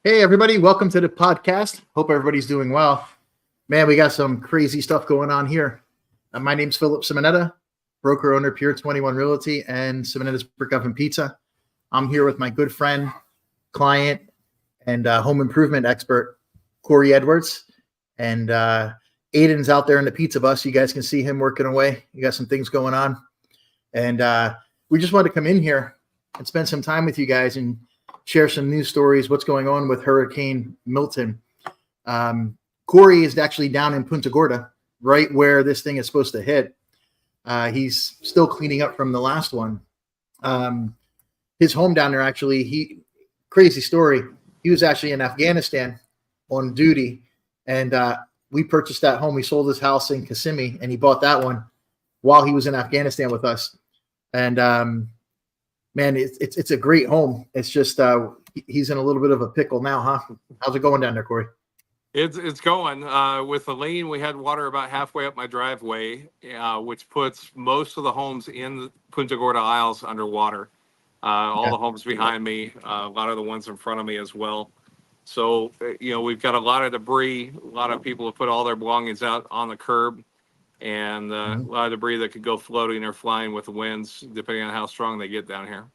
Hey, everybody. Welcome to the podcast. Hope everybody's doing well. Man, we got some crazy stuff going on here. My name's Philip Simonetta, broker owner, Pier 21 Realty, and Simonetta's Brick Oven Pizza. I'm here with my good friend, client, and home improvement expert, Corey Edwards. And Aiden's out there in the pizza bus. You guys can see him working away. You got some things going on. And we just wanted to come in here and spend some time with you guys and share some news stories, what's going on with Hurricane Milton. Corey is actually down in Punta Gorda, right where this thing is supposed to hit. He's still cleaning up from the last one. His home down there, actually, crazy story. He was actually in Afghanistan on duty, and we purchased that home. We sold his house in Kissimmee, and he bought that one while he was in Afghanistan with us. And man, it's a great home. It's just he's in a little bit of a pickle now, huh? How's it going down there, Corey? It's going. With Elaine, we had water about halfway up my driveway, which puts most of the homes in the Punta Gorda Isles underwater. All the homes behind me, a lot of the ones in front of me as well. So, we've got a lot of debris. A lot of people have put all their belongings out on the curb, and a lot of debris that could go floating or flying with the winds, depending on how strong they get down here.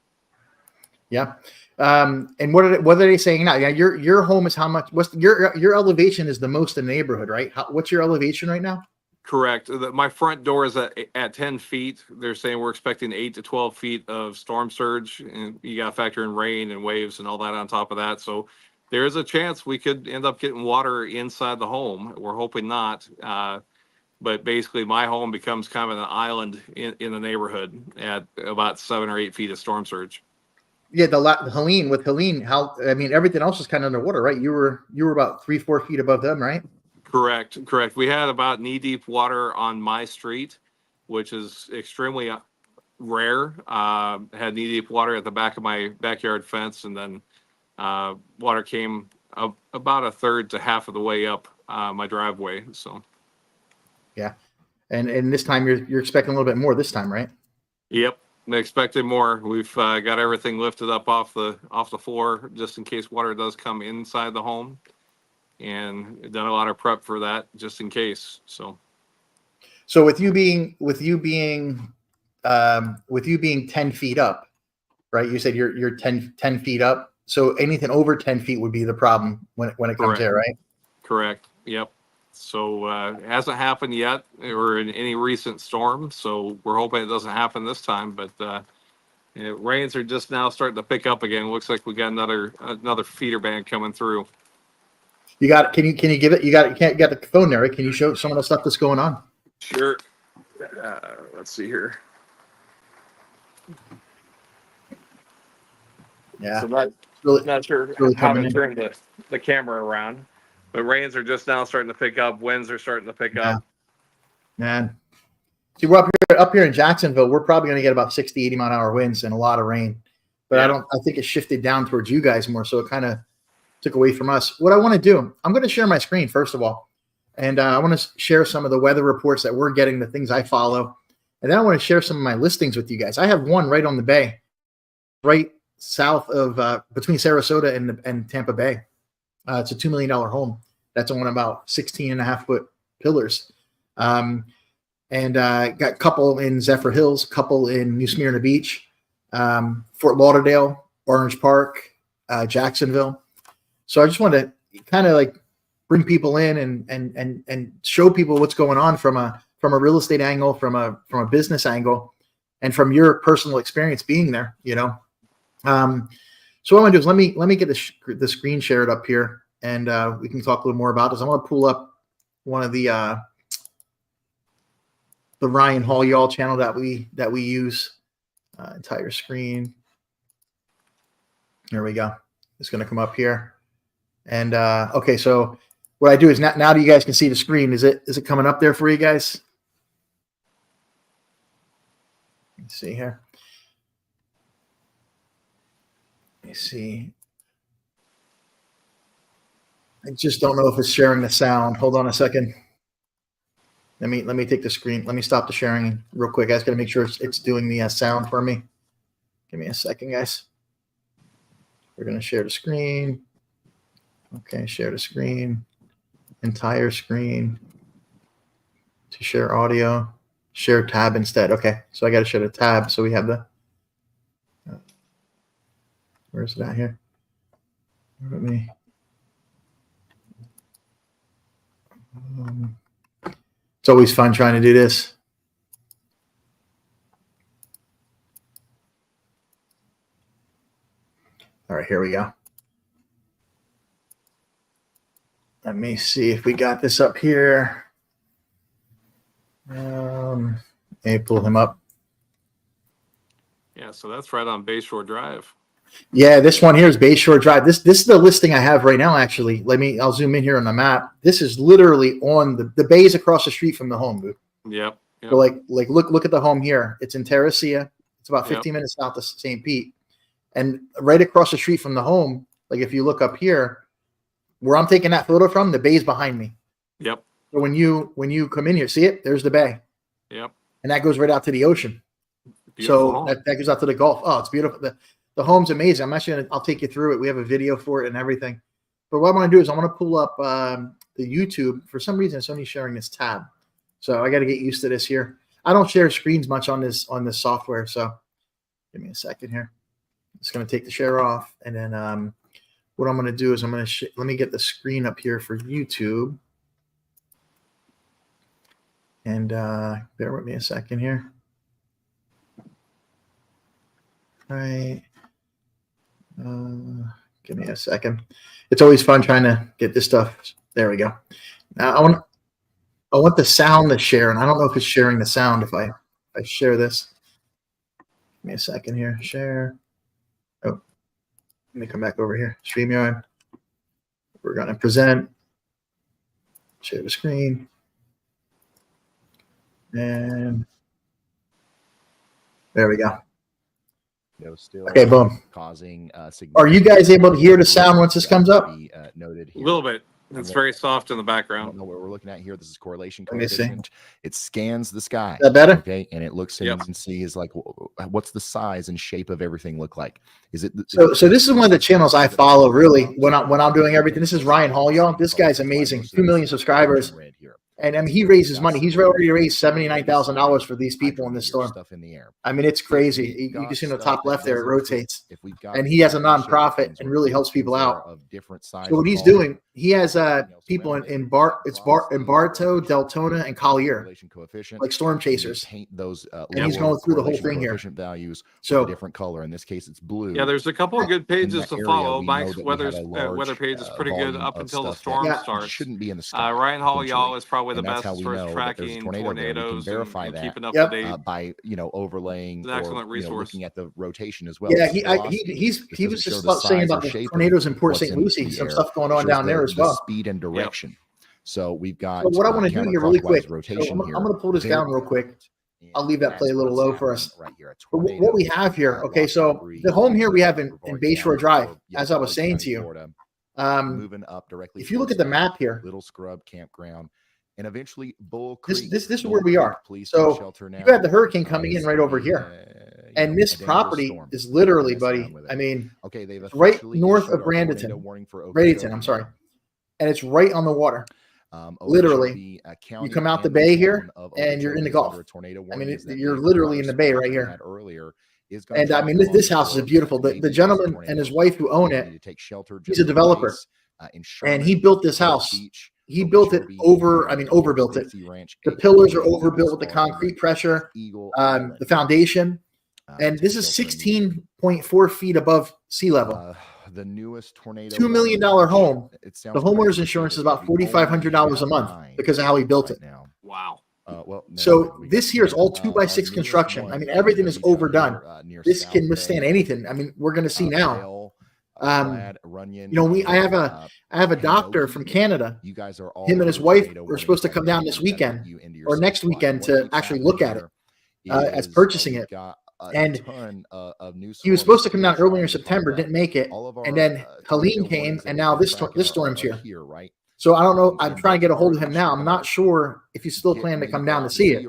Yeah. And what are they saying now? Yeah, your home is how much? What's your elevation is the most in the neighborhood, right? What's your elevation right now? Correct. My front door is at 10 feet. They're saying we're expecting 8 to 12 feet of storm surge, and you got to factor in rain and waves and all that on top of that. So there is a chance we could end up getting water inside the home. We're hoping not. But basically, my home becomes kind of an island in the neighborhood at about 7 or 8 feet of storm surge. Yeah, Helene, everything else was kind of underwater, right? You were about 3-4 feet above them, right? Correct. We had about knee-deep water on my street, which is extremely rare. Had knee-deep water at the back of my backyard fence, and then water came about a third to half of the way up my driveway. So, yeah, and this time you're expecting a little bit more this time, right? Yep. Expected more. We've got everything lifted up off the floor just in case water does come inside the home, and done a lot of prep for that just in case. So with you being 10 feet up, right? You said you're 10 feet up. So anything over 10 feet would be the problem when it comes there, right? Correct. Yep. So it hasn't happened yet or in any recent storm. So we're hoping it doesn't happen this time. But rains are just now starting to pick up again. Looks like we got another feeder band coming through. You got it. Can you give it? You got the phone there, right? Can you show some of the stuff that's going on? Sure. Let's see here. Yeah. So not sure how to turn the camera around. But rains are just now starting to pick up. Winds are starting to pick up. Man. See, we're up here in Jacksonville. We're probably going to get about 60, 80 mile an hour winds and a lot of rain. But I think it shifted down towards you guys more. So it kind of took away from us. What I want to do, I'm going to share my screen first of all. And I want to share some of the weather reports that we're getting, the things I follow. And then I want to share some of my listings with you guys. I have one right on the bay, right south of between Sarasota and Tampa Bay. It's a $2 million home that's on about 16.5-foot pillars. And got a couple in Zephyr Hills, a couple in New Smyrna Beach, Fort Lauderdale, Orange Park, Jacksonville. So I just want to kind of like bring people in and show people what's going on from a real estate angle, from a business angle, and from your personal experience being there, So what I'm gonna do is let me get the screen shared up here, and we can talk a little more about this. I want to pull up one of the Ryan Hall Y'all channel that we use. Entire screen. Here we go. It's going to come up here, and okay. So what I do is now you guys can see the screen. Is it coming up there for you guys? Let's see here. Let me see. I just don't know if it's sharing the sound. Hold on a second. Let me take the screen. Let me stop the sharing real quick. I just got to make sure it's doing the sound for me. Give me a second, guys. We're going to share the screen. Okay, share the screen, entire screen, to share audio, share tab instead. Okay, so I got to share the tab. So we have the, where's it at here? Let me. It's always fun trying to do this. All right, here we go. Let me see if we got this up here. Let me pull him up. Yeah, so that's right on Bayshore Drive. Yeah, this one here is Bayshore Drive. This is the listing I have right now, actually. I'll zoom in here on the map. This is literally on the bay is across the street from the home, dude. Yep. So look at the home here. It's in Terracea. It's about 15 minutes south of St. Pete. And right across the street from the home, like if you look up here, where I'm taking that photo from, the bay's behind me. Yep. So when you come in here, see it? There's the bay. Yep. And that goes right out to the ocean. Beautiful. So that goes out to the Gulf. Oh, it's beautiful. The home's amazing. I'll take you through it. We have a video for it and everything. But what I want to do is I want to pull up the YouTube. For some reason, it's only sharing this tab. So I got to get used to this here. I don't share screens much on this software. So give me a second here. It's going to take the share off. And then what I'm going to do is I'm going to let me get the screen up here for YouTube. And bear with me a second here. All right. Give me a second. It's always fun trying to get this stuff. There we go. Now I want the sound to share, and I don't know if it's sharing the sound if I share this. Give me a second here. Share. Oh, let me come back over here. StreamYard. We're going to present. Share the screen. And there we go. Still okay, boom. Causing are you guys able to hear the sound once this comes up? Noted here. A little bit. It's very soft in the background. I don't know what we're looking at here. This is correlation Let me see. coefficient. It scans the sky. Is that better? Okay, and it looks and sees like what's the size and shape of everything look like. Is it so this is one of the channels I follow really when I'm doing everything. This is Ryan Hall, y'all. This guy's amazing. 2 million subscribers. And I mean, he raises money. He's already raised $79,000 for these people in this storm. I mean, it's crazy. You can see in the top left there, it rotates. And he has a nonprofit and really helps people out. So what he's doing, he has people in Bartow, Deltona, and Collier, like storm chasers. And he's going through the whole thing here. So different color. In this case, it's blue. Yeah, there's a couple of good pages to follow. Mike's weather page is pretty good up until the storm starts. Shouldn't be in the sky. Ryan Hall, y'all, is probably the best for tracking tornadoes and keeping up to date by overlaying or looking at the rotation as well. Yeah, he was just saying about the tornadoes in Port St. Lucie, some stuff going on down there as well. Speed and direction. So we've got. So what I want to do here really quick. So I'm going to pull this down real quick. I'll leave that play a little low for us. Right here. But what we have here, okay, so the home here we have in Bayshore Drive, as I was saying to you. Moving up directly. If you look at the map here, Little Scrub Campground. And eventually Bull Creek. This is where we are. So you had the hurricane coming in right over here. And this property is literally, buddy, I mean, right north of Bradenton, I'm sorry. And it's right on the water. Literally, you come out the bay here and you're in the Gulf. I mean, you're literally in the bay right here. And I mean, this house is beautiful. The gentleman and his wife who own it, he's a developer. And he built this house. He built it overbuilt it. The pillars are overbuilt with the concrete pressure, the foundation. And this is 16.4 feet above sea level. The newest tornado. $2 million home. The homeowner's insurance is about $4,500 a month because of how he built it. Wow. So this here is all 2x6 construction. I mean, everything is overdone. This can withstand anything. I mean, we're going to see now. I have a doctor from Canada. Him and his wife were supposed to come down this weekend or next weekend to actually look at it as purchasing it. And he was supposed to come down earlier in September, didn't make it. And then Helene came, and now this storm's here. So I don't know. I'm trying to get a hold of him now. I'm not sure if he's still planning to come down to see it.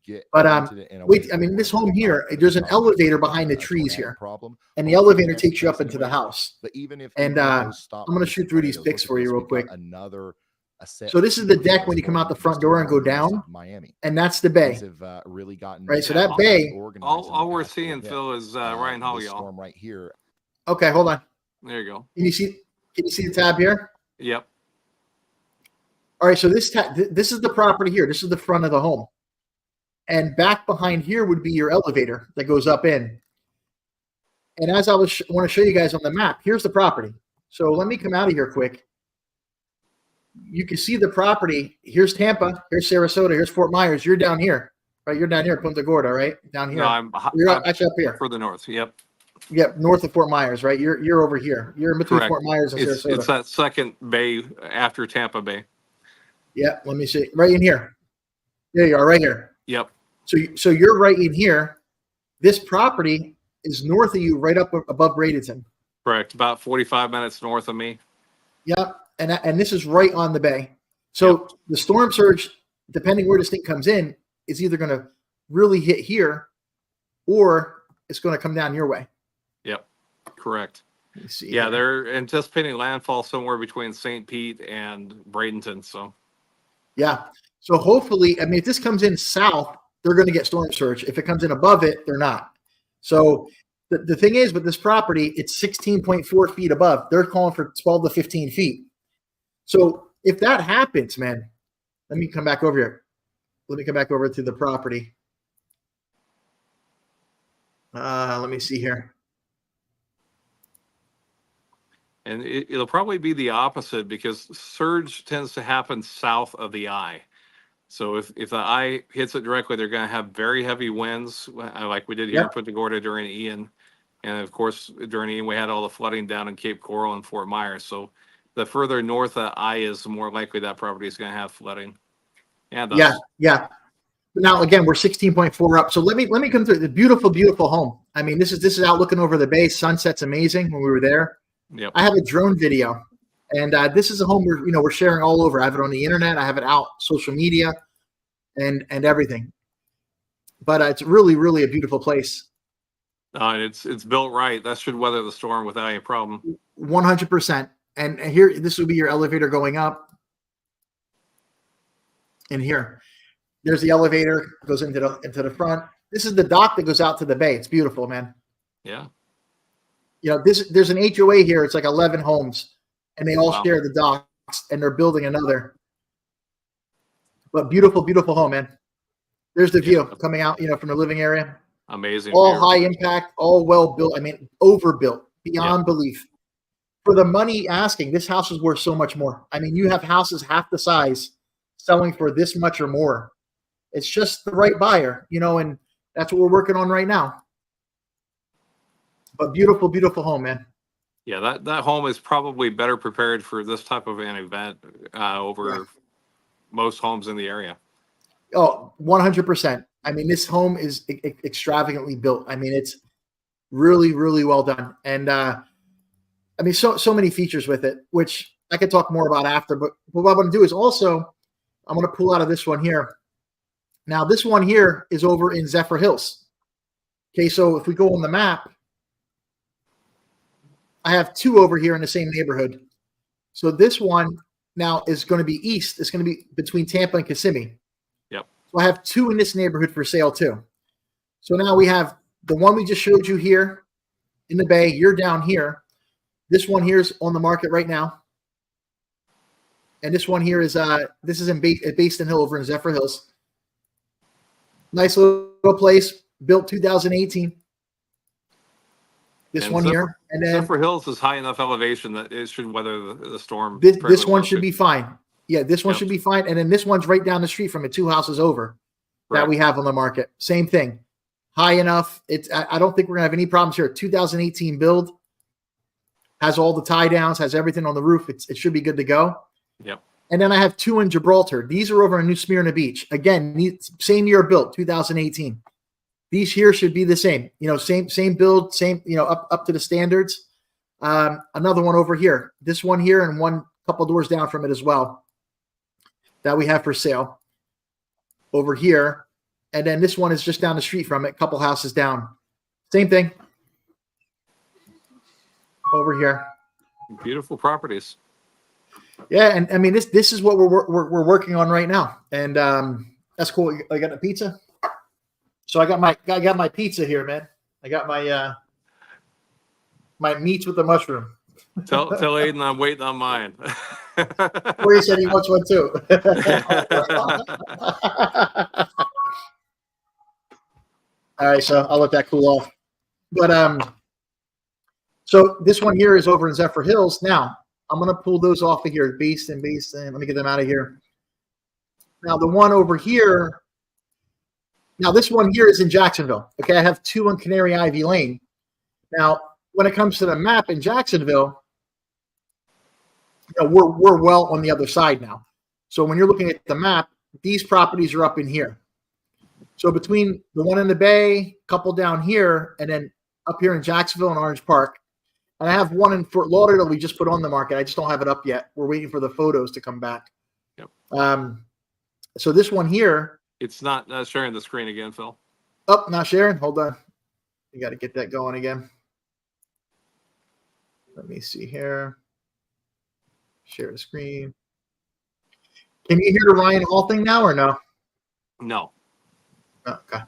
get But rented it in a wait, way I mean, where this home it's here, not there's an causing elevator behind the a trees tornado here, problem. and the Hopefully elevator that's the takes you case up into the anyway. house. But even if And any of those stop I'm going to recent shoot through these tornadoes, pics look at for this. you real We've got quick. another a set So this is the of deck when you come out the front door and go northeast down, of Miami. and that's the These bay, have really gotten right? So Yeah, that bay. organized in all the we're past little seeing, bit. Phil, is Ryan Hall, This y'all. storm right here. Okay, hold on. There you go. Can you see? Can you see the tab here? Yep. All right. So this is the property here. This is the front of the home, and back behind here would be your elevator that goes up in. And as I want to show you guys on the map, here's the property. So let me come out of here quick. You can see the property. Here's Tampa. Here's Sarasota. Here's Fort Myers. You're down here, right? You're down here, Punta Gorda, right? Down here. No, I'm Actually up here. further north. Yep. Yep, north of Fort Myers, right? You're over here. You're in between Correct. Fort Myers and It's Sarasota. that second bay after Tampa Bay. Yeah, let me see. Right in here. There you are, right here. Yep. So you're right in here. This property is north of you, right up above Bradenton. Correct. About 45 minutes north of me. Yep, and this is right on the bay. So the storm surge, depending where this thing comes in, is either going to really hit here, or it's going to come down your way. Yep. Correct. Let me see. Yeah, here. they're anticipating landfall somewhere between St. Pete and Bradenton. So Yeah. So hopefully, I mean, if this comes in south, they're going to get storm surge. If it comes in above it, they're not. So the thing is, with this property, it's 16.4 feet above. They're calling for 12 to 15 feet. So if that happens, man, let me come back over here. Let me come back over to the property. Let me see here. and it'll probably be the opposite because surge tends to happen south of the eye. So if the eye hits it directly, they're going to have very heavy winds, like we did here in Punta Gorda during Ian. And of course, during Ian, we had all the flooding down in Cape Coral and Fort Myers. So the further north the eye is, the more likely that property is going to have flooding. And Yeah. But now again, we're 16.4 up. So let me come through the beautiful, beautiful home. I mean, this is out looking over the bay. Sunset's amazing when we were there. Yep. I have a drone video, and this is a home we're sharing all over. I have it on the internet. I have it out social media, and everything. But it's really, really a beautiful place. And it's built right. That should weather the storm without any problem. 100%. And here, this will be your elevator going up. And here, there's the elevator goes into the front. This is the dock that goes out to the bay. It's beautiful, man. Yeah. You know, there's an HOA here. It's like 11 homes, and they all share the docks, and they're building another. But beautiful, beautiful home, man. There's the view coming out, from the living area. Amazing. All high impact, all well built. I mean, overbuilt beyond belief. For the money asking, this house is worth so much more. I mean, you have houses half the size selling for this much or more. It's just the right buyer, and that's what we're working on right now. But beautiful, beautiful home, man. Yeah, that home is probably better prepared for this type of an event over most homes in the area. Oh, 100%. I mean, this home is extravagantly built. I mean, it's really, really well done. And I mean, so many features with it, which I could talk more about after. But what I'm going to do is also, I'm going to pull out of this one here. Now, this one here is over in Zephyr Hills. Okay, so if we go on the map, I have two over here in the same neighborhood. So this one now is going to be east. It's going to be between Tampa and Kissimmee. Yep. So I have two in this neighborhood for sale too. So now we have the one we just showed you here in the bay. You're down here. This one here is on the market right now. And this one here is this is in Baston Hill over in Zephyr Hills. Nice little place, built 2018. This one here, and then Zephyr Hills is high enough elevation that it should weather the storm. This one should be fine. Yeah, this one should be fine. And then this one's right down the street from it, two houses over that we have on the market. Same thing, high enough. I don't think we're gonna have any problems here. 2018 build, has all the tie downs, has everything on the roof. It should be good to go. Yep. And then I have two in Gibraltar. These are over in New Smyrna Beach. Again, same year built, 2018. These here should be the same, same build, same, up to the standards. Another one over here, this one here, and one couple doors down from it as well that we have for sale. Over here, And then this one is just down the street from it, a couple houses down. Same thing. Over here. Beautiful properties. Yeah, and I mean this is what we're working on right now, and that's cool. I got the pizza, so I got my pizza here, man. I got my my meats with the mushroom. Tell Aiden I'm waiting on mine. Corey said he wants one too. All right, so I'll let that cool off. But so this one here is over in Zephyr Hills. Now I'm gonna pull those off of here, Beast and let me get them out of here. Now the one over here. Now this one here is in Jacksonville. Okay, I have two on Canary Ivy Lane. Now when it comes to the map in Jacksonville, you know, we're well on the other side now. So when you're looking at the map, these properties are up in here. So between the one in the Bay, couple down here, and then up here in Jacksonville and Orange Park, and I have one in Fort Lauderdale we just put on the market. I just don't have it up yet. We're waiting for the photos to come back. Yep. So this one here. It's not sharing the screen again, Phil. Oh, not sharing. Hold on. You got to get that going again. Let me see here. Share the screen. Can you hear the Ryan Hall thing now or no? No. Oh, okay.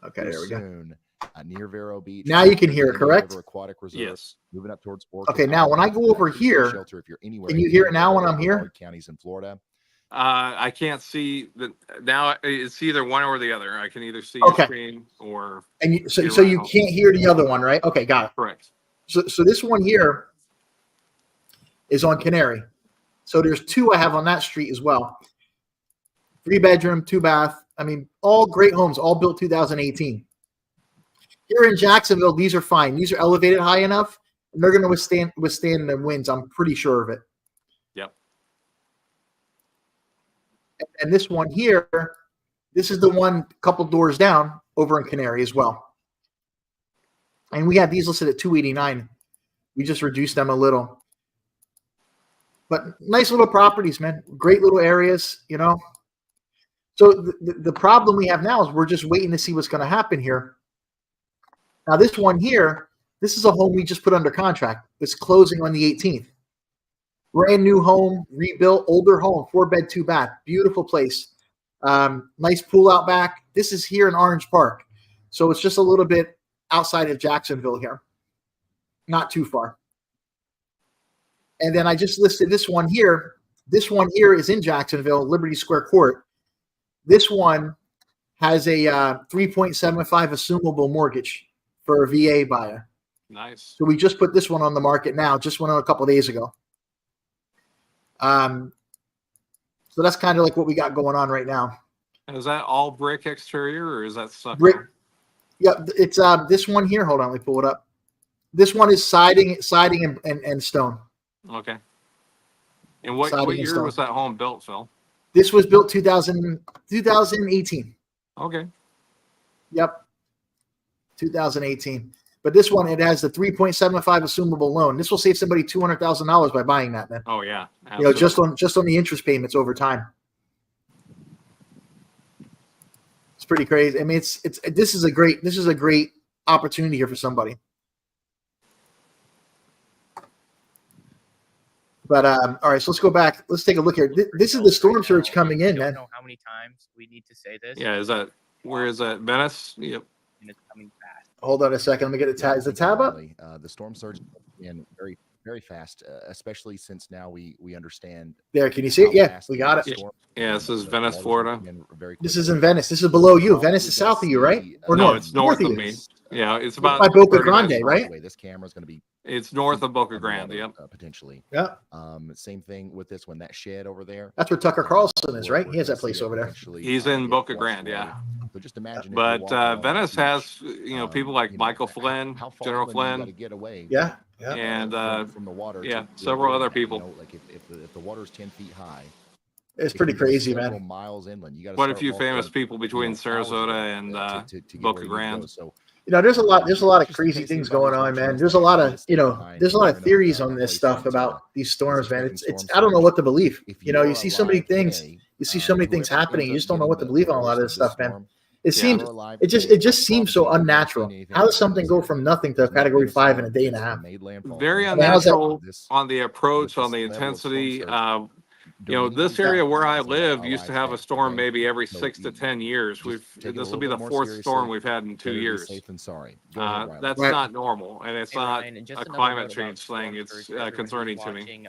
Okay, there we go. Soon, near Vero Beach. Now you can hear it, correct? Aquatic Reserve, Yes. Moving up towards Okay, now when I go over here, shelter, if you're anywhere, can you hear it now when I'm here? Counties in Florida. I can't see the now. It's either one or the other. I can either see Okay. your screen or And you, so you can't hear the other one, right? Okay, got it. correct. So this one here is on Canary. So there's two I have on that street as well. 3-bedroom, 2-bath. I mean, all great homes, all built 2018. Here in Jacksonville, these are fine. These are elevated high enough, and they're going to withstand the winds. I'm pretty sure of it. Yep. And this one here, this is the one couple doors down over in Canary as well. And we had these listed at $289. We just reduced them a little. But nice little properties, man. Great little areas, you know. So the problem we have now is we're just waiting to see what's going to happen here. Now, this one here, this is a home we just put under contract. It's closing on the 18th. Brand new home, rebuilt, older home, 4-bed, 2-bath. Beautiful place. Nice pool out back. This is here in Orange Park. So it's just a little bit outside of Jacksonville here. Not too far. And then I just listed this one here. This one here is in Jacksonville, Liberty Square Court. This one has a 3.75 assumable mortgage for a VA buyer. Nice. So we just put this one on the market now. Just went on a couple of days ago. So that's kind of like what we got going on right now. And is that all brick exterior or is that stucco? Brick. Yeah, it's this one here. Hold on, let me pull it up. This one is siding and stone. Okay. And what Siding and year stone. was that home built, Phil? This was built 2018. Okay. Yep. 2018. But this one, it has the 3.75 assumable loan. This will save somebody $200,000 by buying that, man. Oh yeah. You know, Absolutely. just on the interest payments over time. It's pretty crazy. I mean, this is a great opportunity here for somebody. But all right, so let's go back. Let's take a look here. This is the storm surge coming in, man. I don't know how many times we need to say this. Yeah. Where is that? Venice? Yep. And it's coming fast. Hold on a second. Let me get a tab. Is the tab up? The storm surge in very, very fast, especially since now we understand. There, can you see it? how Yeah, fast we got the it. storm- Yeah, this is the Venice, waters Florida. come in very This quickly. is in Venice. This is below you. Venice is south of you, right? Or No, north? it's north of of you. me. Yeah, it's By about Boca 30 minutes Grande, north. right? Anyway, this camera is going to be It's north of Boca underwater, Grande. Yep. potentially. Yeah, Same thing with this one. That shed over there. that's where Tucker Carlson is, right? we're He has gonna that place see it over there. potentially, He's in get Boca washed Grande. away. Yeah. So just imagine. if you're But walking along Venice the has, beach, people like Michael Flynn, how far General inland you gotta Flynn, get away Yeah, yeah. and from the water. yeah, to several avoid other that, you people. know, like if the water's 10 feet high, It's it pretty can go crazy, several man. miles inland. You got quite a few famous people between hours Sarasota away, and to get Boca where you need to go. Grande. So there's a lot of crazy things going on, man. There's a lot of, there's a lot of theories on this stuff about these storms, man. It's I don't know what to believe. You see so many things, happening. You just don't know what to believe on a lot of this stuff, man. It just seems so unnatural. How does something go from nothing to a category 5 in a day and a half? Very unnatural on the approach, on the intensity. This area where I live used to have a storm maybe every 6 to 10 years. This will be the 4th storm we've had in 2 years. That's not normal, and it's not a climate change thing. It's concerning to me.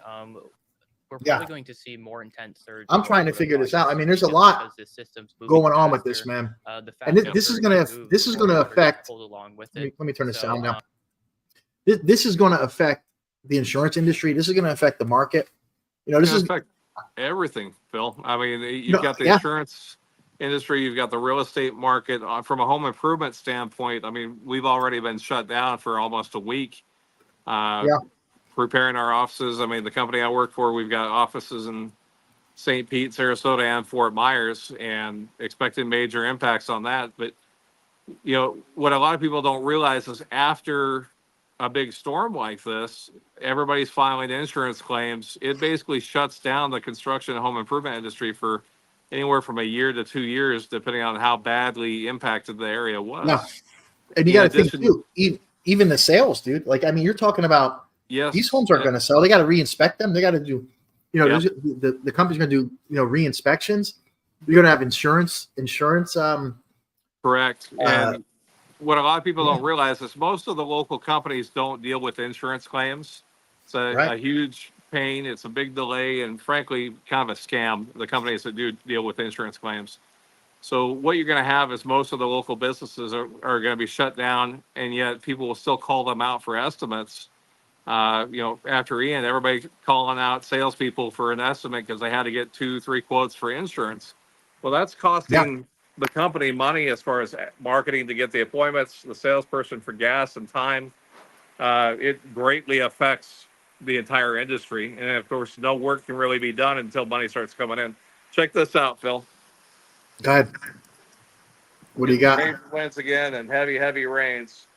We're probably going to see more intense surge. I'm trying to figure this out. I mean, there's a lot going on with this, man. And this is going to affect. Let me turn this down now. This is going to affect the insurance industry. This is going to affect the market. This is affect everything, Phil. I mean, you've got the insurance industry, you've got the real estate market. From a home improvement standpoint, I mean, we've already been shut down for almost a week. Preparing our offices. I mean, the company I work for, we've got offices in St. Pete, Sarasota, and Fort Myers, and expecting major impacts on that. But, what a lot of people don't realize is after a big storm like this, everybody's filing insurance claims. It basically shuts down the construction and home improvement industry for anywhere from a year to 2 years, depending on how badly impacted the area was. No. And you got to think, too, even the sales, dude. Like, I mean, you're talking about, these homes aren't going to sell. They got to re-inspect them. They got to do, the company's going to do, re-inspections. You're going to have insurance. Correct. And what a lot of people don't realize is most of the local companies don't deal with insurance claims. It's a huge pain. It's a big delay, and frankly, kind of a scam, the companies that do deal with insurance claims. So what you're going to have is most of the local businesses are going to be shut down, and yet people will still call them out for estimates. After Ian, everybody calling out salespeople for an estimate because they had to get 2-3 quotes for insurance. Well, that's costing the company money as far as marketing to get the appointments, the salesperson for gas and time. It greatly affects the entire industry. And of course, no work can really be done until money starts coming in. Check this out, Phil. Go ahead. What do you got? Major winds again and heavy rains.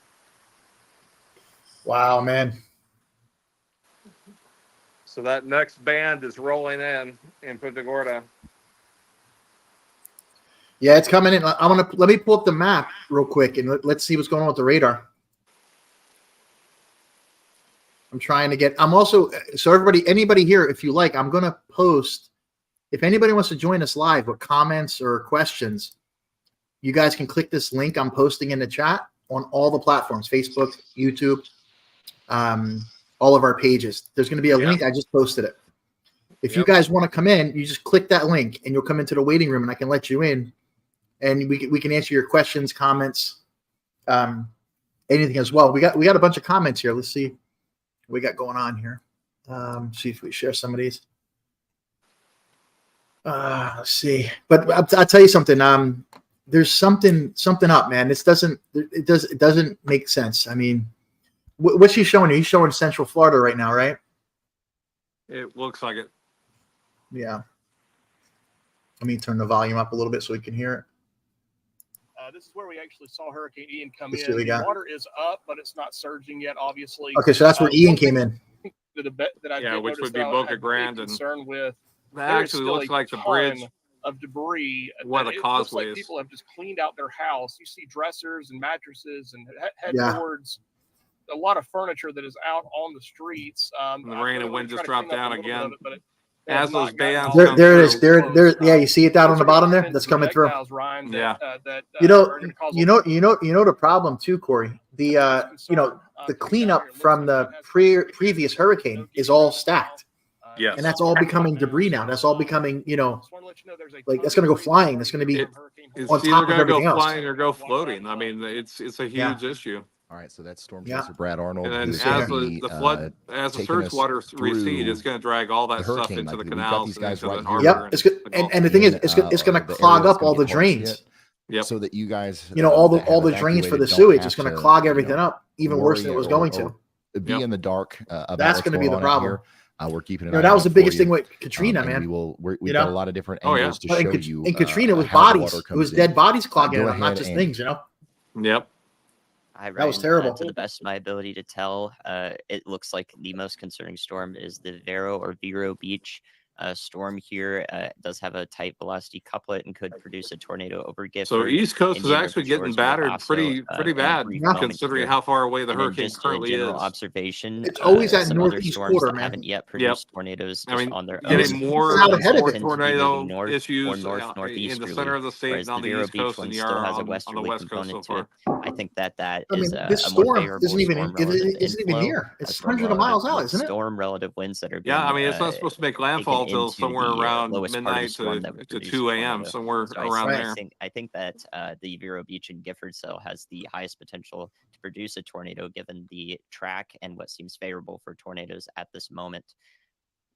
Wow, man. So that next band is rolling in Punta Gorda. Yeah, it's coming in. Let me pull up the map real quick and let's see what's going on with the radar. I'm also, so anybody here, if you like, I'm going to post, if anybody wants to join us live with comments or questions, you guys can click this link I'm posting in the chat on all the platforms, Facebook, YouTube, all of our pages. There's going to be a link. I just posted it. If you guys want to come in, you just click that link and you'll come into the waiting room and I can let you in and we can answer your questions, comments, anything as well. We got a bunch of comments here. Let's see what we got going on here. See if we share some of these. Let's see. But I'll tell you something. There's something up, man. It doesn't make sense. I mean, what's he showing you? He's showing Central Florida right now, right? It looks like it. Yeah. Let me turn the volume up a little bit so we can hear it. This is where we actually saw Hurricane Ian come in. The water is up, but it's not surging yet, obviously. Okay, so that's where Ian came in. Which would be Boca Grande. Concerned with that actually looks like the bridge of debris. Where the causeway is. People have just cleaned out their house. You see dressers and mattresses and headboards. A lot of furniture that is out on the streets. The rain and wind just dropped down again. As those bands there it is. There. Yeah, you see it down on the bottom there. That's coming through. You know the problem too, Corey. The cleanup from the previous hurricane is all stacked. Yes. And that's all becoming debris now. That's all becoming, like that's going to go flying. It's going to be on top of everything else. Flying or go floating. I mean, it's a huge issue. All right, so that's Storm Chaser Brad Arnold. And then as the surge water recede, it's going to drag all that stuff into the canals. And the thing is, it's going to clog up all the drains. Yep. So that you guys, all the drains for the sewage, it's going to clog everything up even worse than it was going to. Be in the dark. That's going to be the problem. We're keeping it. That was the biggest thing with Katrina, man. We've got a lot of different angles to show you. And Katrina was bodies. It was dead bodies clogging up, not just things, Yep. Hi, That was Ryan. terrible. To the best of my ability to tell, it looks like the most concerning storm is the Vero Beach storm here. It does have a tight velocity couplet and could produce a tornado over So Gifford. East Coast is Indian actually River getting shores will battered also, pretty in a bad, brief Yeah. moment considering here. how far away the And then hurricane just a currently general is. observation, It's always that some other northeast storms quarter, that man. haven't yet produced tornadoes I just mean, on their And it's own. getting more out ahead of it. Tend to be moving tornado north or issues in the northeasterly, center of the state whereas and on the the Vero East Beach Coast than one you still are has a on the westerly West Coast so component to it. far. I think that I is mean, this a more storm favorable isn't even storm it relative isn't even inflow here. It's from hundreds of miles out, with isn't it? storm relative winds that are Yeah, being I mean, it's not supposed to make taken landfall till into somewhere the around lowest part of the midnight storm that would to produce a 2 a.m., tornado. somewhere So around Right. there. I think that the Vero Beach and Gifford cell has the highest potential to produce a tornado given the track and what seems favorable for tornadoes at this moment.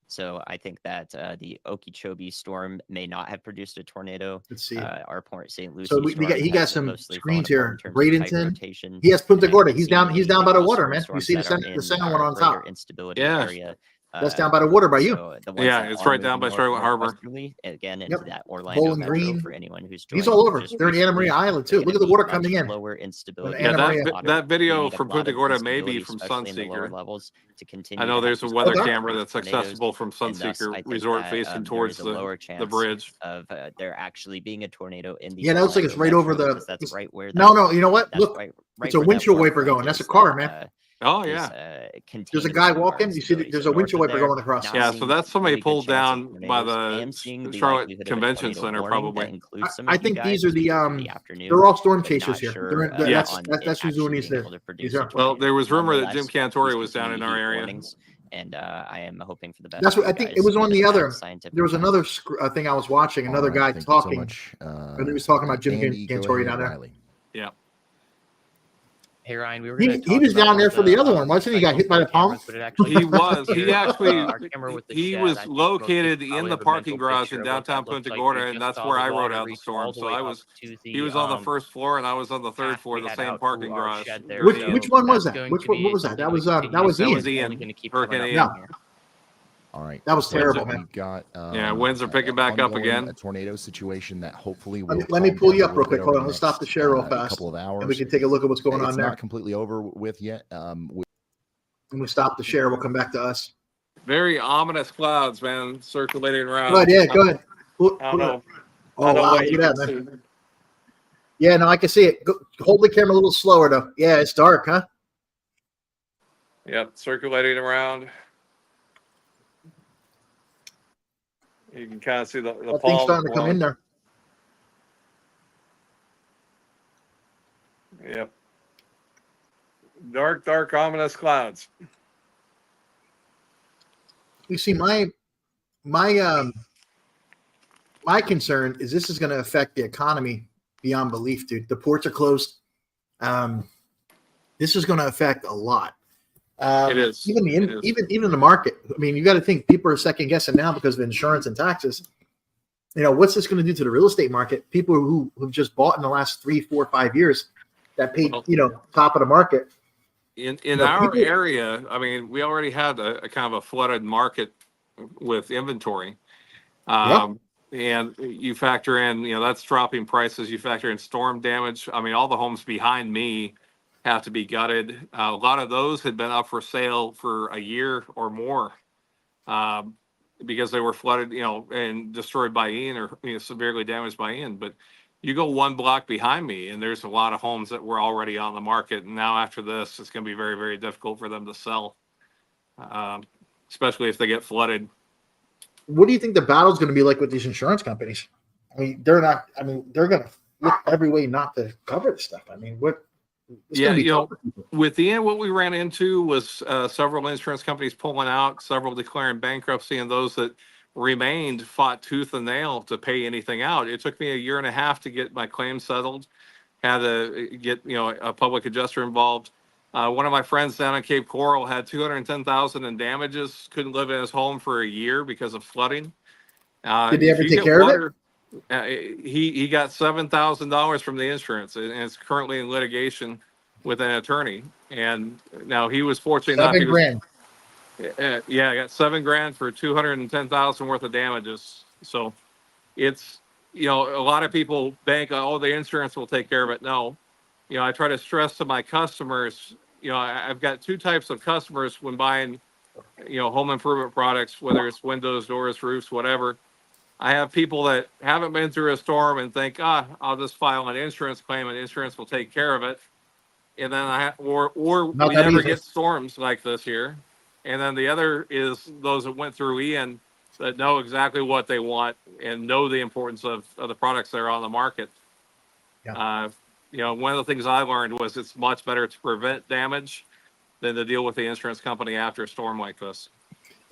So I think that the Okeechobee storm may not have produced a tornado. Let's see. Our Port St. Lucie So storm he got has some mostly fallen screens apart in here. terms of type Bradenton. rotation. He has Punta And Gorda. I He's think down by the most water, of man. You storms see the that are center in one our on greater top. instability Yeah. area. That's down by the water by you. So the ones Yeah, that it's are right down moving by Charlotte Harbor. northwesterly, again into Yep. that Orlando Bowling metro Green. for anyone who's He's joined all over. just They're in Anna recently, Maria Island they're too. Look gonna at the be water much coming in. lower instability. Anna Yeah, Maria. that video We need a from lot Punta of Gorda may be instability, from especially in the lower Sunseeker. levels, to continue I know to have there's a these weather Okay. camera that's tornadoes, accessible from and thus, Sunseeker I think Resort that, facing there towards is a lower the chance bridge. of there actually being a tornado in the Yeah, that looks like it's Orlando right over metro, the. because that's right where No. You know what? that's Look, right it's a where that windshield warm wiper front going. That's a is car, that, man. Oh, is, yeah. There's a containing guy some of our walking. You see, instability. there's So a north windshield of wiper there, going across. not Yeah, seeing so that's somebody really good pulled chance of down by tornadoes. I the am seeing the Charlotte likelihood of a Convention tornado Center, warning probably. that includes some I of you think guys these are as we the get into the afternoon, they're all storm but chasers not here. sure Yes. on it That's who's doing actually these. being able to produce These a are. Well, tornado. there was rumor that Jim Nonetheless, Cantori please was down continue in to our heed area. warnings, and I am hoping for the best. That's for what you I think. guys It was on in the that other. scientific There was time. another thing I was watching. Another All guy right, thank you talking. so much. And he was talking about Jim Andy, go Cantori ahead, down there. Riley. Yeah. Hey Ryan, we were going to He talk was about down one there of for the other the one, wasn't he? Got hit by the palm. cameras, but it actually He was. He here, actually our camera with the he shed, was I think most people located in probably the have a parking mental garage picture in of what that downtown looks Punta like. Gorda, We and just that's saw where the I rode water out the reach all storm. the So way I up was to the he was on the first floor, and I was on the third path floor we of the had same out to parking our garage. shed It there. was Which huge. So one was that's that? going Which to one? be What was that? something That we was continue that was to That Ian. was see, Ian. only going to keep Hurricane coming up Ian. from here. All right. That was so terrible, man. We've got Yeah, winds are picking back up ongoing, again. A tornado situation that hopefully Let will me calm pull down you a up real little quick. bit Hold over on. Let's the stop the next, share real fast, couple of hours. and we can take a look at what's going on It's there. not completely over with yet. When we stop the share, we'll come back to us. Very ominous clouds, man, circulating around. Go ahead. Yeah, go ahead. I don't know. Oh, I don't know wow. what Look you at can that, man. see. Yeah, no, I can see it. Hold the camera a little slower, though. Yeah, it's dark, huh? Yep, circulating around. You can kind of see the That thing's palms starting to come in blowing. there. Yep. Dark, ominous clouds. You see, my concern is this is going to affect the economy beyond belief, dude. The ports are closed. This is going to affect a lot. It is. Even the market. I mean, you got to think people are second guessing now because of insurance and taxes. You know, what's this going to do to the real estate market? People who've just bought in the last 3, 4, 5 years that paid, top of the market. In our area, I mean, we already had a kind of a flooded market with inventory. And you factor in, that's dropping prices. You factor in storm damage. I mean, all the homes behind me have to be gutted. A lot of those had been up for sale for a year or more because they were flooded, and destroyed by Ian or severely damaged by Ian. But you go one block behind me, and there's a lot of homes that were already on the market. And now after this, it's going to be very, very difficult for them to sell, especially if they get flooded. What do you think the battle's going to be like with these insurance companies? I mean, they're going to look every way not to cover this stuff. I mean, what? With the end, what we ran into was several insurance companies pulling out, several declaring bankruptcy, and those that remained fought tooth and nail to pay anything out. It took me a year and a half to get my claim settled. Had to get a public adjuster involved. One of my friends down in Cape Coral had $210,000 in damages. Couldn't live in his home for a year because of flooding. Did they ever take care of it? He got $7,000 from the insurance, and it's currently in litigation with an attorney. And now he was fortunate enough. $7,000. I got $7,000 for $210,000 worth of damages. So it's a lot of people bank, the insurance will take care of it. No, I try to stress to my customers, I've got two types of customers when buying, home improvement products, whether it's windows, doors, roofs, whatever. I have people that haven't been through a storm and think, I'll just file an insurance claim and insurance will take care of it. And then or Not we that never easy. get storms like this here. And then the other is those that went through Ian that know exactly what they want and know the importance of the products that are on the market. Yeah. One of the things I learned was it's much better to prevent damage than to deal with the insurance company after a storm like this.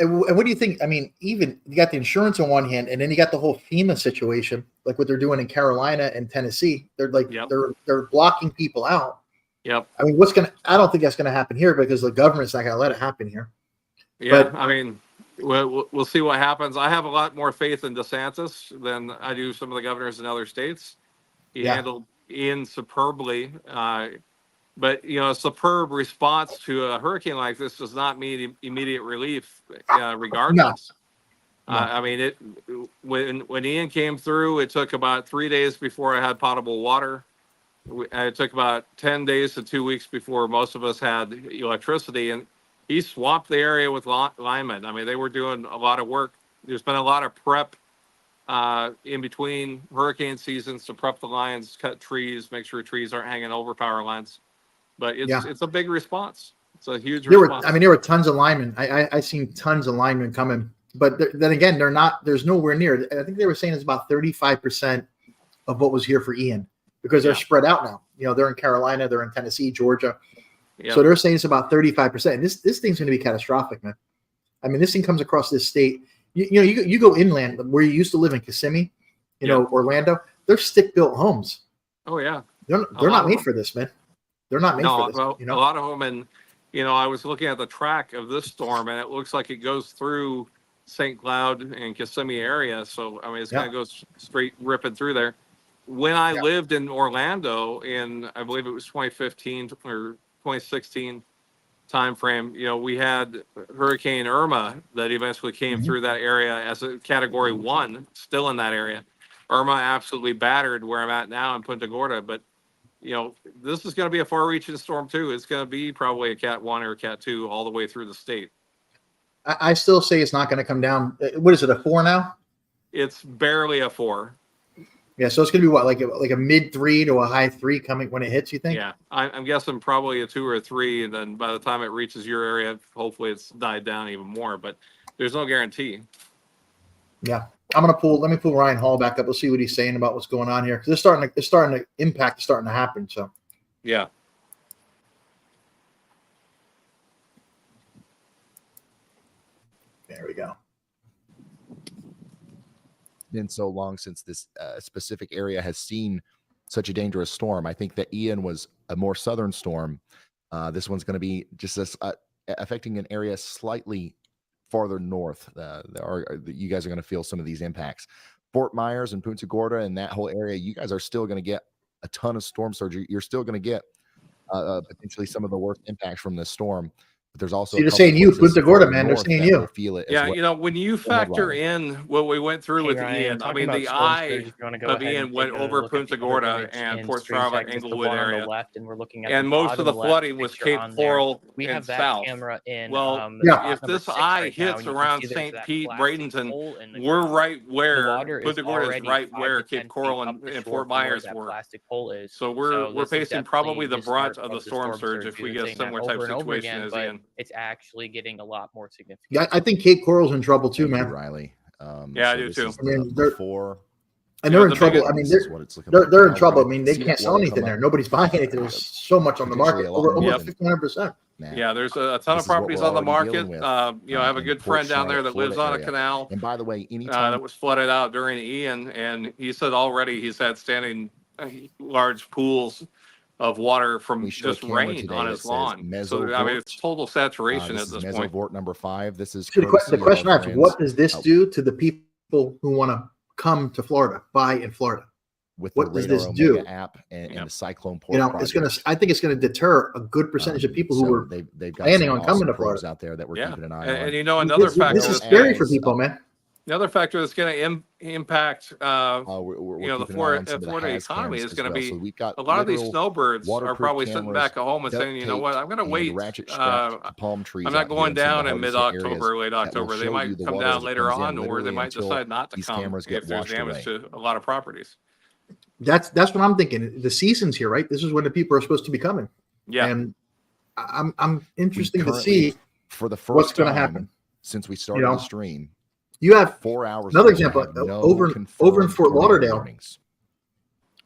And what do you think? I mean, even you got the insurance on one hand, and then you got the whole FEMA situation, like what they're doing in Carolina and Tennessee. They're like Yep. they're blocking people out. Yep. I mean, I don't think that's gonna happen here because the government's not gonna let it happen here. Yeah. But- I mean, we'll see what happens. I have a lot more faith in DeSantis than I do some of the governors in other states. He handled Ian superbly. But a superb response to a hurricane like this does not mean immediate relief, regardless. No. I mean, when Ian came through, it took about 3 days before I had potable water. It took about 10 days to 2 weeks before most of us had electricity, and he swamped the area with linemen. I mean, they were doing a lot of work. There's been a lot of prep in between hurricane seasons to prep the lines, cut trees, make sure trees aren't hanging over power lines. But it's a big response. It's a huge response. There were tons of linemen. I seen tons of linemen coming, but then again, they're not. There's nowhere near. I think they were saying it's about 35% of what was here for Ian because they're spread out now. They're in Carolina, they're in Tennessee, Georgia. Yep. So they're saying it's about 35%. And this thing's going to be catastrophic, man. I mean, this thing comes across this state. You go inland where you used to live in Kissimmee, Orlando. They're stick built homes. Oh yeah, they're not made for this, man. They're not made for this. Well, a lot of them, and I was looking at the track of this storm, and it looks like it goes through St. Cloud and Kissimmee area. So I mean, it's going to go straight ripping through there. When I lived in Orlando in, I believe it was 2015 or 2016 timeframe, we had Hurricane Irma that eventually came through that area as a Category 1, still in that area. Irma absolutely battered where I'm at now in Punta Gorda, but this is going to be a far-reaching storm too. It's going to be probably a Cat 1 or a Cat 2 all the way through the state. I still say it's not going to come down. What is it, a 4 now? It's barely a 4. Yeah, so it's going to be what, like a mid 3 to a high 3 coming when it hits, you think? Yeah, I'm guessing probably a 2 or a 3, and then by the time it reaches your area, hopefully it's died down even more, but there's no guarantee. Yeah. Let me pull Ryan Hall back up. We'll see what he's saying about what's going on here. Because it's starting to happen. So yeah. There we go. Been so long since this specific area has seen such a dangerous storm. I think that Ian was a more southern storm. This one's going to be just affecting an area slightly farther north. You guys are going to feel some of these impacts. Fort Myers and Punta Gorda and that whole area, you guys are still going to get a ton of storm surge. You're still going to get potentially some of the worst impacts from this storm. But there's also they're saying you, Punta Gorda, man. They're saying you feel it. Yeah, when you factor in what we went through with Ian, I mean, the eye of Ian went over Punta Gorda and Port Charlotte, Englewood area, and most of the flooding was Cape Coral and south. Well, if this eye hits around St. Pete, Bradenton, we're right where Punta Gorda is, right where Cape Coral and Fort Myers were. So we're facing probably the brunt of the storm surge if we get a similar type situation as Ian. It's actually getting a lot more significant. Yeah, I think Cape Coral's in trouble too, man. Riley. Yeah, I do too. I mean, they're in trouble. I mean, they're in trouble. I mean, they can't sell anything there. Nobody's buying anything. There's so much on the market, over almost 1,500%. Yeah, there's a ton of properties on the market. I have a good friend down there that lives on a canal. And by the way, anytime that was flooded out during Ian, and he said already he's had standing large pools of water from just rain on his lawn. So I mean, it's total saturation at this point. Mesovort number 5. This is the question I have: what does this do to the people who want to come to Florida, buy in Florida? With what does this do? App and the Cyclone Port it's going to. I think it's going to deter a good percentage of people who were they've got planning on coming to Florida out there that we're keeping an eye on. And another factor. This is scary for people, man. The other factor that's going to impact, We're you know, the keeping an eye on some of the Florida HAZ economy cams is as going to well. be So we've got a lot of these literal snowbirds are waterproof probably sitting cameras, back at home and duct saying, you know what, I'm going to tape, wait. and ratchet strapped to palm trees. I'm not out here going in some of down the in hardest hit areas mid-October or late that will October. They show you might the come water as down it later comes in, on, or they literally might until decide not to these come cameras get if there's washed damage away. to a lot of properties. That's what I'm thinking. The season's here, right? This is when the people are supposed to be coming. Yeah. And I'm interested to Currently, see for the what's first going to time happen. since we started know, the stream, You have 4 hours another ago, we example have no over in confirmed Fort tornado Lauderdale. warnings.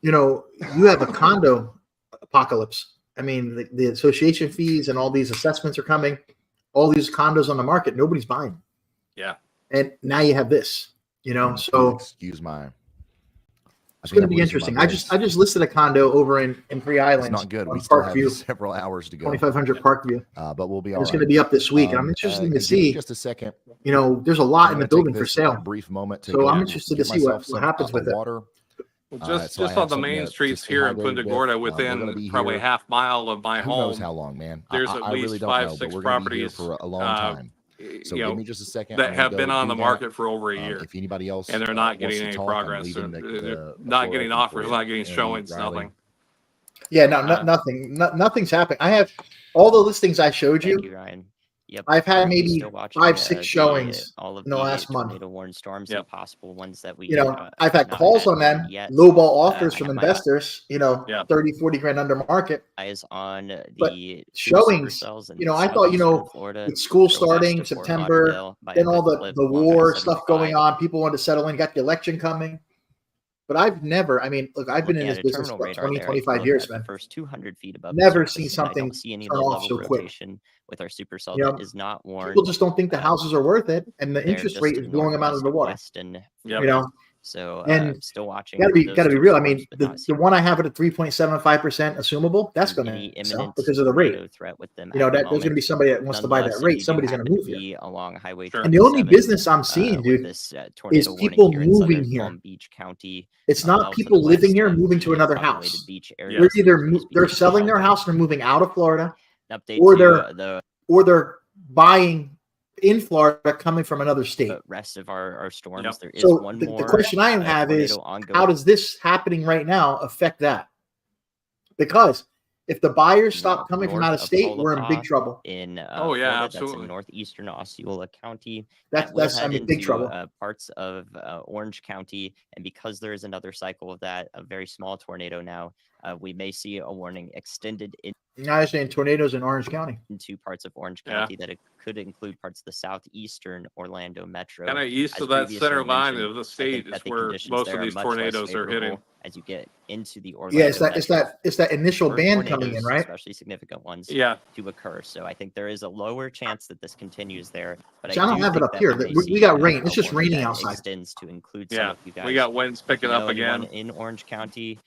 You know, you have a condo apocalypse. I mean, the association fees and all these assessments are coming. All these condos on the market, nobody's buying. Yeah. And now you have this. You know, so Excuse my. it's going to be interesting. I just listed a condo over in Free Islands. It's not good. On We still have Parkview, several hours to go. 2500 Parkview. But we'll be And all it's right. going to be up this week. And I'm interested to give me see. just a second. You know, there's a lot I'm in the gonna take building for this sale. brief moment to So go I'm interested to get see myself what happens with it. water. Well, So I just have on the something main to streets stay here in hydrated Punta with. Gorda, We're gonna within be probably here. half mile of my Who home, knows how long, man? there's I at really least don't 5, know, 6 but we're going to be here properties for a long time. So you give know, me just a second. that I'm gonna have been go on do the that. market for over a year. If anybody else And they're not wants getting to any talk, I'm progress. leaving They're the not floor getting open offers, for not you. getting Andy, showings, Riley. nothing. Yeah, no, nothing's happening. I have all the listings I showed Thank you. you, Ryan. Yep. I've had Currently maybe still watching, 5-6 showings all of in the last month. tornado warned storms Yep. and possible ones that we You know, I've had not calls on warned them, yet. lowball offers I from have my investors, you know, Yeah. 30, 40 grand under market. eyes on But the showings, supercells in you know, I thought, you southeastern know, Florida, with school that are west starting of Fort September, Lauderdale by then a all good the clip the along war stuff going 75. on, people wanted to settle in, got the election coming. But I've never, I mean, look, I've been in Looking this at a business terminal for radar 20, there, I can 25 look years, at the man. first 200 feet above the Never surface, seen and I something don't see any turn low off level so quick. rotation with our supercell You know, that is not warned. People just don't think the Uh, houses are worth it, and the They're interest just rate to is the blowing them out of the water. northwest and Yep. You know, so and still watching. gotta be those two real. I storms, mean, but the not seeing one I have at a 3.75% assumable, that's going any to sell imminent because of the rate. tornado threat with them You know, at the that there's going to be moment. somebody that wants to buy that Nonetheless, if rate. you do Somebody's going to happen move here. be along Highway Sure. And the only 27, business I'm seeing, with dude, this tornado warning people here in moving southern here. Palm Beach County. It's well not to people the living west here of moving to the another populated house. beach They're areas. either Those they're beaches selling their shelter. house and they're moving out of Florida, An update or to the or they're buying in Florida coming from another state. rest of our storms. Yep. There is So one the more question I have is, tornado ongoing. how does this happening right now affect that? Because if the buyers stop coming from north out of of state, we're in big Polapa trouble. in Oh, yeah, Florida, absolutely. that's in northeastern Osceola County. That's That will I head mean, big into trouble. parts of Orange County, and because there is another cycle of that, a very small tornado now, we may see a warning extended Now you're saying tornadoes in Orange County. into parts of Orange Yeah. County that it could include parts of the southeastern Orlando metro. Kind of east As of that previously center line mentioned, of the I state think is that the where conditions most there of are these much less tornadoes are hitting. favorable as you get into the Orlando Yeah, it's metro that initial for band coming in, tornadoes, right? especially significant ones, Yeah. to occur. So I think there is a lower chance that this continues there. But See, I don't do have it think up that here. may We see got a- rain. a It's just warning raining that outside. extends to include some Yeah. of you guys. We got winds If picking you know up anyone again. in Orange County,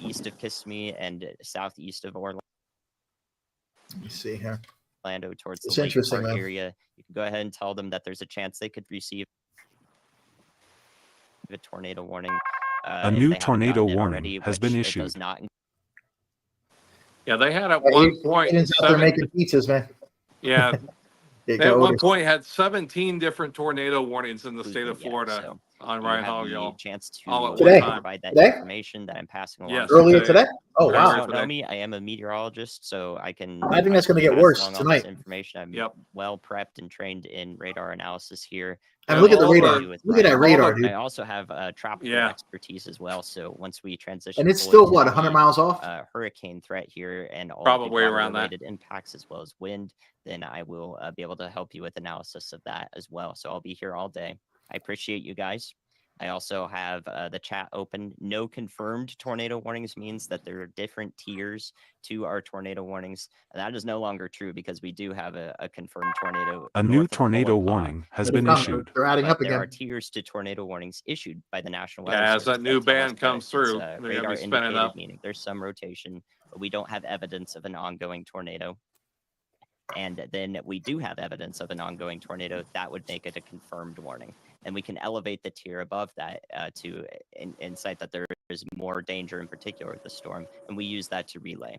east of Kissimmee and southeast of Orlando Let me see here. towards It's the Lake interesting, Park though. area, you can go ahead and tell them that there's a chance they could receive a tornado warning. A if new they haven't tornado gotten it warning already, has which been it does issued. not Yeah, they had at Yeah, one point. Aiden's out there making pizzas, man. Yeah, They they at go one over. point had 17 different tornado warnings in the state of include them Florida yet. So on you Ryan have Hall, the y'all. chance to all at Today. one time. provide that Today? information that I'm passing along. Yes. Earlier today. today? Oh, For those Earlier who wow. don't know today. me, I am a meteorologist, so I can. I think that's going to get pass worse along all this tonight. information. I'm Yep. well prepped and trained in radar analysis here. And Yeah, look at the all radar. the- Look at that radar, dude. I also have tropical Yeah. expertise as well. So once we transition, And it's fully still to what, the, 100 miles off? hurricane threat here and all Probably of the around that. related impacts as well as wind, then I will be able to help you with analysis of that as well. So I'll be here all day. I appreciate you guys. I also have the chat open. No confirmed tornado warnings means that there are different tiers to our tornado warnings. And that is no longer true because we do have a confirmed tornado. A new north of tornado Philip, warning has They're been coming. issued. They're adding but up there are again. tiers to tornado warnings issued by the National Yeah, Weather as Service that new tell us band that comes it's, through, they're gonna radar be spinning indicated, up. meaning there's some rotation, but we don't have evidence of an ongoing tornado. And then we do have evidence of an ongoing tornado, that would make it a confirmed warning. And we can elevate the tier above that to incite that there is more danger in particular with the storm. And we use that to relay.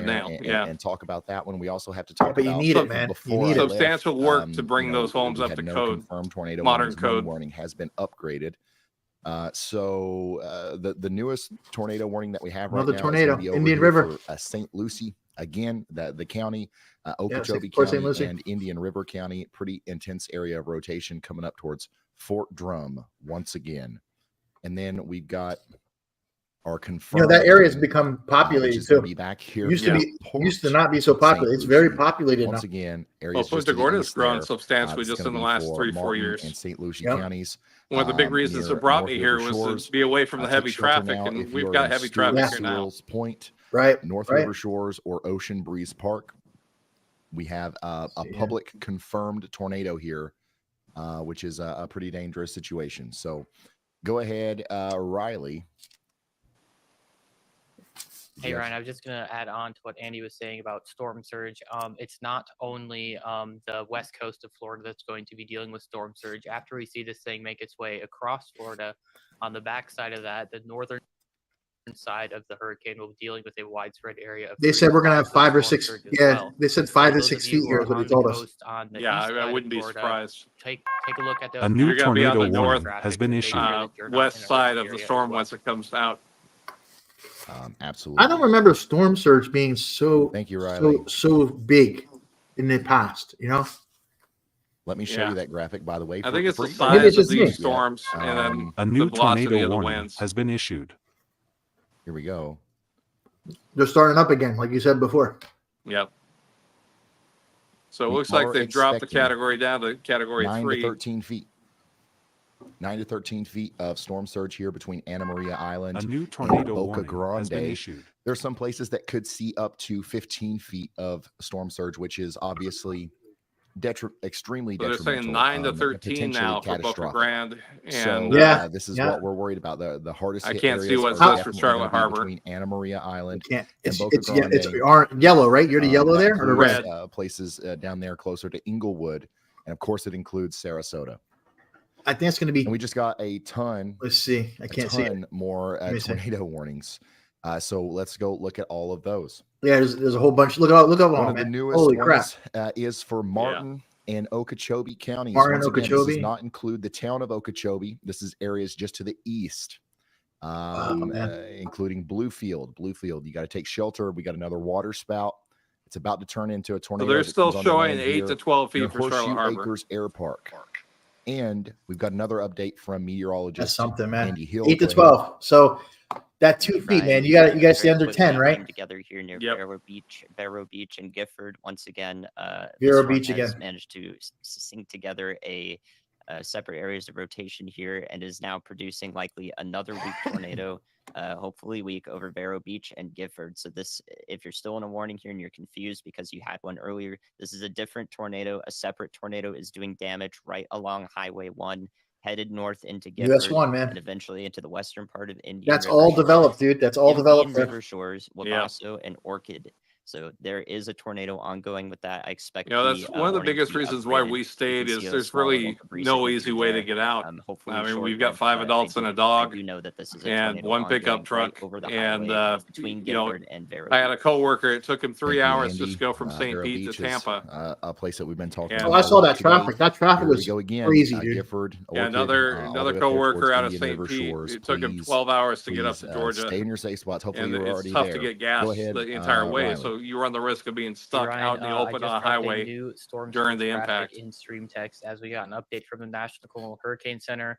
word there now. and, Yeah. and talk about that one. We also have to talk But you about need it, man. You before need I it. Substantial left, work to bring those homes we up had to no code. confirmed tornado Modern warnings. One code. warning has been upgraded. The newest tornado warning that we have Another right now tornado, is gonna be over Indian here River. for St. Lucie. Again, the county, Okeechobee Port St. County Lucie. and Indian River County, pretty intense area of rotation coming up towards Fort Drum once again. And then we've got our confirmed. That area has warning, become which populated is going to too. be back here. Used to from be, Port used to not be so St. popular. It's very Lucie. populated now. Once again, Well, areas just Punta to the Gorda's east grown there. substantially It's just gonna in the be last for 3-4 Martin years. and St. Lucie Yep. counties. One of the big reasons near that brought North me River here was Shores. to be away from the Take heavy shelter traffic, now and if we've you're got in heavy Stewart, traffic here now. Sewell's Point, Right. North right. River Shores, or Ocean Breeze Park. We have a See here. public confirmed tornado here which is a pretty dangerous situation. So go ahead, Riley. Hey Ryan, I was just gonna add on to what Andy was saying about storm surge. It's not only the west coast of Florida that's going to be dealing with storm surge. After we see this thing make its way across Florida, on the backside of that, the northern side of the hurricane will be dealing with a widespread area of. They said we're gonna have 5 or 6. Yeah, they said 5 to those 6 of you feet who here are is what they on the told us. coast on the Yeah, east I side of wouldn't be Florida, surprised. Take a look at those. A new You're gonna be on tornado the warning north, has been issued. west side of the storm once it comes out. Absolutely. I don't remember storm surge being so Thank you, Riley. so big in the past. Let me show Yeah. you that graphic, by the way. I think it's the you Maybe it's size of just me. these storms and then A the new velocity tornado of the warning winds. has been issued. Here we go. They're starting up again, like you said before. Yep. So it We looks like are they've dropped the expecting category down to category 9 3. to 13 feet. 9 to 13 feet of storm surge here between Anna Maria Island A new and tornado Boca warning has been Grande. issued. There's some places that could see up to 15 feet of storm surge, which is obviously extremely So they're detrimental. saying 9 to and 13 potentially now for Boca catastrophic. Grande. And So Yeah, this is yeah. what we're worried about. The hardest I hit can't see areas what's are this for definitely Charlotte gonna be Harbor. between Anna Maria Island Can't. and It's Boca it's Grande. it's orange, yellow, right? You're the yellow That there or the includes, red? places down there closer to Inglewood, and of course it includes Sarasota. I think it's going to be. And we just got a ton. Let's see. I can't see it. More Let me see. tornado warnings. So let's go look at all of those. Yeah, there's a whole bunch. Look up One all, of the man. newest Holy crap! ones is for Martin and Okeechobee counties. Martin, Once again, this Okeechobee. does not include the town of Okeechobee. This is areas just to the east, man. including Bluefield. You got to take shelter. We got another water spout. It's about to turn into a So tornado. they're that still comes on the showing land 8 here to 12 near feet for Charlotte Horseshoe Harbor. Acres Air Park. And we've got another update from meteorologist That's something, man. Andy Hill. 8 to Go ahead. 12. So that 2 feet, man. You got to stay very under quickly 10, right? came together here near Yep. Vero Beach, and Gifford. Once again, Vero this front Beach has again. managed to sync together a separate areas of rotation here, and is now producing likely another weak tornado. Hopefully weak over Vero Beach and Gifford. So this, if you're still in a warning here and you're confused because you had one earlier, this is a different tornado. A separate tornado is doing damage right along Highway 1, headed north into Gifford, US 1, man. and eventually into the western part of Indian That's River all Shores. developed, dude. That's all Indian developed. there. River Shores, Yeah. Wabasso, and Orchid. So there is a tornado ongoing with that. I expect. That's one of the warning to biggest be reasons why upgraded. we You stayed can is see a there's small really little breeze no signature easy way to there. get out. Hopefully I mean, short we've got lived, 5 but adults I and a do dog know that this is a and tornado 1 ongoing pickup right truck. over the And, highway between you know, Gifford and Vero. I had a coworker. It took him 3 Thank you, hours Andy. just to go from St. Vero Pete to Beach is, Tampa. a place that we've been talking And- Oh, about. I a saw lot that today. traffic. That traffic Here we was go again. crazy, dude. Gifford, Yeah, Orchid, another all the way up there coworker towards out of Indian St. River Pete. Shores. It took him Please, 12 hours to get up please, to Georgia. stay in your safe spots. Hopefully And you're it's already tough there. to get gas Go ahead, the entire way, Riley. so you run the risk of being stuck Ryan, out in the I open just on a dropped a highway new storm during the surge graphic impact. in stream text as we got an update from the National Hurricane Center.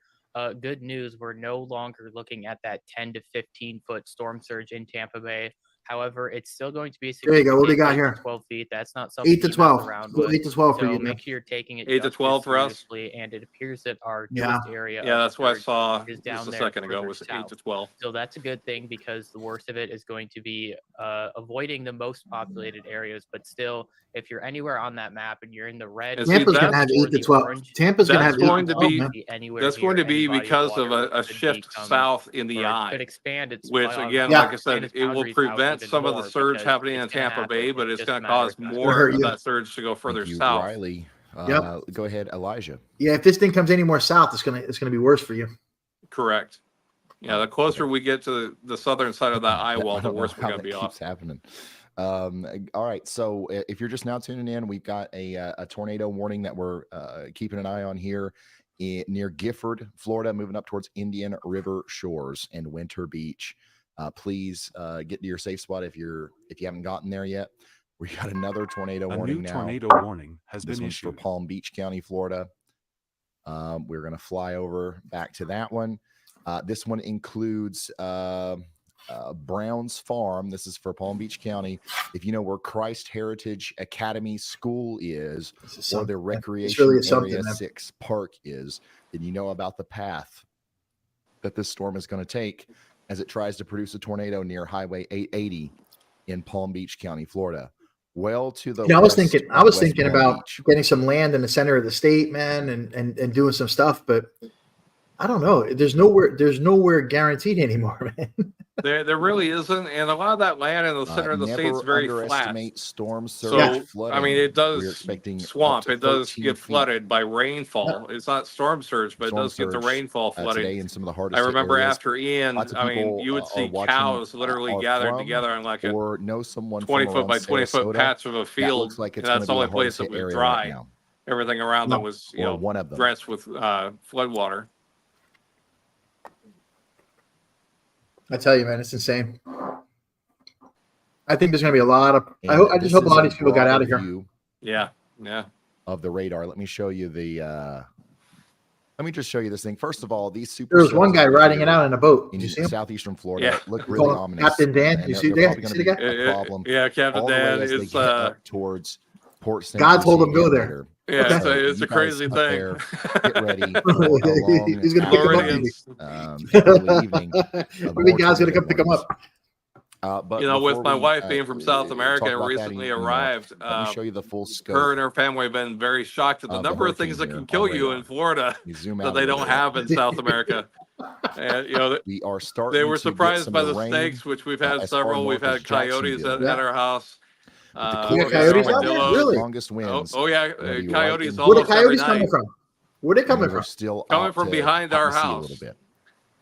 Good news, we're no longer looking at that 10 to 15 foot storm surge in Tampa Bay. However, it's still going to be There you go. What do you got 8 here? to 12 feet. That's not something 8 to you mess 12. around Go with. 8 to 12 for So you, man. make sure you're taking it 8 to just as 12 for us? seriously, and it appears that our Yeah. newest area Yeah, of that's what I surge saw is just down a there second ago further was 8 to south. 12. So that's a good thing because the worst of it is going to be avoiding the most populated areas. But still, if you're anywhere on that map and you're in the red, And see, Tampa's going to that's- have or 8 to the 12. orange, Tampa's going to that's have 8 going to to 12, be- man. be anywhere That's near going to be any body because of water a could shift become- south in the or eye, could expand its which again, Yeah. like I said, it will prevent some of the surge happening in Tampa Bay, but it's going to cause more hurt of you. that surge to go further Thank you, south. Riley. Yep. Go ahead, Elijah. Yeah, if this thing comes any more south, it's gonna be worse for you. Correct. Yeah, the closer we get to the southern side of that eye I wall, the don't know worse we're how going to that be keeps off. happening. All right, so if you're just now tuning in, we've got a tornado warning that we're keeping an eye on here near Gifford, Florida, moving up towards Indian River Shores and Winter Beach. Please get to your safe spot if you haven't gotten there yet. We got another tornado A warning new now. tornado warning has This been one's for issued. Palm Beach County, Florida. We're going to fly over back to that one. This one includes Brown's Farm. This is for Palm Beach County. If you know where Christ Heritage Academy School is, or the Recreation really something, Area man. 6 Park is, then you know about the path that this storm is going to take as it tries to produce a tornado near Highway 880 in Palm Beach County, Florida. well to the. You know, I was west thinking of West Palm about Beach. getting some land in the center of the state, man, and doing some stuff, but I don't know. There's nowhere guaranteed anymore, man. There really isn't, and a lot of that land in the center of the state is Never very flat. underestimate storm surge So flooding. I mean, it We're does expecting up swamp. to It does 13 get feet. flooded by rainfall. It's not storm surge, but Storm it does get the surge, rainfall flooding. today in some of the hardest I hit remember areas. after Ian, Lots of I mean, people, you would are see watching, cows literally are gathered from together on like a or know someone 20 from foot around by 20 foot Sarasota. patch of a That field, looks like and it's going that's to the be the only place hardest that hit was area dry. right now, Everything around them was, or one of them. drenched with flood water. I tell you, man, it's insane. I think there's going to be a lot of. I And just hope a this lot of is these people got broader out of here. view Yeah. of the radar. Let me show you the. Let me just show you this thing. First of all, these super. There was one guy riding it out in a boat. Did in you see him? southeastern Florida look We really call him ominous. Captain Dan. and You they're- see they're that? probably You gonna see the be guy? a problem Yeah, Captain all the way Dan, as they it's get up towards Port St. God told Lucie him go and there. later. yeah, So it's you a guys crazy up thing. there, get ready for a long He's gonna pick him up, maybe. Floridians, early evening. of Maybe more God's gonna tornado come pick him warnings. up. But with before my we, wife being from South America talk and about that recently anymore, arrived, let me show you the full her scope. and her family have been very shocked at the of the number of things hurricane that here can on kill you radar. in Florida You zoom that out they a little don't bit. have in South America. And We are starting. they were to get surprised some by of the rain, snakes, which we've had as far several. We've north as had coyotes Jacksonville. at our house. But the You got core of the coyotes storm, down there? the Really? strongest winds. Oh yeah, gonna be right coyotes in Where the almost every coyotes night. coming from? Where they and coming they're from? still Coming out from to behind out our to sea a house. little bit.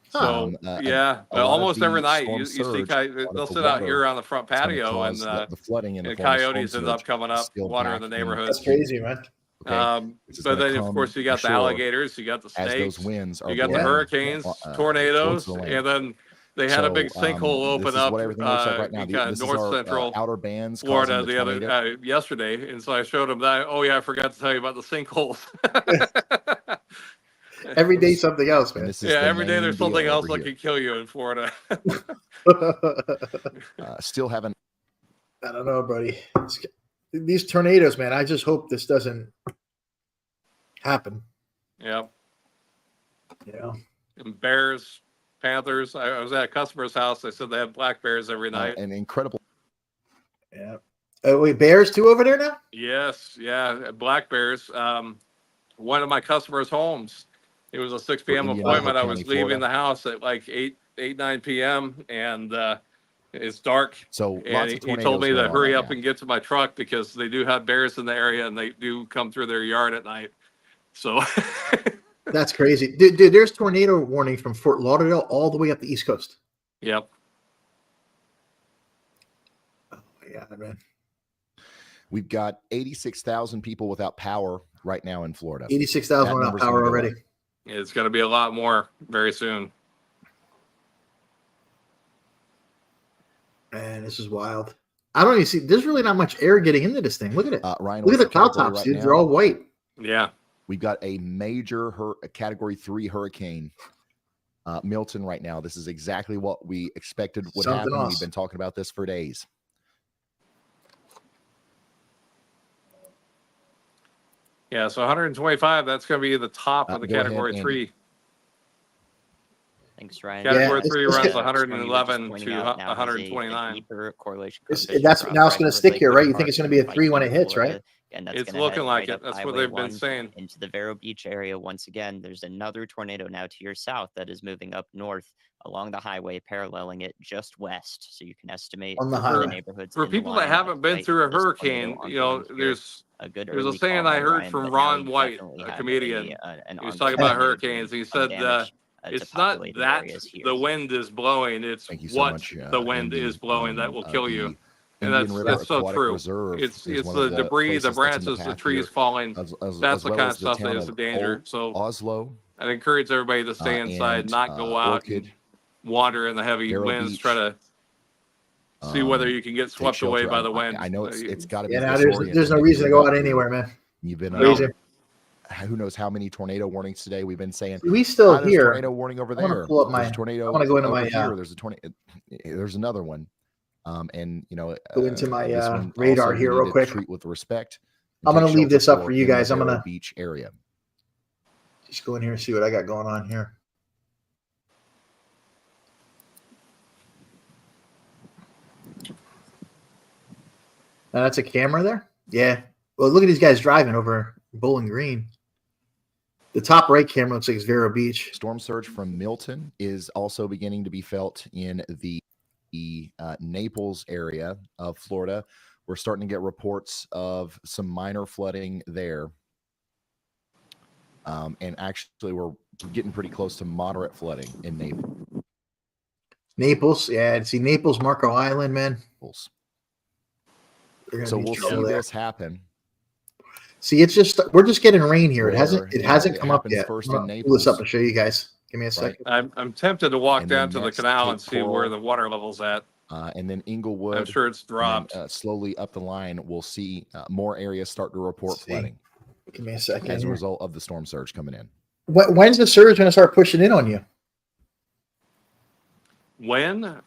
So a yeah, lot of almost every the night storm you see surge, a lot they'll of the sit out water here on the front It's gonna patio cause and the flooding in the and form of storm coyotes end up surge coming up, still water in back the in neighborhood. That's crazy, man. Okay, this is But gonna then of come course you for got the sure alligators, you got the as those snakes, winds are you got the blowing hurricanes, towards tornadoes, the land. and then they had a big So sinkhole this open is up what everything looks like right now. kind of This is north our central outer bands Florida causing the the other tornado. yesterday, and so I showed them that. Oh yeah, I forgot to tell you about the sinkholes. Every day something else, And man. this is Yeah, the every day main there's something deal else over that here. could kill you in Florida. Still haven't. I don't know, buddy. These tornadoes, man. I just hope this doesn't happen. Yep. You know, And bears, panthers. I was at a customer's house. They said they have black bears every night. An incredible. yeah. Wait, bears too over there now? Yes, yeah, black bears. One of my customers' homes. It was a 6 p.m. Indian appointment. River I was County, leaving Florida. the house at like 9 p.m. and it's dark. So And lots he of told tornadoes me to going on hurry right up now. and get to my truck because they do have bears in the area and they do come through their yard at night. So That's crazy. Dude, there's tornado warnings from Fort Lauderdale all the way up the East Coast. Yep. Oh my God, man. We've got 86,000 people without power right now in Florida. 86,000 That without number's power gonna go already. up. It's going to be a lot more very soon. Man, this is wild. I don't even see. There's really not much air getting into this thing. Look at it. Ryan, Look at what's the cloud category tops, right dude. now? They're all white. Yeah. We've got a major Category 3 hurricane, Milton, right now. This is exactly what we expected would Something happen. else. We've been talking about this for days. Yeah. So 125, that's going to be the top of the Go ahead, category Andy. 3. Thanks, Ryan. Category Yeah, 3 it's- runs it's- 111 pointing to out now has a 129. deeper correlation That's coefficient now it's from going to Redwood stick Lake here, right? Region You think it's Park going to be a in 3 when it Viking, hits, right? Florida, and that's It's gonna looking head like right it. up That's what Highway they've been 1 saying. into the Vero Beach area. Once again, there's another tornado now to your south that is moving up north along the highway, paralleling it just west. So you can estimate On the the highway. neighborhoods For in the people that line of haven't been sight through a of this tornado hurricane, unfolding here. there's A good a early saying call I by heard Ryan, from but now Ron you White, definitely a have comedian. an He was talking about hurricanes. He said it's not that the wind is blowing; it's Thank you so what much, the wind Andy. is blowing that will kill you. And Indian River that's so Aquatic true. Reserve It's is one the of the debris, the places that's in branches, the path trees here, falling. as That's the well kind as of stuff that town is a of danger. So Oslo, I'd encourage everybody to stay inside, and, not go out Orchid, and wander in the heavy Vero winds. Beach. Try to see whether you can get take swept away shelter. by the wind. I know it's got to be Yeah, now there's no reason to go out anywhere, man. You've been Crazy. who knows how many tornado warnings today we've been saying. We still There's a here. tornado warning over I wanna there. pull up There's my- a tornado. I wanna go into over my, here. There's a tornado. There's another one. And Go into my, this one radar also here we real need to quick. Treat with respect. I'm Take gonna leave this shelter up for you guys. I'm in the gonna- Vero Beach area. Just go in here and see what I got going on here. Now that's a camera there. Yeah. Well, look at these guys driving over Bowling Green. The top right camera looks like it's Vero Beach. Storm surge from Milton is also beginning to be felt in the Naples area of Florida. We're starting to get reports of some minor flooding there. And actually, we're getting pretty close to moderate flooding in Naples. Naples, yeah. See Naples, Marco Island, man. So we'll see this happen. See, it's just we're just getting rain here. It hasn't come up yet. First I'm gonna pull this up and show you guys. Give me a second. I'm tempted to walk And down then to the next, canal Cape and see where the water level's at. And then Inglewood. I'm sure it's dropped. And then, slowly up the line, we'll see more areas start to report flooding Give me a second. as a result of the storm surge coming in. When's the surge going to start pushing in on you? When?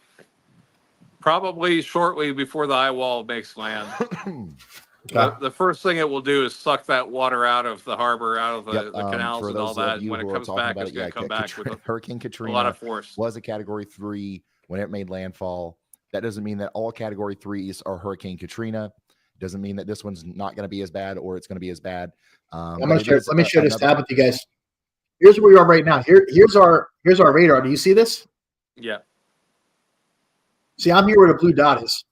Probably shortly before the eye wall makes land. The first thing it will do is suck that water out of the harbor, out of the canals and all that. When it comes back, it's going to come back with Hurricane Katrina a lot of force. Was a Category 3 when it made landfall. That doesn't mean that all Category 3s are Hurricane Katrina. Doesn't mean that this one's not going to be as bad or it's going to be as bad. Let me share this tab with you guys. Here's where we are right now. Here's our radar. Do you see this? Yeah. See, I'm here where the blue dot is.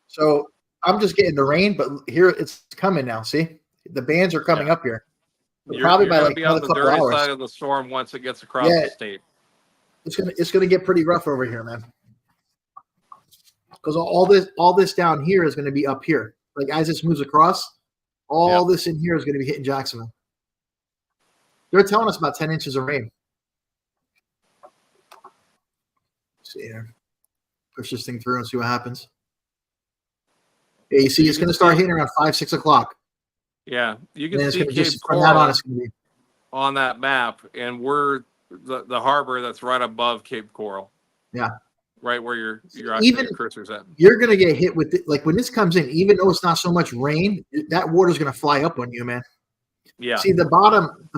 So I'm just getting the rain, but here it's coming now. See, the bands are coming up here. Probably by like another couple hours. Side of the storm once it gets across the state. It's gonna get pretty rough over here, man. Because all this down here is going to be up here. Like as this moves across, all this in here is going to be hitting Jacksonville. They're telling us about 10 inches of rain. Let's see here. Push this thing through and see what happens. Yeah, you see, it's going to start hitting around 5, 6 o'clock. Yeah, you can see Cape from that Coral on, on that map, and we're the harbor that's right above Cape Coral. Yeah. Right where your cursor's at. You're going to get hit with it. Like when this comes in, even though it's not so much rain, that water's going to fly up on you, man. Yeah. See, the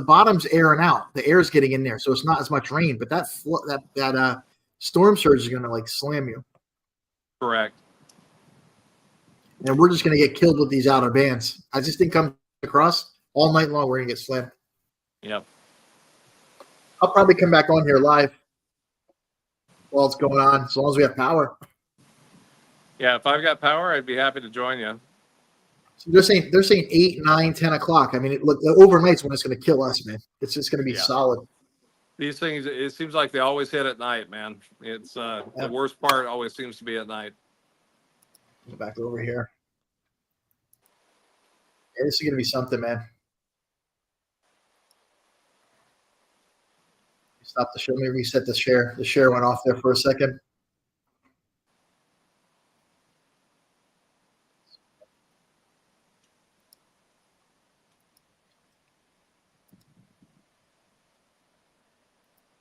bottom's airing out. The air's getting in there, so it's not as much rain. But that storm surge is going to like slam you. Correct. And we're just going to get killed with these outer bands. As this thing comes across all night long, we're going to get slammed. Yep. I'll probably come back on here live while it's going on, as long as we have power. Yeah, if I've got power, I'd be happy to join you. So they're saying 8, 9, 10 o'clock. I mean, look, overnight's when it's going to kill us, man. It's just going to be solid. These things, it seems like they always hit at night, man. It's the worst part always seems to be at night. Go back over here. Yeah, this is going to be something, man. Stop the show. Let me reset the share. The share went off there for a second.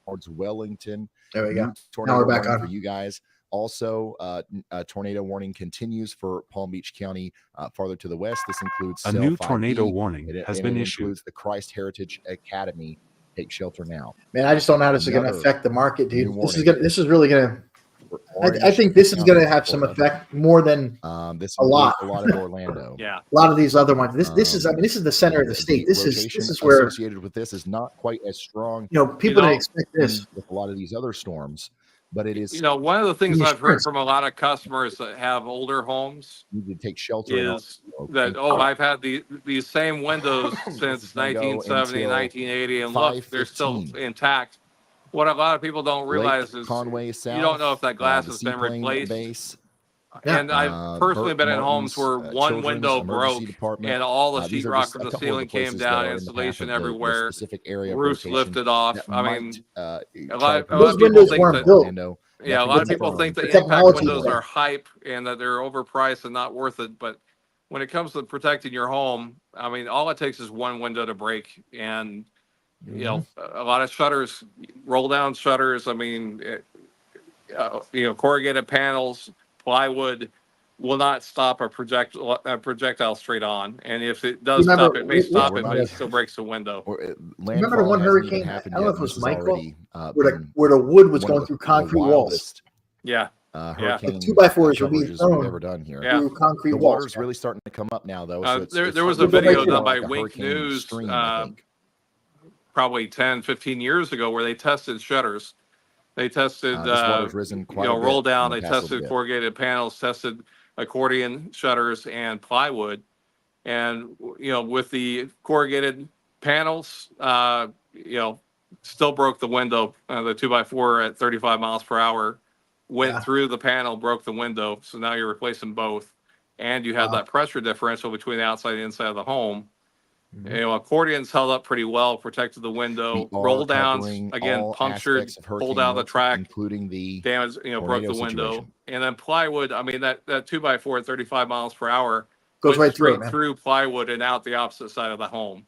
Towards Wellington. There we go. Tornado now we're back warning on for you guys. Also, a tornado warning continues for Palm Beach County farther to the west. This includes a new tornado warning has been issued. Includes the Christ Heritage Academy. Take shelter now. Man, I just don't know how this is going to affect the market, dude. This is really going to. I think this is going to have some effect more than a lot of Orlando. Yeah, a lot of these other ones. This is. I mean, this is the center of the state. This is where associated with this is not quite as strong. People didn't expect this with a lot of these other storms. But it is, one of the things I've heard from a lot of customers that have older homes you need to take shelter is that, I've had these same windows since 1970, 1980, and look, they're still intact. What a lot of people don't realize is Conway South, you don't know if that glass has been replaced. Base. And I've personally been in homes where one window broke and all the sheetrock from the ceiling came down, insulation everywhere, roofs lifted off. I mean, a lot of people think that, a lot of people think that impact windows are hype and that they're overpriced and not worth it. But when it comes to protecting your home, I mean, all it takes is one window to break. And, a lot of shutters, roll down shutters. I mean, corrugated panels, plywood will not stop a projectile straight on, and if it does stop, it may stop it, but it still breaks the window. Remember the one hurricane? I don't know if it was Michael, where the wood was going through concrete walls. Yeah, hurricane The 2x4s will be coverages we've thrown ever done here. Yeah. through concrete The walls. water's really starting to come up now, though. So There was a starting to video look done by like a Wink hurricane News stream, I think. probably 10, 15 years ago where they tested shutters. They tested, This water's risen quite a bit roll down. in the They past little tested bit. corrugated panels, tested accordion shutters and plywood. And, with the corrugated panels, still broke the window. The 2x4 at 35 miles per hour went through the panel, broke the window. So now you're replacing both. And you had that pressure differential between the outside and inside of the home. Accordions held up pretty well, protected the window. Roll downs, again, punctured, pulled out of the track, including the damage, broke the window. situation. And then plywood, I mean, that 2x4 at 35 miles per hour Goes went right through it, straight man. through plywood and out the opposite side of the home.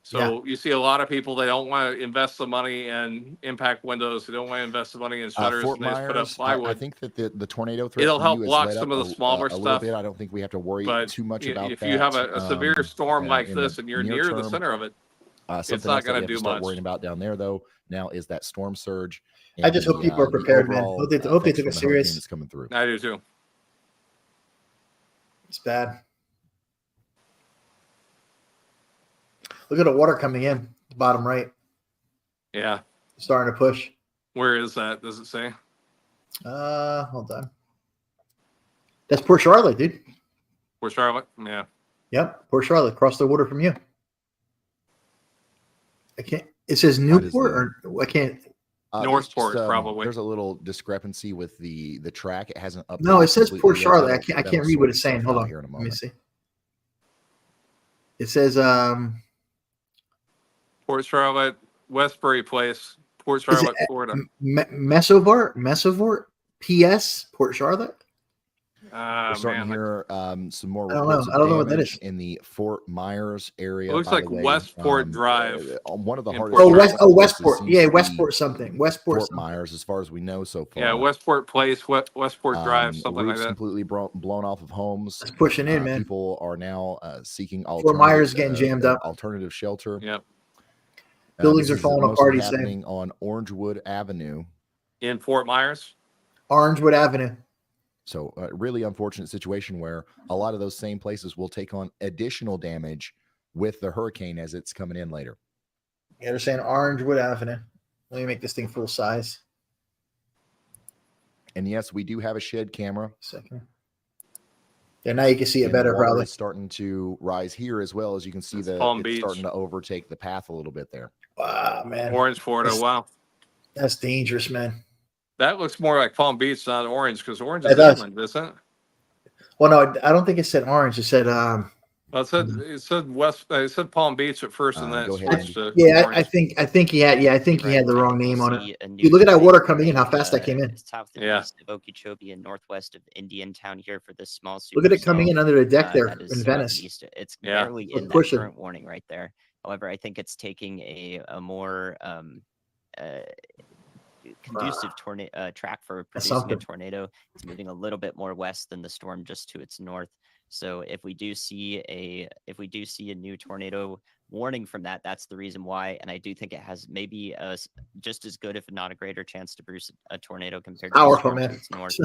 So you see a lot of people, they don't want to invest the money in impact windows. They don't want to invest the money in shutters. Fort And they just put up Myers, plywood. I think that the tornado threat It'll for help you has block let some up of the smaller a little stuff. bit. I don't think we have to worry But too much about if that. you have a severe storm like in this the and you're near near the term. center of it, Something it's not else that going we to have do start much. worrying about down there, though, now is that storm surge. I just hope people are prepared, man. overall Hope they effects took from it the hurricane serious. that's coming through. I do too. It's bad. Look at the water coming in, bottom right, Yeah. starting to push. Where is that? Does it say? Hold on. That's Port Charlotte, dude. Where's Charlotte? Yeah. Yep, Port Charlotte, across the water from you. I can't. It says That is Newport, or I can't. Northport, probably. There's a little discrepancy with the track. It hasn't updated. No, it says completely Port yet. Charlotte. I That'll can't read sort what it's saying. itself Hold out on. here in a Let me moment. see. It says Port Charlotte, Westbury Place, Port Charlotte, Florida. Mesovort, PS, Port Charlotte. We're starting to hear some more I don't reports know. I don't know of what that damage is. in the Fort Myers area. It looks by like the way. Westport Drive. One of the in hardest. Port hit Charlotte. Westport. seems Yeah, to be Westport something. Westport Fort something. Myers, as far as we know so far. Yeah, Westport Place, Westport Drive, something like roofs that. completely blown off of homes. It's pushing in, man. People are now seeking Fort Myers getting jammed up. alternative shelter. Yep. Buildings This are is falling mostly apart, he's saying. happening on Orangewood Avenue. In Fort Myers. Orangewood Avenue. So a really unfortunate situation where a lot of those same places will take on additional damage with the hurricane as it's coming in later. Yeah, they're saying Orangewood Avenue. Let me make this thing full size. And yes, we do have a shed camera. Second. Yeah, now you can see it And better, water probably. is starting to rise here as well. As you can see, That's Palm it's Beach. starting to overtake the path a little bit there. Wow, man. Orange, Florida. Wow. That's dangerous, man. That looks more like Palm Beach, not Orange, because Orange It is does. inland, isn't it? Well, no, I don't think it said orange. It said Well, it said Palm Beach at first, and then Go it ahead, switched to yeah, Orange. I think he had the wrong We'll name on see it. a new Dude, look at that thing water coming in, how right, fast that came in. South and Yeah. east of Okeechobee and northwest of Indiantown here for this small. Look at it coming in under the deck there that is in Venice. southeast. It's Yeah. barely Look, in that push it. current warning right there. However, I think it's taking a more conducive track for producing a something. tornado. It's moving a little bit more west than the storm, just to its north. So if we do see a new tornado warning from that, that's the reason why. And I do think it has maybe just as good, if not a greater chance to produce a tornado compared to the Powerful, storm to man. its north,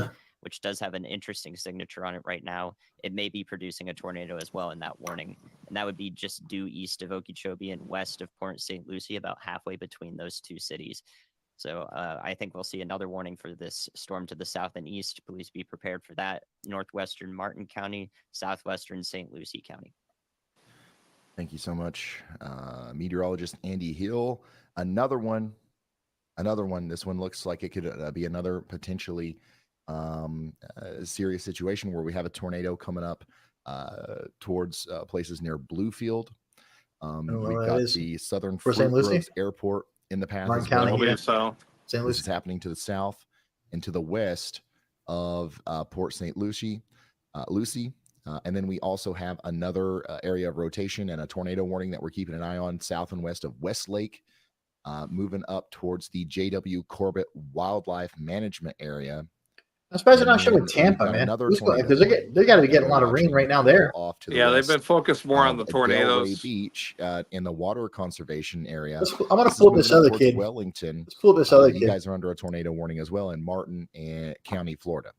which does have an interesting signature on it right now. It may be producing a tornado as well in that warning. And that would be just due east of Okeechobee and west of Port St. Lucie, about halfway between those two cities. So I think we'll see another warning for this storm to the south and east. Please be prepared for that. Northwestern Martin County, southwestern St. Lucie County. Thank you so much, meteorologist Andy Hill. Another one. This one looks like it could be another potentially serious situation where we have a tornado coming up towards places near Bluefield. We've got the Southern For St. Fruit Lucie? Groves Airport in the path Martin as well. County, I believe yeah. so. St. This is Louis. happening to the south and to the west of Port St. Lucie. And then we also have another area of rotation and a tornado warning that we're keeping an eye on south and west of Westlake, moving up towards the J.W. Corbett Wildlife Management Area. I'm surprised they're And not showing then Tampa, we've got man. another Because tornado they got to be getting a that lot we're of rain watching right now there. off to the Yeah, they've west been focused more on the of Delray tornadoes. Beach in the water conservation area. I'm going to This is pull moving this up other towards kid. Wellington. Let's pull this other You kid. guys are under a tornado warning as well in Martin County, Florida.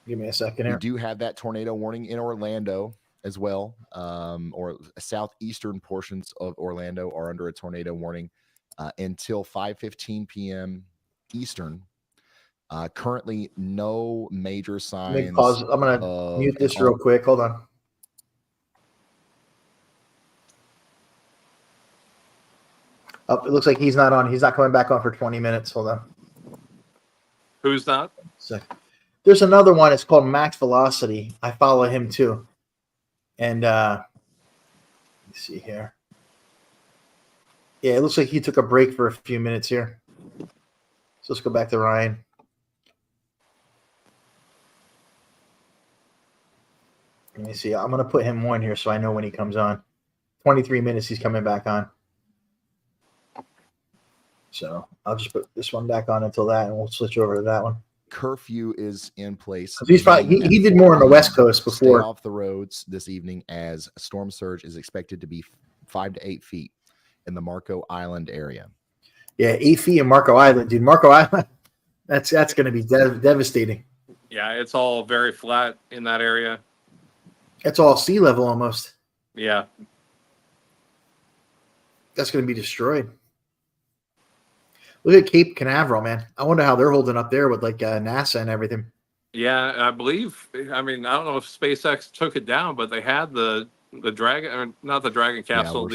Give me a second We here. do have that tornado warning in Orlando as well, or southeastern portions of Orlando are under a tornado warning until 5:15 p.m. Eastern. Currently, no major Let signs. me pause. I'm going to mute this real quick. Hold on. Oh, it looks like he's not on. He's not coming back on for 20 minutes. Hold on. Who's not? There's another one. It's called Max Velocity. I follow him too. And let's see here. Yeah, it looks like he took a break for a few minutes here. So let's go back to Ryan. Let me see. I'm going to put him on here so I know when he comes on. 23 minutes, he's coming back on. So I'll just put this one back on until that, and we'll switch over to that one. Curfew is in place. He's probably, he did more on the West Coast before. Stay off the roads this evening as storm surge is expected to be 5 to 8 feet in the Marco Island area. Yeah, 8 feet in Marco Island, dude. Marco Island, that's going to be devastating. Yeah, it's all very flat in that area. That's all sea level almost. Yeah. That's going to be destroyed. Look at Cape Canaveral, man. I wonder how they're holding up there with like NASA and everything. Yeah, I believe. I mean, I don't know if SpaceX took it down, but they had the Dragon, or not the Dragon capsule.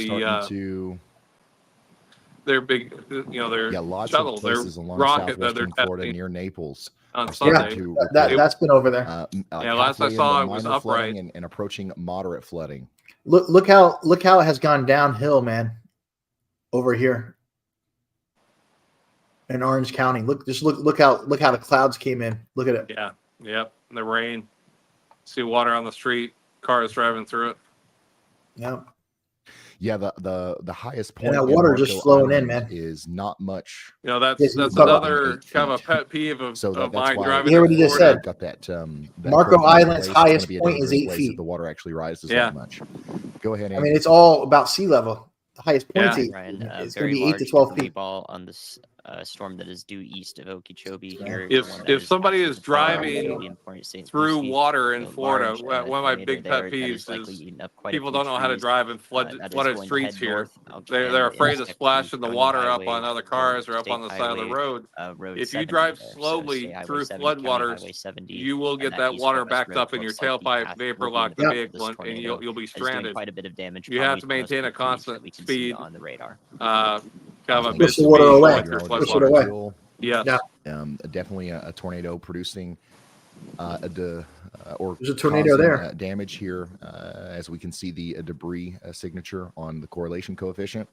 Their big, their lots shuttle, of their places along rocket that they're southwestern Florida testing near Naples on Sunday. That's been over there. Last I saw, it was upright and approaching moderate flooding. Look how it has gone downhill, man. Over here in Orange County. Look how the clouds came in. Look at it. Yeah. Yep. The rain. See water on the street. Cars driving through it. Yeah. Yeah, the highest point. And that water just flowing in, man. Is not much. That's another kind of a pet peeve of mine driving. You hear what he just said? Got that. Marco Island's highest point is 8 feet. The water actually rises that much. Go ahead. Andy. I mean, it's all about sea level. The highest point is 8. Ryan, it's going to be 8 to 12 feet. Ball on this storm that is due east of Okeechobee here. If somebody is driving through water in Florida, one of my big pet peeves is people don't know how to drive in flooded streets here. They're afraid of splashing the water up on other cars or up on the side of the road. If you drive slowly through floodwaters, you will get that water backed up in your tailpipe, vapor lock the vehicle, and you'll be stranded. Quite a bit of damage. You have to maintain a constant speed on the radar. Push the water away. Push it away. Yeah. Definitely a tornado producing there's a tornado there. Damage here, as we can see the debris signature on the correlation coefficient.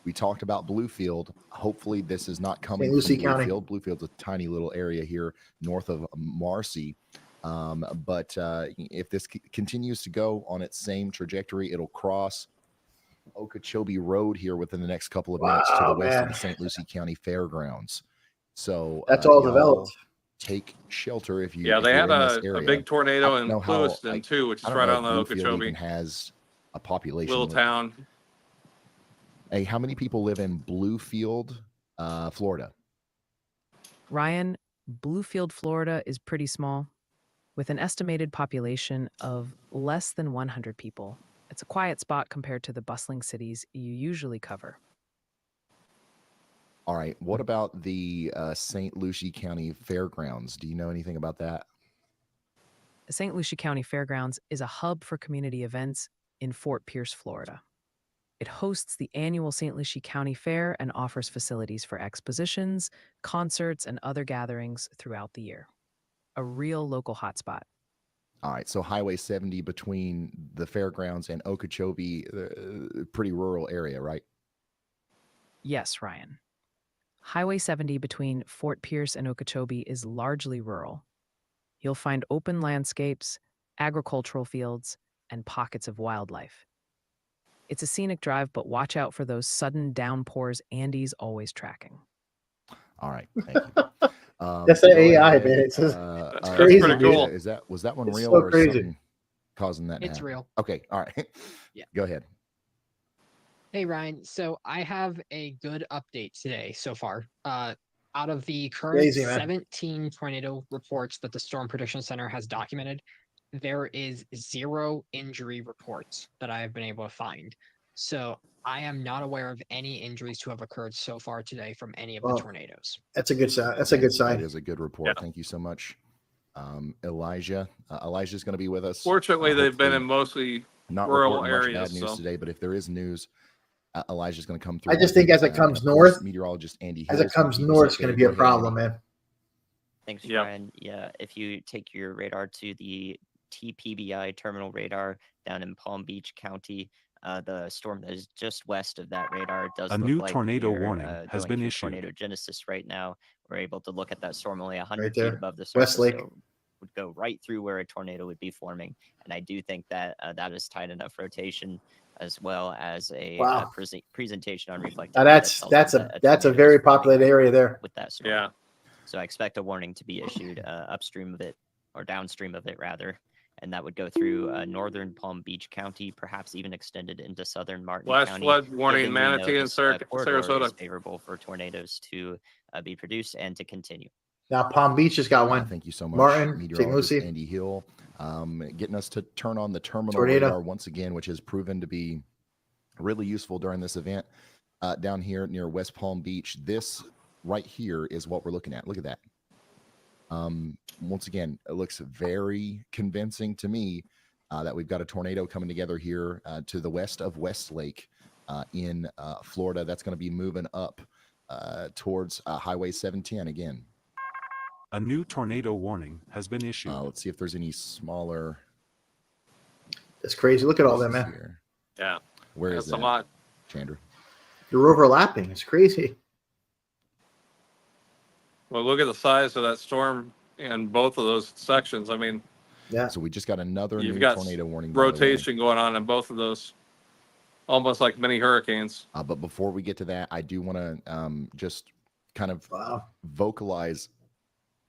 We talked about Bluefield. Hopefully, this is not coming from Bluefield. Bluefield's a tiny little area here north of Marcy. But if this continues to go on its same trajectory, it'll cross Okeechobee Road here within the next couple of minutes to the west of the St. Lucie County Fairgrounds. So that's all developed. Take shelter if you. Yeah, they had a big tornado in Lewiston too, which is right on the Okeechobee. Has a population. Little town. Hey, how many people live in Bluefield, Florida? Ryan, Bluefield, Florida is pretty small, with an estimated population of less than 100 people. It's a quiet spot compared to the bustling cities you usually cover. All right. What about the St. Lucie County Fairgrounds? Do you know anything about that? The St. Lucie County Fairgrounds is a hub for community events in Fort Pierce, Florida. It hosts the annual St. Lucie County Fair and offers facilities for expositions, concerts, and other gatherings throughout the year. A real local hotspot. All right, so Highway 70 between the fairgrounds and Okeechobee, pretty rural area, right? Yes, Ryan. Highway 70 between Fort Pierce and Okeechobee is largely rural. You'll find open landscapes, agricultural fields, and pockets of wildlife. It's a scenic drive, but watch out for those sudden downpours Andy's always tracking. All right, thank you. That's the Go AI, ahead. man. It's just- That's crazy, pretty dude. cool. Was that one It's real so or is crazy. something causing that? to It's happen? real. Okay. All right. Yeah. Go ahead. Hey Ryan, so I have a good update today so far. Out of the current Crazy, man. 17 tornado reports that the Storm Prediction Center has documented, there is 0 injury reports that I have been able to find. So I am not aware of any injuries to have occurred so far today from any of the Well, tornadoes. That's a good sign. That's a good That sign. is a good report. Thank you so much. Elijah's going to be with us. Fortunately, they've been hopefully in mostly not rural reporting much areas, bad news so. today, but if there is news, Elijah's going to come through. I just think as it comes and of course, north- meteorologist Andy As Hill's it gonna comes keep us north, it's going to updated. be a Go ahead, problem, Andy. man. Thanks, Yep. Brian. Yeah, if you take your radar to the TPBI terminal radar down in Palm Beach County, the storm that is just west of that radar does A look new like tornado we're, warning has going been through issued. tornado genesis right now. We're able to look at that storm only 100 Right feet there. above the surface. Westlake. So would go right through where a tornado would be forming. And I do think that that is tight enough rotation as well as a Wow. presentation on reflective. Now that that's tells that's us a that that's a tornado very is forming populated area there. with that storm. Yeah. So I expect a warning to be issued upstream of it, or downstream of it rather, and that would go through northern Palm Beach County, perhaps even extended into southern Martin Flash County. flood warning, given we know Manatee and this, corridor is Sarasota. favorable for tornadoes to be produced and to continue. Now Palm Beach has got one. Thank you so much, Martin, St. meteorologist Lucie. Andy Hill, getting us to turn on the terminal Tornado. radar once again, which has proven to be really useful during this event down here near West Palm Beach. This right here is what we're looking at. Look at that. Once again, it looks very convincing to me that we've got a tornado coming together here to the west of Westlake in Florida. That's going to be moving up towards Highway 710 again. A new tornado warning has been issued. Let's see if there's any smaller. It's crazy. Look at all that, man. Here. Yeah. Where is That's a that, lot. Chandra? They're overlapping. It's crazy. Well, look at the size of that storm in both of those sections. I mean, Yeah. So we just got another You've new got tornado warning. by the way. rotation going on in both of those, almost like mini hurricanes. But before we get to that, I do want to just kind of Wow. vocalize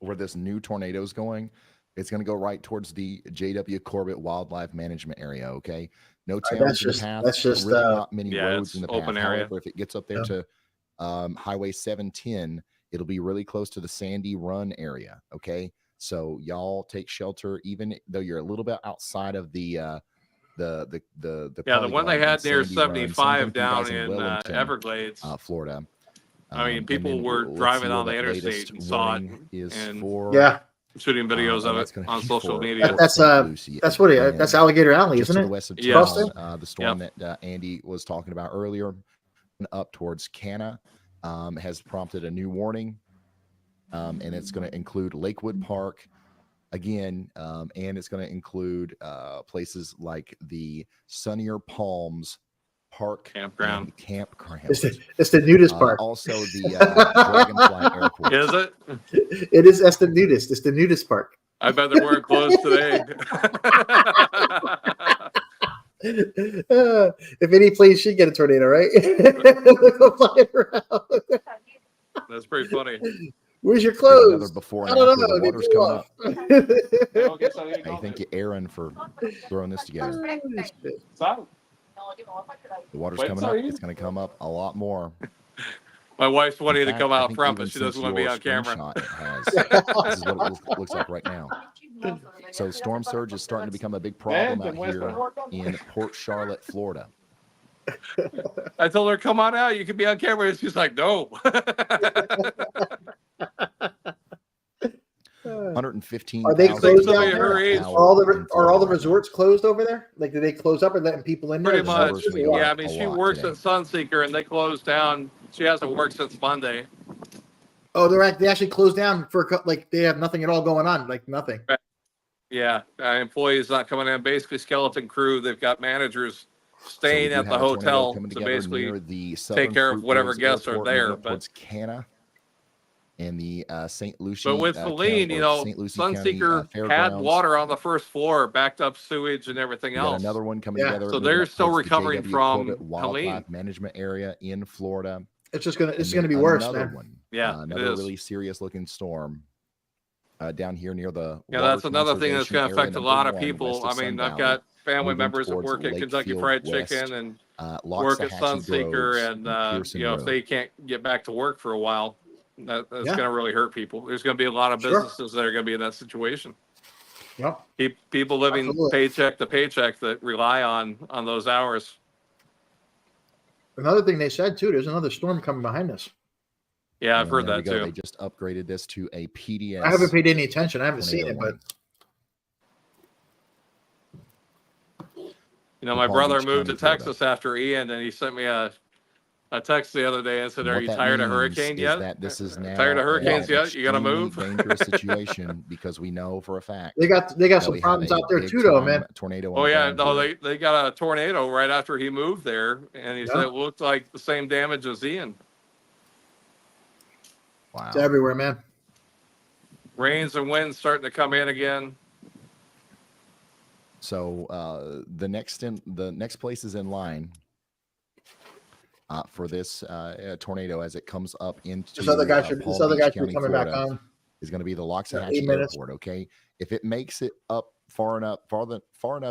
where this new tornado is going. It's going to go right towards the J.W. Corbett Wildlife Management Area. Okay, no right, towns in the path. that's just, really not many yeah, roads it's in the open path. area. However, if it gets up there Yeah. to Highway 710, it'll be really close to the Sandy Run area. Okay, so y'all take shelter, even though you're a little bit outside of the Yeah, the polygon one they in had near Sandy Run. Same thing 75 for you down guys in Wellington, Everglades. Florida. I mean, And people then were let's driving see on where the that interstate latest and saw it warning is and for. Yeah. shooting videos of that's it gonna on be social for media. Fort That's, St. Lucie That's what again, that's Alligator Alley, just isn't to the it? west of Yes. town. The storm that Andy was talking about earlier, up towards Canna, has prompted a new warning, and it's going to include Lakewood Park again, and it's going to include places like the Sunnier Palms Park Campground. and Campground. It's the nudist park. Also, the Dragonfly Airport. Is it? It is. That's the nudist. It's the nudist park. I bet they weren't closed today. If any place should get a tornado, right? Go flying around. That's pretty funny. Where's your Here's clothes? another before I and don't after. know. The water's coming up. Okay, Hey, thank you, Aaron, for throwing this together. The water's Wait, coming sorry. up. It's going to come up a lot more. My wife's wanting In to fact, come I out think front, even but she since doesn't want to be your on camera. screenshot, it has. This is what it looks like right now. So storm surge is starting to become a big problem out here in Port Charlotte, Florida. I told her, come on out. You can be on camera. And she's like, no. 115. Are they closed somebody down her there? age- Are all the resorts closed over there? Like, do they close up and letting people in there? Pretty much. numbers we got Yeah, I mean, a she lot works today. at Sunseeker and they closed down. She hasn't worked since Monday. Oh, they actually closed down for like they have nothing at all going on, like nothing. Yeah, employees not coming in. Basically, skeleton crew. They've got managers So we staying do at the have a tornado hotel coming to together basically near the Southern care of Fruit whatever Groves guests are Airport, there, moving up but- towards Canna and the St. Lucie. But with Feline, you know, St. Lucie County, Sunseeker had Fairgrounds. water on the first floor, backed up sewage and everything We got else. another one coming Yeah. together. So moving they're up still towards the recovering JW from Corbett Wildlife Helene. Management Area in Florida. It's just gonna And be then worse, another man. one Yeah, it Another is. really serious looking storm down here near the Yeah, water that's another thing that's conservation going to area affect a number lot of 1 people. west of I Sun mean, I've Valley, got family moving members that towards work at Kentucky Lakefield Fried West, Chicken and work at Loxahatchee Sunseeker, Groves, and Pearson you know, if Road. they can't get back to work for a while, that's Yeah. going to really hurt people. There's going to be a lot of Sure. businesses that are going to be in that situation. Yep. People living Absolutely. paycheck to paycheck that rely on those hours. Another thing they said too, there's another storm coming behind us. Yeah, I've And heard there we that go. too. They just upgraded this to a PDS. I haven't paid any attention. I haven't seen tornado it, but You know, in my Palm brother Beach moved to County, Florida. Texas after Ian, and he sent me a text the other day and said, And "Are what you that tired of means hurricane is yet? that this is now Tired of hurricanes an yet? You got to extremely move." dangerous situation because we know for a fact they got that some we have problems a out there big too, though, time man. tornado. Oh on the yeah, ground no, here. they got a tornado right after he moved there, and he said Yeah. it looked like the same damage as Ian. Wow. It's everywhere, man. Rains and winds starting to come in again. So the next place is in line for this tornado as it comes up into This other guy should Palm Beach be County, coming back Florida, on. is going to be the 8 Loxahatchee minutes. Airport. Okay, if it makes it up far enough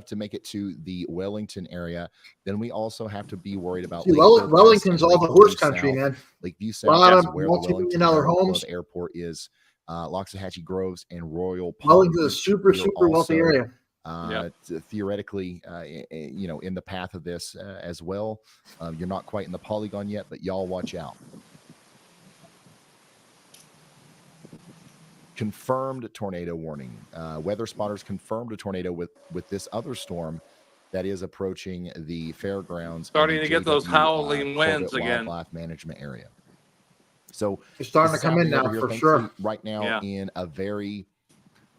to make it to the Wellington area, then we also have to be worried about See, Lakefield West Wellington's and all the Lakeview horse country, South. man. Lakeview A South lot is of where the Wellington multi-million-dollar Country Club homes. Airport is. Loxahatchee Groves and Royal Palm Wellington's a Beach. super, We are super wealthy also, area. theoretically, you know, in the path of this as well. You're not quite in the polygon yet, but y'all watch out. Confirmed tornado warning. Weather spotters confirmed a tornado with this other storm that is approaching the fairgrounds. Starting to get those howling winds Corbett again. Wildlife Management area. So It's starting this to is come in happening over now here, for thankfully, sure. right now Yeah. in a very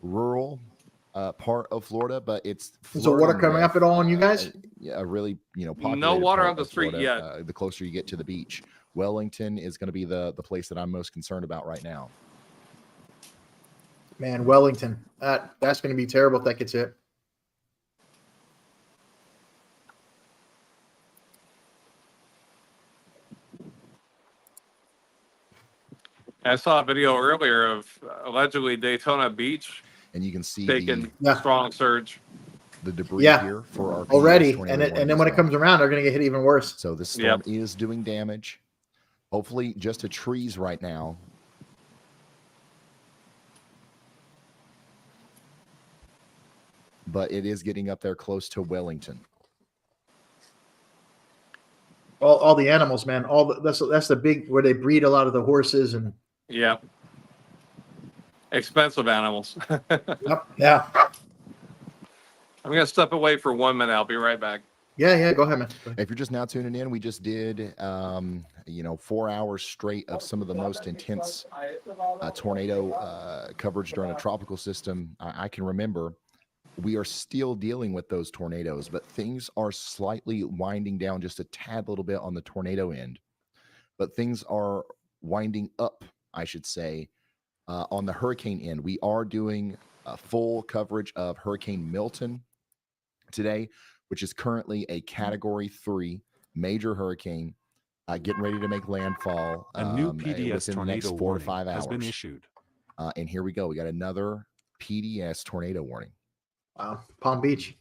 rural part of Florida, but it's Is the water flirting coming up with, at all on you guys? a really, you know, No populated water part on the of street Florida, yet. the closer you get to the beach. Wellington is going to be the place that I'm most concerned about right now. Man, Wellington. That's going to be terrible if that gets hit. I saw a video earlier of allegedly Daytona Beach And you can see taking Yeah. strong surge. the debris Yeah. here for our Already, tornado and warning then as when it well. comes around, they're going to get hit even worse. So this storm is doing damage. Hopefully just to trees right now. But it is getting up there close to Wellington. All the animals, man. That's the big where they breed a lot of the horses and Yeah. Expensive animals. yep, yeah. I'm going to step away for 1 minute. I'll be right back. Yeah, go ahead, man. If you're just now tuning in, we just did, 4 hours straight of some of the most intense tornado coverage during a tropical system I can remember. We are still dealing with those tornadoes, but things are slightly winding down just a tad little bit on the tornado end. But things are winding up, I should say, on the hurricane end. We are doing full coverage of Hurricane Milton today, which is currently a Category 3 major hurricane getting ready to make landfall. A new PDS within the next tornado 4 to warning 5 hours has been issued. And here we go. We got another PDS tornado warning. Wow, Palm Beach.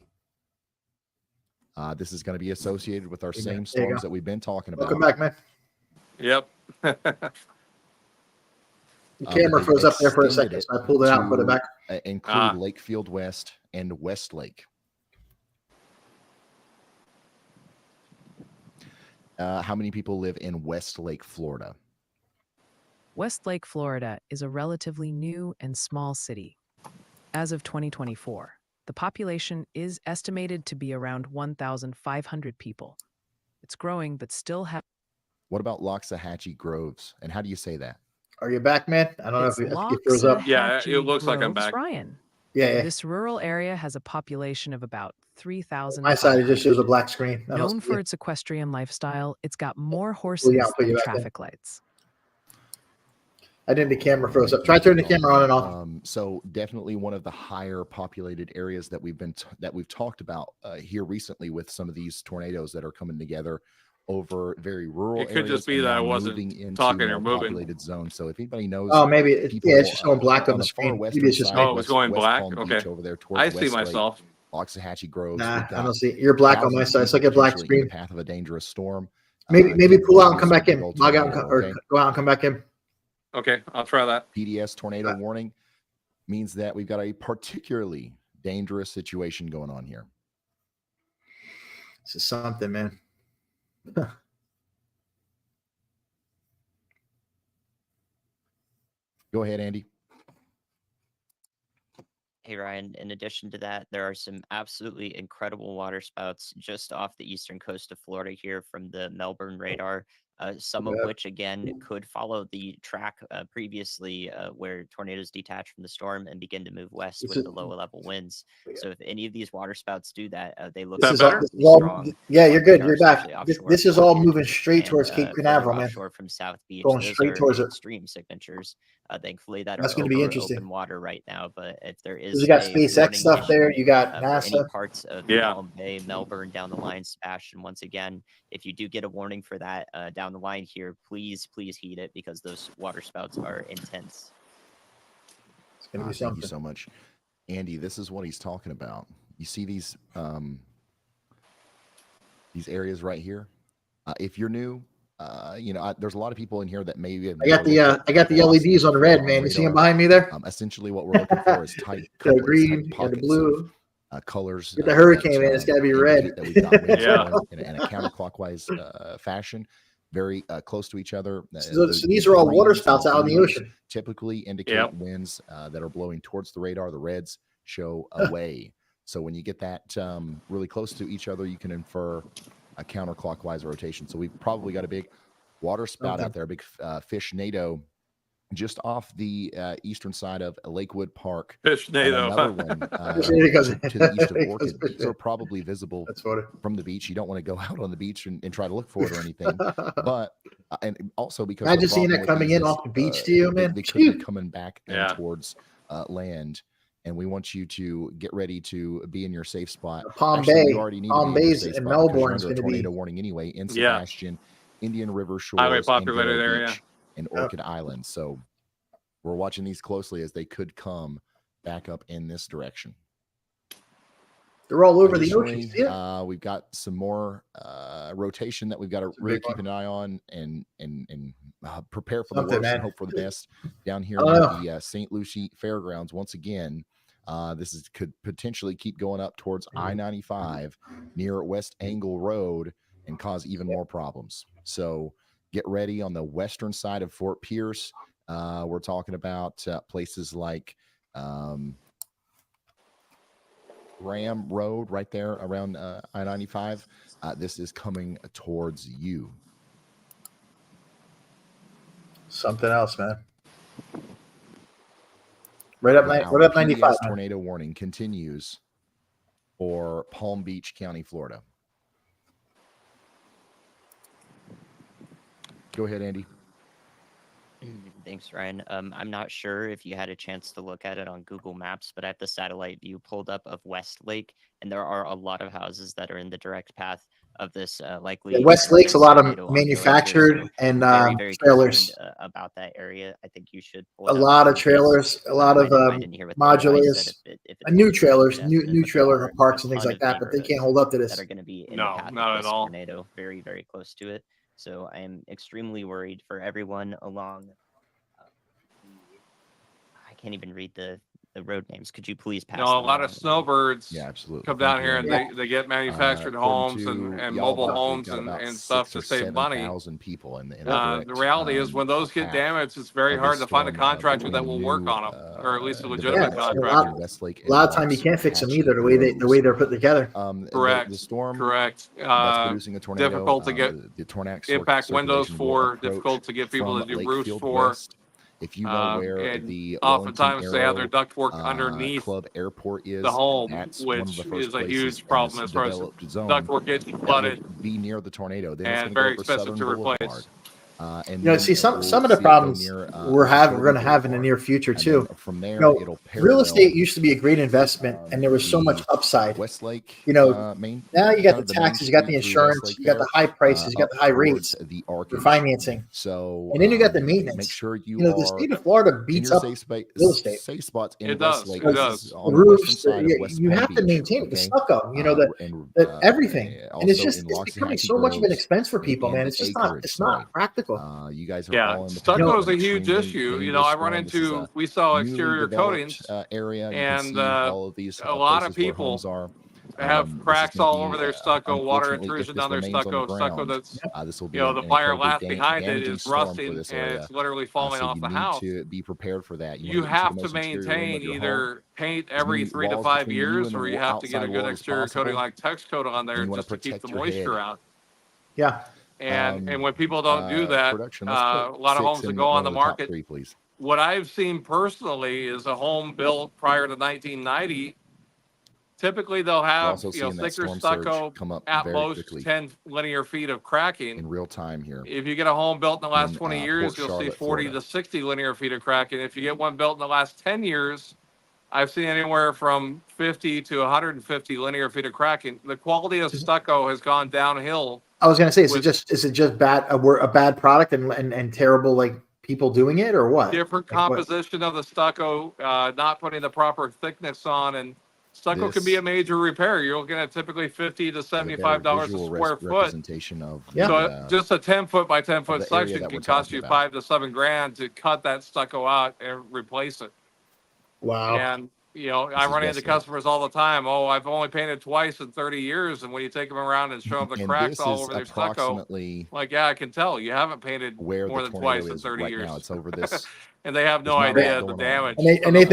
This is going to be associated with our Amen. same There you storms go. that we've been talking about. Welcome back, man. Yep. The camera they froze up there for a extended second, so I pulled it out and put it back. Include Lakefield West and Westlake. How many people live in Westlake, Florida? Westlake, Florida is a relatively new and small city. As of 2024, the population is estimated to be around 1,500 people. It's growing, but still has. What about Loxahatchee Groves? And how do you say that? Are you back, man? I don't know if it froze up. Yeah, it looks like I'm back. Ryan. Yeah. This rural area has a population of about 3,000. My side, it just shows a black screen. I don't Known see for it. its equestrian lifestyle, it's got more horses I'll put you than back in. traffic lights. I didn't. The camera froze up. Try turning the camera on and off. So definitely one of the higher populated areas that we've talked about here recently with some of these tornadoes that are coming together over very rural It could areas just be and that now I wasn't moving into talking or more moving. populated zones. So if anybody knows, Oh, maybe people, it's just going black on the far screen. Maybe western it's just side, me. Oh, it was going West black? Palm Okay. Beach over there towards I see Westlake, myself. Loxahatchee Groves. Nah, We've I got don't see. You're black on my thousands side. of It's like people a black potentially in screen. the path of a dangerous storm. Maybe pull out and come back in. Big old Log out and tornado, or okay? go out and come back in. Okay, I'll try that. PDS tornado warning means that we've got a particularly dangerous situation going on here. This is something, man. Go ahead, Andy. Hey, Ryan, in addition to that, there are some absolutely incredible water spouts just off the eastern coast of Florida here from the Melbourne radar. Some of which, again, could follow the track previously where tornadoes detach from the storm and begin to move west with the lower level winds. So if any of these water spouts do that, they look strong. Yeah, you're good. You're back. Offshore This is all Florida moving straight and towards Cape further Canaveral, man. offshore from South Beach. Going Those straight are towards it. extreme signatures. Thankfully, that That's are going to be over interesting. open water right now. But if there is, You got a SpaceX warning stuff there. issue, You got for any NASA. parts of Yeah. Palm Bay, Melbourne, down the line, Sebastian. Once again, if you do get a warning for that down the line here, please heed it because those water spouts are intense. It's going to be Thank something. you so much, Andy. This is what he's talking about. You see these areas right here. If you're new, there's a lot of people in here that maybe I got the LEDs on red, man. You see them behind me there? Essentially, what we're looking for is tight The couplets, green tight and the pockets blue. of colors. Get the hurricane, man. It's got to be red. That we've got winds Yeah. blowing in a counterclockwise fashion, very close to each other. So these are all water greens and spouts out in the blues ocean. typically indicate Yep. winds that are blowing towards the radar. The reds show away. So when you get that really close to each other, you can infer a counterclockwise rotation. So we've probably got a big water spout out there, a big fish NATO, just off the eastern side of Lakewood Park. Fish And NATO. another one to to the east of Orchid. These are probably visible That's funny. from the beach. You don't want to go out on the beach and try to look for it or anything. But and also because Imagine the seeing problem that with coming these in is, off the beach to you, man. They could be coming back in Yeah. towards land, and we want you to get ready to be in your safe spot. Palm Actually, Bay, you already need Palm to be in your Bay's safe and spot because you're Melbourne's under a going to be tornado warning anyway in Yeah. Sebastian, Indian River Shores, Highway and populated Vero area. Beach, and Orchid Island. So we're watching these closely as they could come back up in this direction. They're all over the ocean. Additionally, See it? we've got some more rotation that we've got to It's a really big keep one. an eye on and prepare for the Something, worst man. and hope for the best down here I don't at the St. Lucie Fairgrounds. Once again, could potentially keep going up towards I-95 near West Angle Road and cause even more problems. So get ready on the western side of Fort Pierce. We're talking about places like Graham Road right there around I-95. This is coming towards you. Something else, man. Right up Our 95. PDS man. tornado warning continues for Palm Beach County, Florida. Go ahead, Andy. Thanks, Ryan. I'm not sure if you had a chance to look at it on Google Maps, but I have the satellite view pulled up of Westlake, and there are a lot of houses that are in the direct path of this likely. Yeah, Westlake's a lot of tornado ongoing here, manufactured so and very trailers. concerned, about that area. I think you should pull A it up lot of in case trailers, a lot you of might in here with the advice that modulars, if it's and new one trailers, that's new definite, but there trailer are parks a and things ton like of that, but they can't neighborhoods hold up to that this. are going to be in No, the path not of at this all. tornado, very, very close to it. So I am extremely worried for everyone along. I can't even read the road names. Could you please pass? No, a them lot of along? snowbirds Yeah, absolutely. come down Thank you, here and Andy. they get manufactured According homes and to mobile Yelp, homes we've got about and stuff 6,000 to or save money. 7,000 people in the The direct, reality is when those get path damaged, it's very of hard this to find a storm, contractor that between will work new, on them, or at least a Yeah, legitimate it's a contractor. Westlake A lot of time you can't fix them either. The way they're put together. Correct. The storm Correct. that's producing a tornado. Difficult to get the tornadic impact windows circulation will for, approach difficult to get people to from do roofs Lakefield for. West. If you know where And the oftentimes they have their Wellington ductwork Arrow, underneath Club Airport is the home, that's one of which the first is a places huge in problem this as far as developed zone ductwork getting that flooded would be near the tornado. Then it's and going to go very over expensive Southern to Boulevard. replace. And You know, then see some we'll of the see it go problems near, we're Sheridan going to have in the Boulevard. near future And too. then from there, You know, it'll real parallel estate used to be a great investment, and there was so much the upside. Westlake, You know, main now you got kind the of main taxes, you got the street through insurance, Westlake you got the there, high prices, you got up the high towards rates the for Arcage. financing, So and then you got the make maintenance. sure you, You know, the are state of Florida in beats your up real estate. safe spots in It does, Westlake. it This does. is The on the western roofs, side of West you Palm have to Beach, maintain it, the okay? stucco, you know, And everything, and it's also just in it's Loxahatchee becoming so much of an Groves expense for people, and man. It's just not Acreage. it's not practical. You guys are Yeah, all in the path stucco of is a an huge extremely issue. You know, I dangerous run one. This is into, a we sell newly exterior developed coatings, area. You can and see all of these a lot of places where people homes are. have This is cracks going to all over be, their stucco, water unfortunately, if intrusion this down their remains on the stucco ground, that's, this will be you know, the an fire incredibly left behind it damaging is storm for rusting this and area. it's literally falling So off you the need house. to be prepared for that. You want to get into have the to most interior room maintain of your home. either paint As every many 3 to walls 5 between you years, and or the you have to get a outside good world as exterior coating possible. like Tex Coat on And there you want just to to keep protect the your moisture head. out. Yeah, And when people don't do that, Production, let's a put lot of 6 homes that in go one on the of the top market, 3, please. what I've seen personally is a home built prior to 1990. Typically, they'll We're have, also you know, seeing that thicker storm surge stucco, come up at very most quickly 10 linear feet of cracking. in real time here. If you get a home built in the last in 20 Port years, you'll see Charlotte, 40 Florida. to 60 linear feet of cracking. If you get one built in the last 10 years, I've seen anywhere from 50 to 150 linear feet of cracking. The quality of stucco has gone downhill. I was gonna say, is with it just bad a bad product and terrible like people doing it or what? different Like, what? composition of the stucco, not putting the proper thickness on, and stucco can be This a major repair. You're looking at typically $50 to is a very $75 a visual square foot. representation of Yeah. So just a 10 foot by 10 foot the area section that can we're cost talking you about. 5 to 7 grand to cut that stucco out and replace it. Wow. And you know, I This is run into Westlake. customers all the time. Oh, I've only painted twice in 30 years, and when you take them around and show them the And cracks this all is over their stucco, approximately like, yeah, I can tell you haven't painted where more the than tornado twice in is 30 right years. now. It's over this. And they have no There's not a lot idea the going on. damage. And they from the think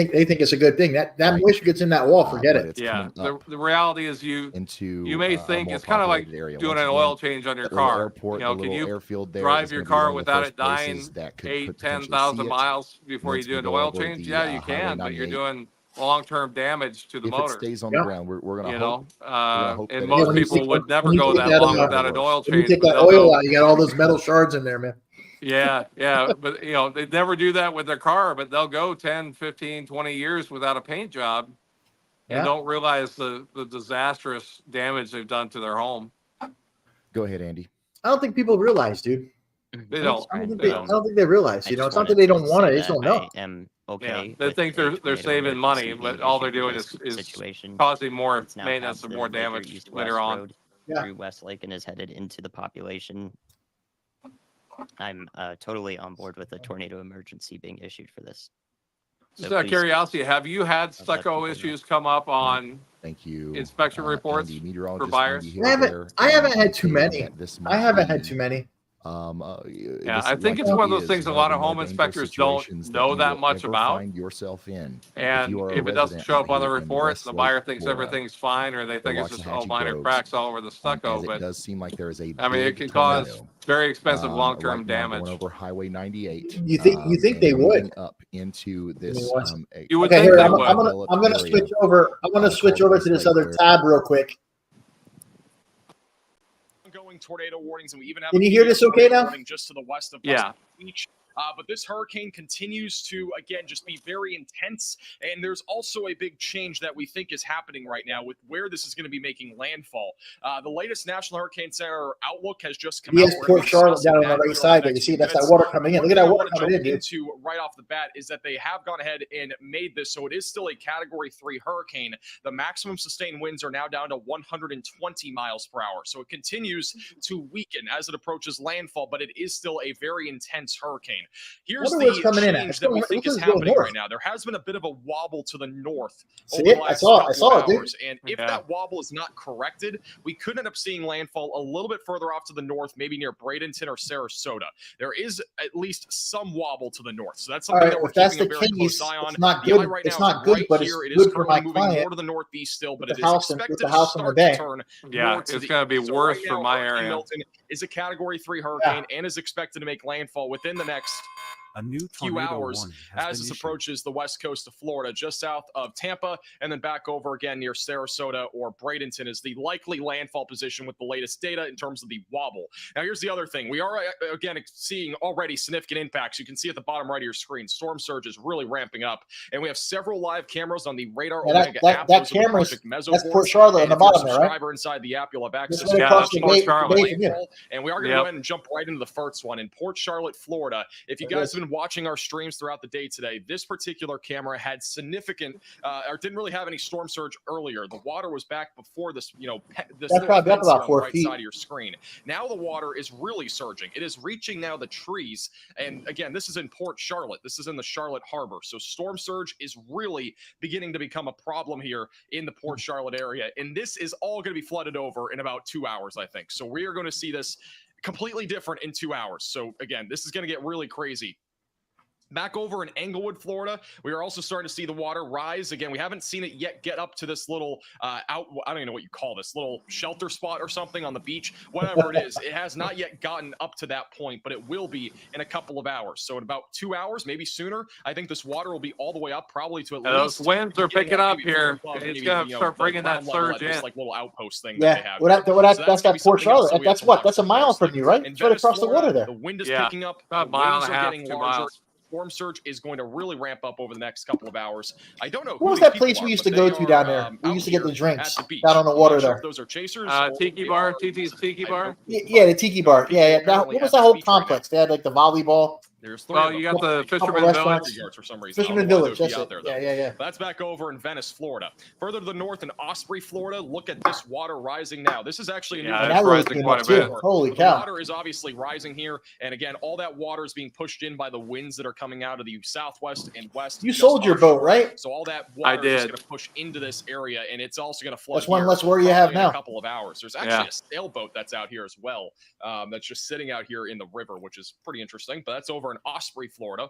moisture. they think it's a good thing that Right. moisture gets in that wall. Forget but it. it's Yeah, coming up the reality is you into may a think more it's kind of like populated area. doing Once an again, oil change on your that little car. airport, You know, the can little you airfield there drive is your gonna be car one of the without first it dying places that could 8, potentially 10,000 see it. miles before you Once do we an go oil over change? the, Yeah, you Highway can, but you're 98. doing long-term damage to the If it motor. stays on Yeah. the ground, we're gonna You hope. know, hope that and it most when you people take- would never when you go take that that, long uh, without an oil When you change. take But that they'll oil go, out, you got all those metal shards in there, man. yeah, but you know, they never do that with their car, but they'll go 10, 15, 20 years without a paint job and Yeah. don't realize the disastrous damage they've done to their home. Go ahead, Andy. I don't think people realize, dude. They I don't. don't think They I don't. don't think they realize. I You know, just it's not that wanted they don't to want say it; they just that don't know. I am Yeah, okay. they with think a they're tornado saving money, emergency but being all they're issued for doing this is situation. causing more It's now maintenance passed and the more Laker damage East-West later on. Road Yeah. through Westlake and is headed into the population. I'm totally on board with a tornado emergency being issued for this. Just So out of please- curiosity, have you had let stucco people know. issues come up on Thank you. inspection reports Andy, meteorologist buyers? Andy Hill I haven't- there I haven't had too indicated many. that this I might haven't had be, too many. Yeah, I think it's one of those things a lot of home inspectors don't know that much about. Find yourself in. And you are a if it doesn't resident show out up on the here in report, the Westlake, buyer thinks Florida, everything's fine, or they think it's just Loxahatchee minor Groves, cracks all over the stucco. as it But does seem like there is a I mean, it big can cause tornado, very expensive long-term right now damage. going over Highway 98. You think they and would? moving up into this? what? You would Okay, think here they I'm would. gonna switch over. I'm gonna switch called over to this Westlake, other where- tab real quick. Ongoing tornado warnings, and we even have Can a you hear this okay now? warning just to the west of Yeah. West Beach. But this hurricane continues to, again, just be very intense. And there's also a big change that we think is happening right now with where this is going to be making landfall. The latest National Hurricane Center outlook has just come out. Yes, We're Port gonna be Charlotte discussing down on that the here right side the there. You next see, few that's that minutes. water coming in. One Look at thing that I water wanna coming in, jump dude. into right off the bat is that they have gone ahead and made this, so it is still a Category 3 hurricane. The maximum sustained winds are now down to 120 miles per hour, so it continues to weaken as it approaches landfall, but it is still a very intense hurricane. Here's Wonder where it's the coming in at. change It's that we going- think it is looks like it's going happening north. right now. There has been a bit of a wobble to the north See over it? the I last saw couple it, of dude. hours, and if Yeah. that wobble is not corrected, we could end up seeing landfall a little bit further off to the north, maybe near Bradenton or Sarasota. There is at least some wobble to the north, so that's All something right, that we're if that's keeping a the very case, close eye on. it's not The eye good. right It's now not is good, right but here. it's It is good for currently my moving client more to the northeast still, but with it the is house and- expected with the to house on the start bay. to turn Yeah, more to it's the going to be east. So worse right for now, my Hurricane area. Milton is a Category 3 hurricane and is expected to make landfall within the next A new few tornado hours warning has as been this issued. approaches the west coast of Florida, just south of Tampa, and then back over again near Sarasota or Bradenton is the likely landfall position with the latest data in terms of the wobble. Now, here's the other thing. We are, again, seeing already significant impacts. You can see at the bottom right of your screen, storm surge is really ramping up, and we have several live cameras on the Radar Omega app. That Those are the camera's, Project Meso that's boards. Port Charlotte on And the if you're a bottom there, right? subscriber inside the app, you'll have access This to is Yeah, across that's the Port bay, Charlotte. bay from here. and we are going to go ahead and jump right into the first one in Port Charlotte, Florida. If you There it guys is. have been watching our streams throughout the day today, this particular camera had significant, or didn't really have any storm surge earlier. The water was back before this, this That's little probably up fence here about on 4 the right feet. side of your screen. Now the water is really surging. It is reaching now the trees. And again, this is in Port Charlotte. This is in the Charlotte Harbor. So storm surge is really beginning to become a problem here in the Port Charlotte area. And this is all going to be flooded over in about 2 hours, I think. So we are going to see this completely different in 2 hours. So again, this is going to get really crazy. Back over in Englewood, Florida, we are also starting to see the water rise. Again, we haven't seen it yet get up to this little I don't even know what you call this, little shelter spot or something on the beach. Whatever it is, it has not yet gotten up to that point, but it will be in a couple of hours. So in about 2 hours, maybe sooner, I think this water will be all the way up, probably to at least. Those winds are getting picking up maybe here. above It's maybe, going to start the bringing that ground level surge at this in. like little outpost thing that Yeah, they have. well, here. that's So that's gonna that be Port something else Charlotte. that we have That's to what? watch That's a for mile closely. from you, right? In It's right Venice, across the water Florida, there. the wind is Yeah, picking up. about a The mile waves and a are half, getting 2 larger. miles. Storm surge is going to really ramp up over the next couple of hours. I don't know What who was these that people place are, we used but to go they to are, down there? We out used to get the here drinks at the beach. down on the I'm water not sure there. if those are chasers. or Tiki they bar, are- TT's Tiki I Bar. don't- Yeah, the Tiki Bar. people Yeah, yeah. Now, apparently what was at that the whole beach right now. complex? They had like the volleyball. There's three Well, of them. you got the Couple Fisherman restaurants. Village. For some reason. I don't Fisherman know why they Village. would be That's out it. there, though. Yeah, yeah, yeah. That's back over in Venice, Florida. Further to the north in Osprey, Florida, look at this water rising now. This is actually a new Yeah, And it's that really rising came quite up a bit. too. Holy The cow! water is obviously rising here, and again, all that water is being pushed in by the winds that are coming out of the southwest and west. You just sold your boat, offshore. right? So all that water is just did. going to push into this area, and it's also going to flood. That's one here less worry you have probably in now. a couple of hours. There's actually Yeah. a sailboat that's out here as well. That's just sitting out here in the river, which is pretty interesting. But that's over in Osprey, Florida.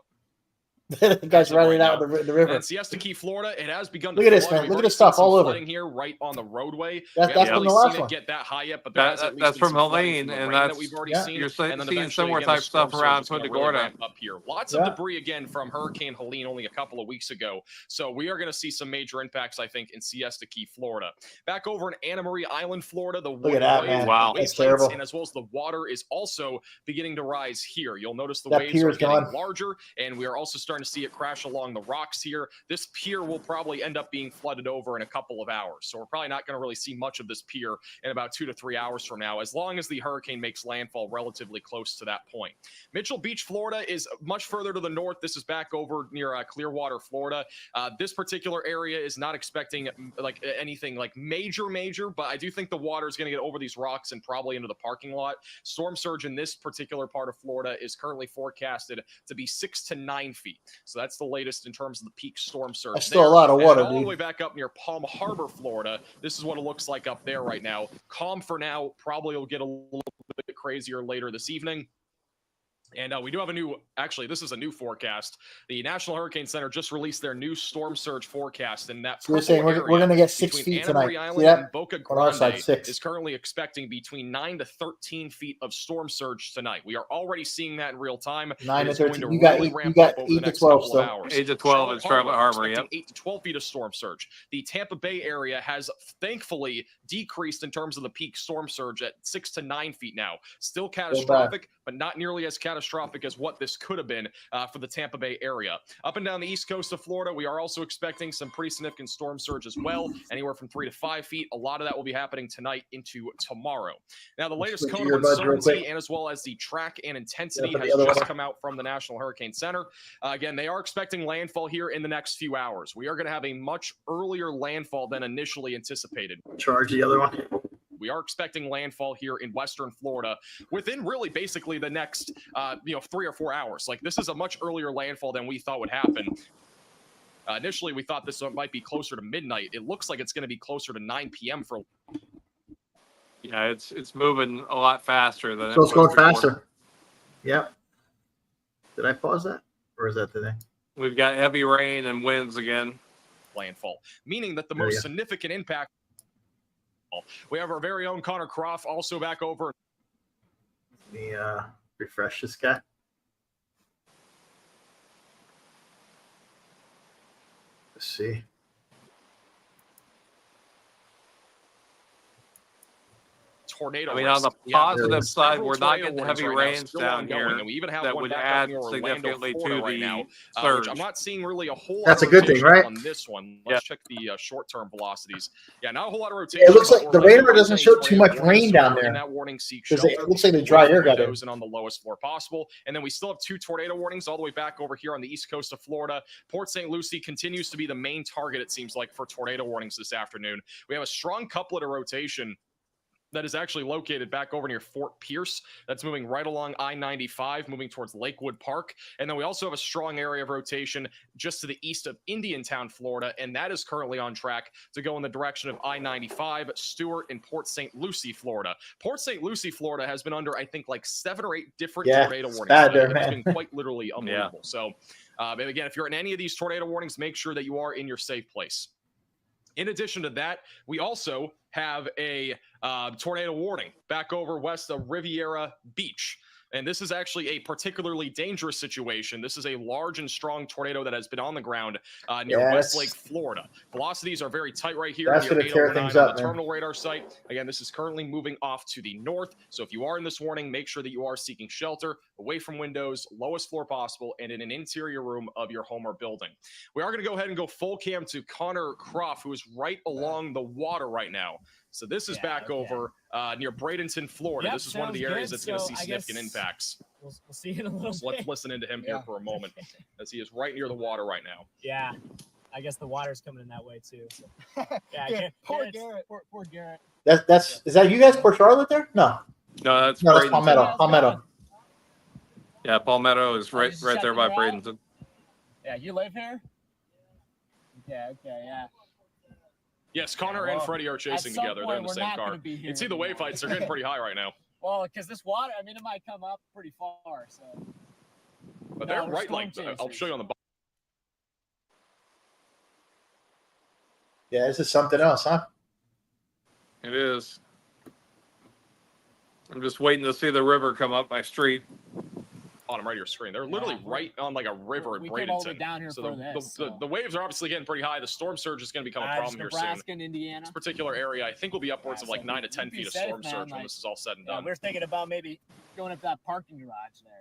The guy's That's it riding right out the river. And Siesta Key, Florida, it has begun to Look at this, flood. man. We've Look at already this stuff seen some all over. flooding here right on the roadway. That's We haven't from the really last seen one. it get that high yet, but there has at least That's been from some flooding Helene, from the and rain that that's we've already yeah. seen. You're And then seeing eventually, similar again, the type stuff storm around surge is Punta gonna really Gorda. ramp up here. Lots Yeah. of debris again from Hurricane Helene only a couple of weeks ago. So we are going to see some major impacts, I think, in Siesta Key, Florida. Back over in Anna Marie Island, Florida, the Look at that, wave, man. the Wow. wave That's heights, terrible. and as well as the water is also beginning to rise here. You'll notice the That waves pier are is getting gone. larger, and we are also starting to see it crash along the rocks here. This pier will probably end up being flooded over in a couple of hours. So we're probably not going to really see much of this pier in about 2 to 3 hours from now, as long as the hurricane makes landfall relatively close to that point. Mitchell Beach, Florida is much further to the north. This is back over near Clearwater, Florida. This particular area is not expecting like anything like major, but I do think the water is going to get over these rocks and probably into the parking lot. Storm surge in this particular part of Florida is currently forecasted to be 6 to 9 feet. So that's the latest in terms of the peak storm surge. That's still there. a lot of water, And all dude. the way back up near Palm Harbor, Florida. This is what it looks like up there right now. Calm for now. Probably will get a little bit crazier later this evening. And we do have a new, actually, this is a new forecast. The National Hurricane Center just released their new storm surge forecast. And that So they're saying we're going to get 6 between feet Anna Marie tonight. See Island that? and Boca On our side, Grande 6. is currently expecting between 9 to 13 feet of storm surge tonight. We are already seeing that in real time. 9 It to is going 13. to You got really 8. You ramp got up over the 8 to next 12 couple of still. hours. 8 to 12 in Charlotte Harbor, expecting yep. 8 to 12 feet of storm surge. The Tampa Bay area has thankfully decreased in terms of the peak storm surge at 6 to 9 feet now. Still catastrophic, but not nearly as catastrophic as what this could have been for the Tampa Bay area. Up and down the east coast of Florida, we are also expecting some pretty significant storm surge as well, anywhere from 3 to 5 feet. A lot of that will be happening tonight into tomorrow. Now, the latest switch cone your of buds real uncertainty quick. and as well as the track and intensity put the has other just one. come out from the National Hurricane Center. Again, they are expecting landfall here in the next few hours. We are going to have a much earlier landfall than initially anticipated. Charge the other one. We are expecting landfall here in Western Florida within really basically the next, 3 or 4 hours. Like, this is a much earlier landfall than we thought would happen. Initially, we thought this might be closer to midnight. It looks like it's going to be closer to 9 p.m. for. Yeah, it's moving a lot faster than So it it's going was before. faster. Yep. Did I pause that? Or is that today? We've got heavy rain and winds again. Landfall, meaning that the There you most go. significant impact. We have our very own Connor Croft also back over. Let me refresh this guy. Let's see. Tornado. I mean, on the risk. Yeah, positive there's side, several we're not tornado getting warnings heavy right now rains still down ongoing, here and we even have that one would back up add near Orlando, significantly Florida to right now, the surge. which I'm not seeing really a whole lot That's of a good thing, rotation right? on this one. Yeah. Let's check the short-term velocities. Yeah, not a whole lot of rotation. It looks but like the Orlando radar is doesn't a show too tornado much warning, rain so down if you're in there. that warning, seek Because shelter. it looks like the away dry from air got in. windows and on the lowest floor possible. And then we still have 2 tornado warnings all the way back over here on the east coast of Florida. Port St. Lucie continues to be the main target, it seems like, for tornado warnings this afternoon. We have a strong couplet of rotation that is actually located back over near Fort Pierce. That's moving right along I-95, moving towards Lakewood Park. And then we also have a strong area of rotation just to the east of Indiantown, Florida, and that is currently on track to go in the direction of I-95, Stewart, and Port St. Lucie, Florida. Port St. Lucie, Florida has been under, I think, like 7 or 8 different tornado warnings bad today. there, It has man. been quite literally unbelievable. So, and again, if you're in any of these tornado warnings, make sure that you are in your safe place. In addition to that, we also have a tornado warning back over west of Riviera Beach. And this is actually a particularly dangerous situation. This is a large and strong tornado that has been on the ground near Westlake, Florida. Velocities are very tight right here. That's Near gonna tear 809 things on up, the man. terminal radar site. Again, this is currently moving off to the north. So if you are in this warning, make sure that you are seeking shelter away from windows, lowest floor possible, and in an interior room of your home or building. We are going to go ahead and go full cam to Connor Croft, who is right along the water right now. So this is back over near Bradenton, Florida. Yep, this is one of the sounds areas good. that's going to So see I significant guess impacts. We'll see in a little So let's listen into him here for a moment, as he is right near the water right now. Yeah, I guess the water's coming in that way too. So. Poor Garrett. Poor Garrett. That's is that you guys, Port Charlotte there? No, No, that's no, that's Bradenton. Palmetto. Palmetto. Yeah, Palmetto is Oh, right just there checking by her out? Bradenton. Yeah, you live here? Okay, yeah. Yes, Connor well, and Freddie are chasing at some together. They're in the point, same we're not car. gonna be You here can see the anymore. wave heights are getting pretty high right now. Well, because this water, I mean, it might come up pretty far. So. But No, they're we're right, storm like, I'll chasers. show you on the bottom. Yeah, this is something else, huh? It is. I'm just waiting to see the river come up my street. Bottom right of your screen. They're literally right on like a river at We came all the way Bradenton. down here So for the, this, the, the waves are obviously getting pretty high. The storm surge is going to become a problem here soon. Nebraska and Indiana. This particular area, I think, will be upwards of like so 9 to 10 be feet of safe, storm man, surge when like, this is all said and Yeah, done. we're thinking about maybe going up that parking garage there.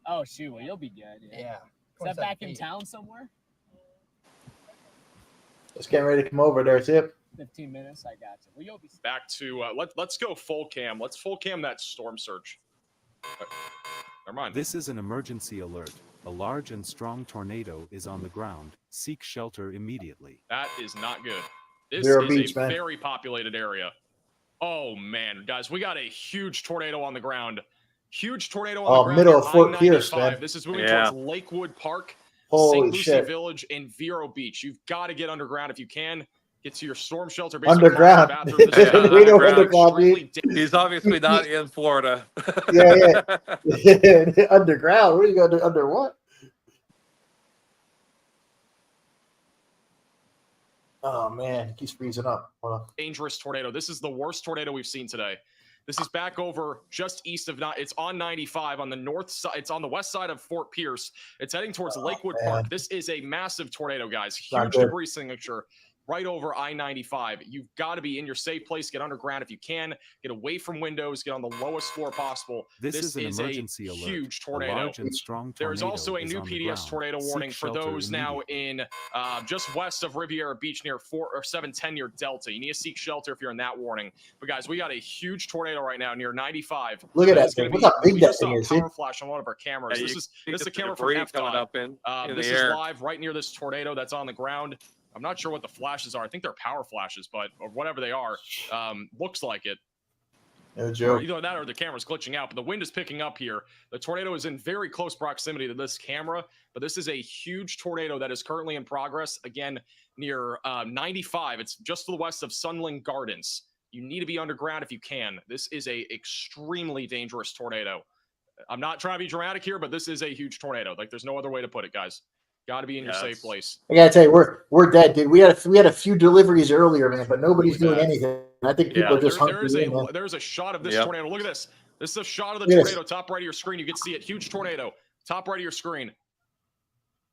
Oh shoot, well you'll be good. Yeah. Is that back in town somewhere? Just getting ready to come over there, too. 15 minutes, I got you. Well, you'll be Back to let's go full cam. Let's full cam that storm surge. Never mind. This is an emergency alert. A large and strong tornado is on the ground. Seek shelter immediately. That is not good. This Vero is Beach, a man. very populated area. Oh man, guys, we got a huge tornado on the ground. Huge tornado on the ground. Middle near of Fort Pierce, I-95. man. This is moving Yeah. towards Lakewood Park, Holy St. Lucie shit. Village, and Vero Beach. You've got to get underground if you can. Get to your storm shelter. Underground. Bathroom. This is Yeah, We know underground. underground, extremely He's obviously not in Florida. Yeah. Underground. Where you going to under what? Oh man, it keeps freezing up. Hold on. dangerous tornado. This is the worst tornado we've seen today. This is back over just east of it's on 95 on the north side. It's on the west side of Fort Pierce. It's heading towards Lakewood man. Park. This is a massive tornado, guys. Not Huge good. debris signature right over I-95. You've got to be in your safe place. Get underground if you can. Get away from windows. Get on the lowest floor possible. This is an emergency a alert. huge A tornado. large and strong There is tornado also a is new on the PDS ground. tornado Seek warning for shelter those now immediately. in just west of Riviera Beach near 710 near Delta. You need to seek shelter if you're in that warning. But guys, we got a huge tornado right now near 95. Look at that It's gonna thing. be- Look how big we that just saw thing a is, see? power flash on one of our cameras. Yeah, This you is can the get camera from debris coming FDOT. up in This the is air. live right near this tornado that's on the ground. I'm not sure what the flashes are. I think they're power flashes, but or whatever they are, looks like it. No Or joke. either that or the camera's glitching out, but the wind is picking up here. The tornado is in very close proximity to this camera, but this is a huge tornado that is currently in progress, again, near 95. It's just to the west of Sunland Gardens. You need to be underground if you can. This is a extremely dangerous tornado. I'm not trying to be dramatic here, but this is a huge tornado. Like, there's no other way to put it, guys. Got to be in your safe place. I gotta tell you, we're dead, dude. We had a few deliveries earlier, man, but nobody's Really doing bad. anything. I think people are just There is hungry. man. there's a shot of this Yep. tornado. Look at this. This is a shot of the Look at tornado, top right of your screen. You can see it. Huge tornado. Top right of your screen.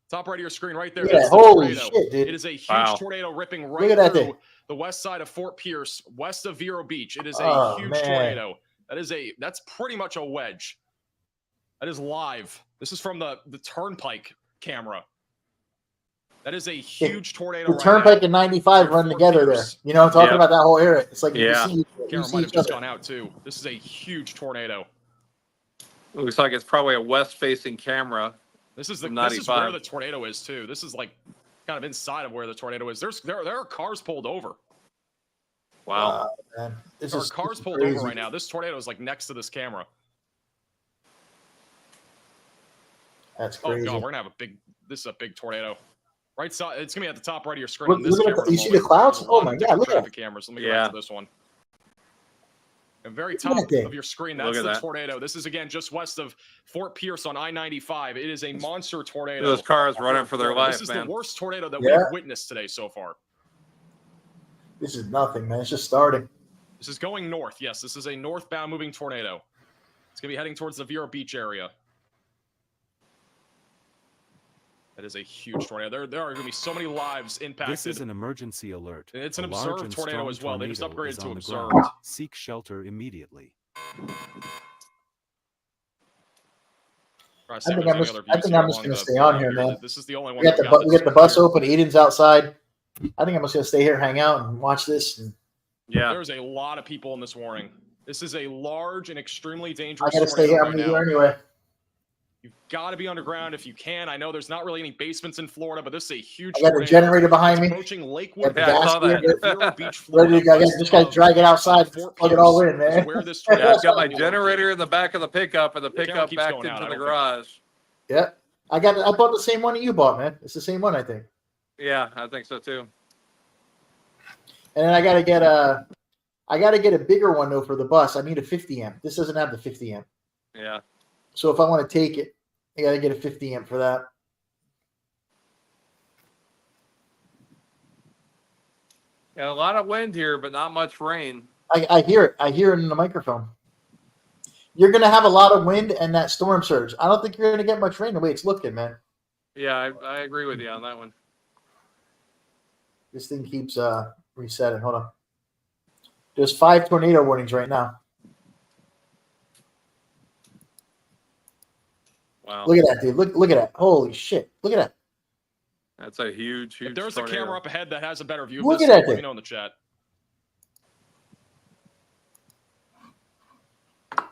Top right of your screen, right there. Yeah, That's the holy tornado. shit, dude. It is a huge Wow. tornado ripping at right that through thing. the west side of Fort Pierce, west of Vero Beach. It is a Oh, huge man. tornado. That's pretty much a wedge. That is live. This is from the turnpike camera. That is a huge tornado. The turnpike and 95 run together there. You know, I'm talking about that whole area. It's like you Yeah. see, Camera might have just gone out too. This is a huge tornado. It looks like it's probably a west-facing camera. This is from where 95. the tornado is too. This is like kind of inside of where the tornado is. There are cars pulled over. Wow. Man. There are cars pulled over right now. This tornado is like next to this camera. That's Oh crazy. god, we're gonna have this is a big tornado. Right side, it's gonna be at the top right of your screen. Look at you see the clouds? Oh my god, look at traffic it. cameras. Let me go back to this one. And very top of your screen, that's the tornado. This is again just west of Fort Pierce on I-95. It is a monster tornado. Those cars running for their life, This is man. the worst tornado that we've witnessed today so far. This is nothing, man. It's just starting. This is going north. Yes, this is a northbound moving tornado. It's gonna be heading towards the Vero Beach area. That is a huge tornado. There are going to be so many lives impacted. This is an emergency alert. And it's an A large observed and tornado strong as well. They just tornado upgraded is to on the observed. ground. Seek shelter immediately. I think I'm just going to stay on here, man. This is the only one. We got the bus open. Eden's outside. I think I'm just going to stay here, hang out, and watch this. And yeah. There's a lot of people in this warning. This is a large and extremely dangerous I got to stay here. I'm going to do anyway. You've got to be underground if you can. I know there's not really any basements in Florida, but this is a huge. I got the generator behind me. Approaching Lakewood, yeah, I saw that. Beach, Florida. Just got to drag it outside, plug it all in, man. Yeah, I've got my generator in the back of the pickup and the pickup backed into the garage. Yeah, I bought the same one that you bought, man. It's the same one, I think. Yeah, I think so too. And then I got to get a bigger one though for the bus. I need a 50 amp. This doesn't have the 50 amp. Yeah. So if I want to take it, I got to get a 50 amp for that. Yeah, a lot of wind here, but not much rain. I hear it. I hear it in the microphone. You're going to have a lot of wind and that storm surge. I don't think you're going to get much rain the way it's looking, man. Yeah, I agree with you on that one. This thing keeps resetting. Hold on. There's 5 tornado warnings right now. Wow. Look at that, dude. Look at that. Holy shit. Look at that. That's a huge If there's tornado. a camera up ahead that has a better view of Look this, at that let thing. me know in the chat.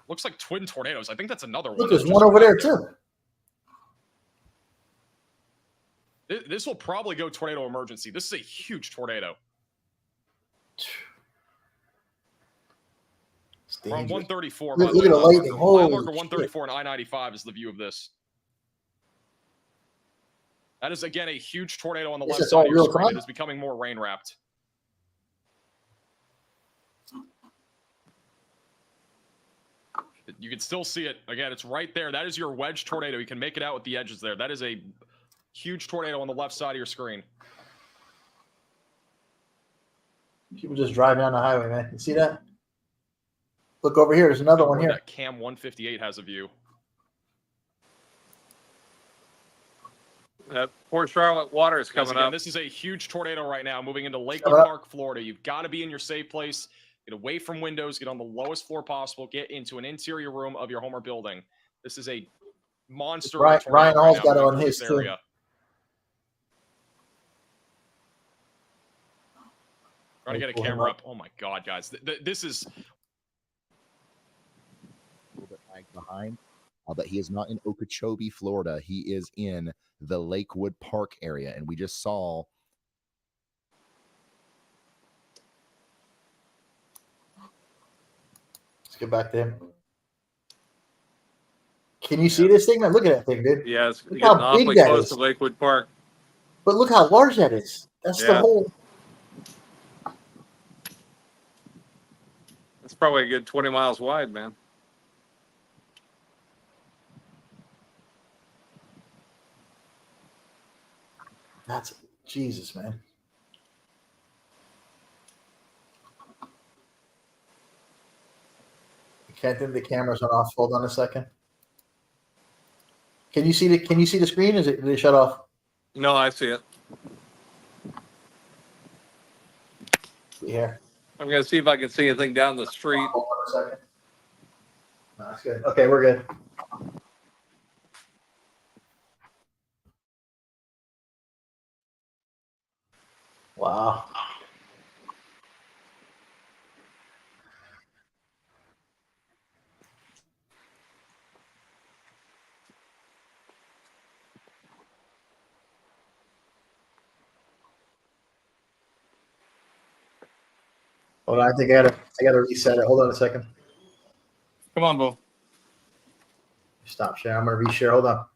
Looks like twin tornadoes. I think that's another one. Look, there's one over there too. This will probably go tornado emergency. This is a huge tornado. From 134. Look at the lightning. Mile Holy marker 134 and I-95 is the view of this. That is, again, a huge tornado on the left side of your screen. It is becoming more rain-wrapped. You can still see it. Again, it's right there. That is your wedge tornado. You can make it out with the edges there. That is a huge tornado on the left side of your screen. People just drive down the highway, man. You see that? Look over here. There's another one here. That Cam 158 has a view. Port Charlotte water is coming again, up. This is a huge tornado right now moving into Lakewood Park, Florida. You've got to be in your safe place. Get away from windows. Get on the lowest floor possible. Get into an interior room of your home or building. This is a monster. Ryan Hall's got it on his too. Trying to get a camera up. Oh my God, guys. This is a little bit lagged behind. But he is not in Okeechobee, Florida. He is in the Lakewood Park area. And we just saw. Let's get back to him. Can you see this thing, man? Look at that thing, dude. Yeah, it's look getting how big awfully that close is. to Lakewood Park. But look how large that is. That's the whole. It's probably a good 20 miles wide, man. That's Jesus, man. I can't think the cameras are off. Hold on a second. Can you see the screen? Did it shut off? No, I see it. Yeah. I'm gonna see if I can see anything down the street. Hold on a second. No, that's good. Okay, we're good. Wow. Hold on, I think I gotta reset it. Hold on a second. Come on, Bo. Stop share. I'm gonna reshare. Hold on.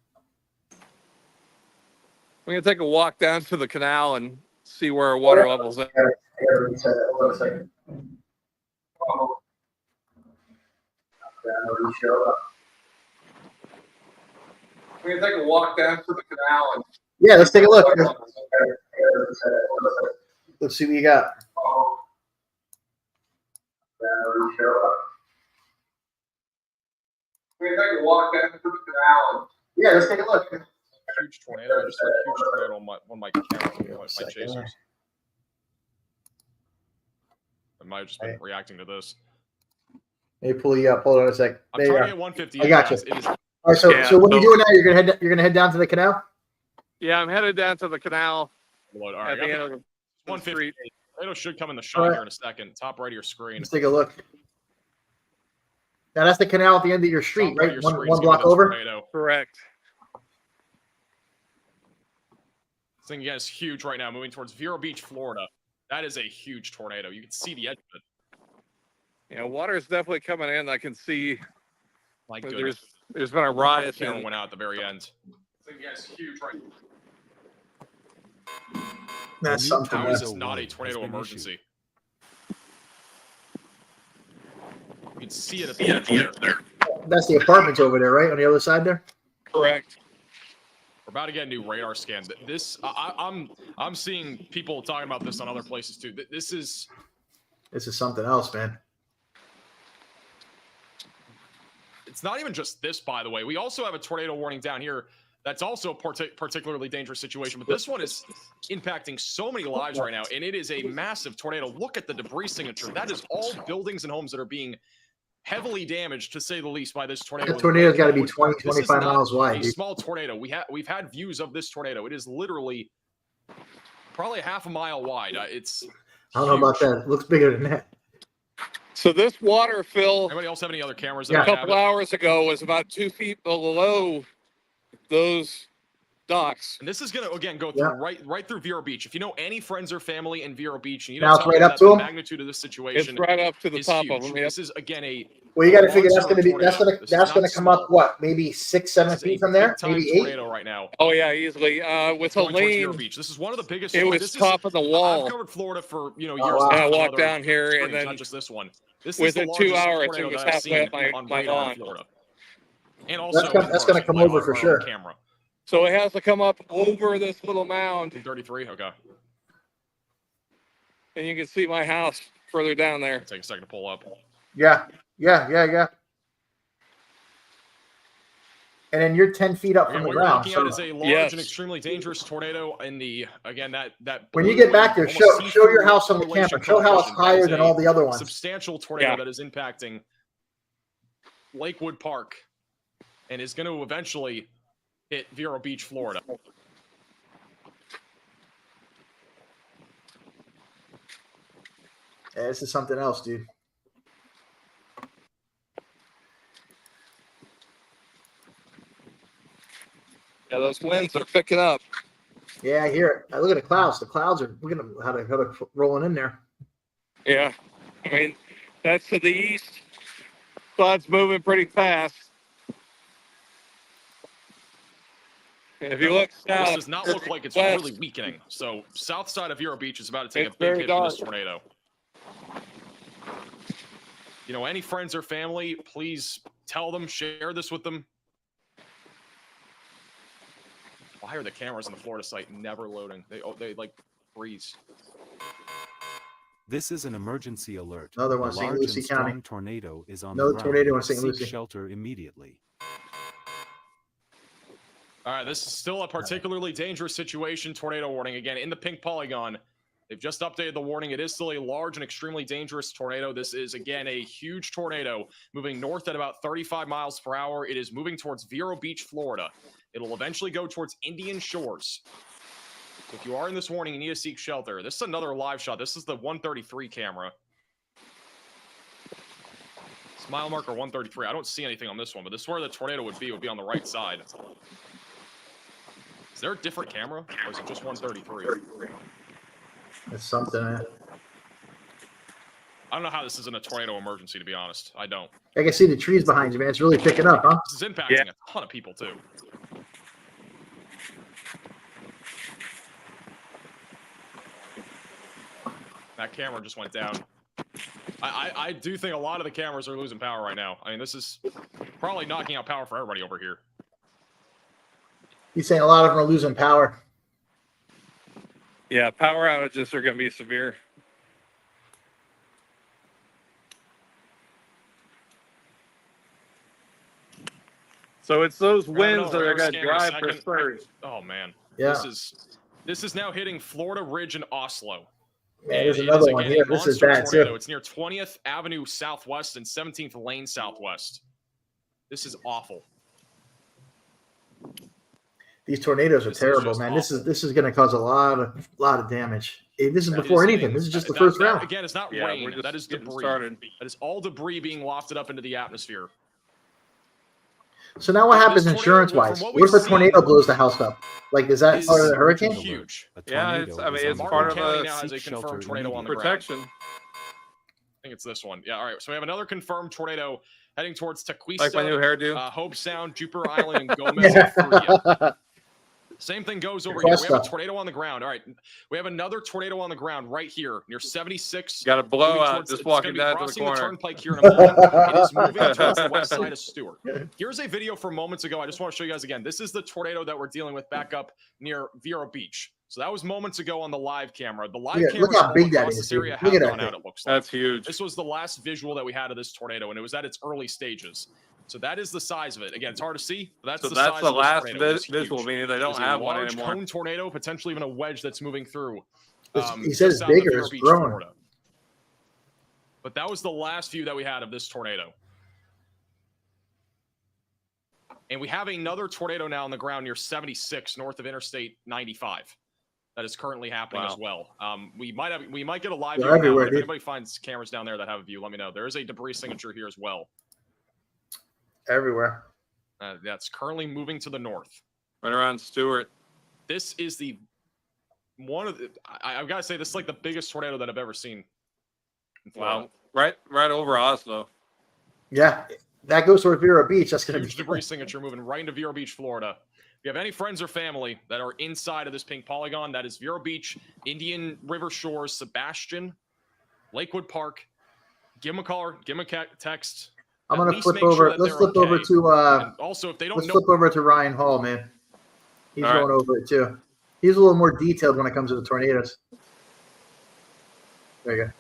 We're gonna take a walk down to the canal and see where our water levels at. I gotta reset it. Hold on a second. We're gonna take a walk down to the canal and Yeah, let's take a look. Let's see what you got. we're gonna take a walk down to the canal and Yeah, let's take a look. Huge tornado. I just had a huge tornado on my camera, my chasers. I might have just been reacting to this. Let me pull you up. Hold on a sec. I'm There you trying are. to get 150. I got you. It is All right, so Yeah, so what are you so- doing now? You're gonna head down to the canal. yeah, I'm headed down to the canal All at right, the end of the 150. street. Tornado should come in the shot All right. here in a second. Top right of your screen. Let's take a look. Now that's the canal at the end of your street, Top right of right? your One screen is gonna be block the over. tornado. Correct. This thing again is huge right now, moving towards Vero Beach, Florida. That is a huge tornado. You can see the edge of it. Yeah, water is definitely coming in. I can see My goodness. there's been a rise. Camera in- went out at the very end. This thing again is huge right That's New something. How is tornado this not a warning tornado has been emergency? You can see it at the edge there. That's the apartments over there, right on the other side there. Correct. We're about to get a new radar scan. I'm seeing people talking about this on other places too. This is Something else, man. it's not even just this, by the way. We also have a tornado warning down here. That's also a particularly dangerous situation, but this one is impacting so many lives right now, and it is a massive tornado. Look at the debris signature. That is all buildings and homes that are being heavily damaged, to say the least, by this tornado. That tornado's got to be This 20, is 25 not miles wide. A Dude. small tornado. We've had views of this tornado. It is literally probably half a mile wide. It's I don't know about huge. that. It looks bigger than that. So this water, Phil, Anybody else have any other cameras? a That couple hours ago was about 2 feet below those docks. And this is going to again go through right through Vero Beach. If you know any friends or family in Vero Beach, and you Now know it's tell right them up that to the 'em? magnitude of this It's situation right up to the is top huge. of them. Yep. This is again a Well, you got to figure monster tornado. that's This is gonna not come up small. what, maybe 6, 7 This is feet a from there, big-time maybe 8. tornado right now. Oh yeah, easily. With Going towards Vero Elaine, Beach. This is one of the biggest. it was this top of the wall. I've covered Florida for years. wow. now And I on walked other down here, and streams, then not just this one. This within is 2 the largest hours, it tornado was that I've halfway seen up my on my radar in lawn. Florida. And also, That's gonna come over for sure. Camera. So it has to come up over this little mound, 233. Okay. and you can see my house further down there. Take a second to pull up. Yeah. And then you're 10 feet up Again, from the what you're ground. looking at So is a large Yes. and extremely dangerous tornado in the that when you blue get back there, and show almost your see-through house on the correlation camera. Show how it's coefficient. That higher is than a all the other ones. substantial tornado Yeah. that is impacting Lakewood Park and is going to eventually hit Vero Beach, Florida. Yeah, this is something else, dude. Yeah, those winds are picking up. Yeah, I hear it. Look at the clouds. The clouds are look at them how they're rolling in there. Yeah, I mean that's to the east. Cloud's moving pretty fast. And if you look south, This does not look like it's west, really weakening. So south side of Vero Beach is about to take It's a big very hit from this dark. tornado. You know, any friends or family, please tell them, share this with them. Why are the cameras on the Florida site never loading? They like freeze. This is an emergency alert. Another one, A St. large Lucie and strong County. tornado is on Another the ground. tornado in St. Seek Lucie. shelter immediately. All right, this is still a particularly dangerous situation. Tornado warning again in the pink polygon. They've just updated the warning. It is still a large and extremely dangerous tornado. This is, again, a huge tornado moving north at about 35 miles per hour. It is moving towards Vero Beach, Florida. It'll eventually go towards Indian Shores. So if you are in this warning, you need to seek shelter. This is another live shot. This is the 133 camera. It's mile marker 133. I don't see anything on this one, but this is where the tornado would be on the right side. Is there a different camera, or is it just 133? It's something. I don't know how this isn't a tornado emergency, to be honest. I don't. I can see the trees behind you, man. It's really picking up, huh? This is impacting a ton of people, too. That camera just went down. I do think a lot of the cameras are losing power right now. I mean, this is probably knocking out power for everybody over here. He's saying a lot of them are losing power. Yeah, power outages are going to be severe. So it's those winds that are going to drive for surge. Oh man, Yeah. This is now hitting Florida Ridge and Oslo. Man, there's It is, another one again, here. a This is monster bad tornado. too. It's near 20th Avenue Southwest and 17th Lane Southwest. This is awful. These tornadoes are This is terrible, just man. awful. This is going to cause a lot of damage. This is before anything. This is just the first round. Again, it's not Yeah, rain. we're just That is getting debris. started. That is all debris being wafted up into the atmosphere. So now what happens This tornado, insurance-wise? from what What if a we've tornado seen, blows the house up? Like, is that is part of the hurricane? huge. A Yeah, tornado it's- I mean, is it's on the part Martin of ground. County the now has a Seek shelter confirmed tornado on the ground. Protection. I think it's this one. Yeah, all right. So we have another confirmed tornado heading towards Tequista, Like my new hairdo. Hope Sound, Jupiter Island, and Gomez and Fruita. Same thing goes over here. We have a Cuesta. tornado on the ground. All right. We have another tornado on the ground right here near 76. Got a moving blowout towards- just it's walking gonna be down to the crossing corner. turnpike here in a moment. It is moving towards the west side of Stewart. Here's a video from moments ago. I just want to show you guys again. This is the tornado that we're dealing with back up near Vero Beach. So that was moments ago on the live camera. The live Look cameras how all big that across is, this area dude. have Look at that gone out, thing. it looks like. That's huge. This was the last visual that we had of this tornado, and it was at its early stages. So that is the size of it. Again, it's hard to see, but that's So the that's size the of this last tornado. It's visual, huge. meaning they It don't is a have one large anymore. cone tornado, potentially even a wedge that's moving through. He says just south of bigger, Vero it's Beach, growing. Florida. But that was the last view that we had of this tornado. And we have another tornado now on the ground near 76 north of Interstate 95. That is currently happening as well. We might get a live They're view now, everywhere, but if dude. anybody finds cameras down there that have a view, let me know. There is a debris signature here as well. Everywhere. That's currently moving to the north. Right around Stewart. This is the one of the. I've got to say, this is like the biggest tornado that I've ever seen. In Florida. Wow. Right over Oslo. Yeah, that goes toward Vero Beach. That's going to Huge be debris signature moving right into Vero Beach, Florida. If you have any friends or family that are inside of this pink polygon, that is Vero Beach, Indian River Shores, Sebastian, Lakewood Park. Give them a call, give them a text. I'm At going to least flip make sure over. that Let's they're flip over okay. to And also, if they don't let's know, flip over to Ryan Hall, man. He's All right. going over it too. He's a little more detailed when it comes to the tornadoes. There you go.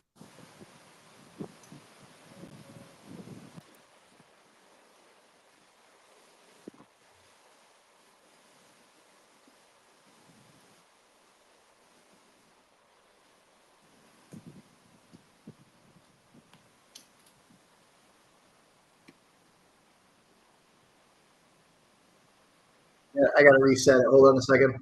Yeah, I got to reset it. Hold on a second.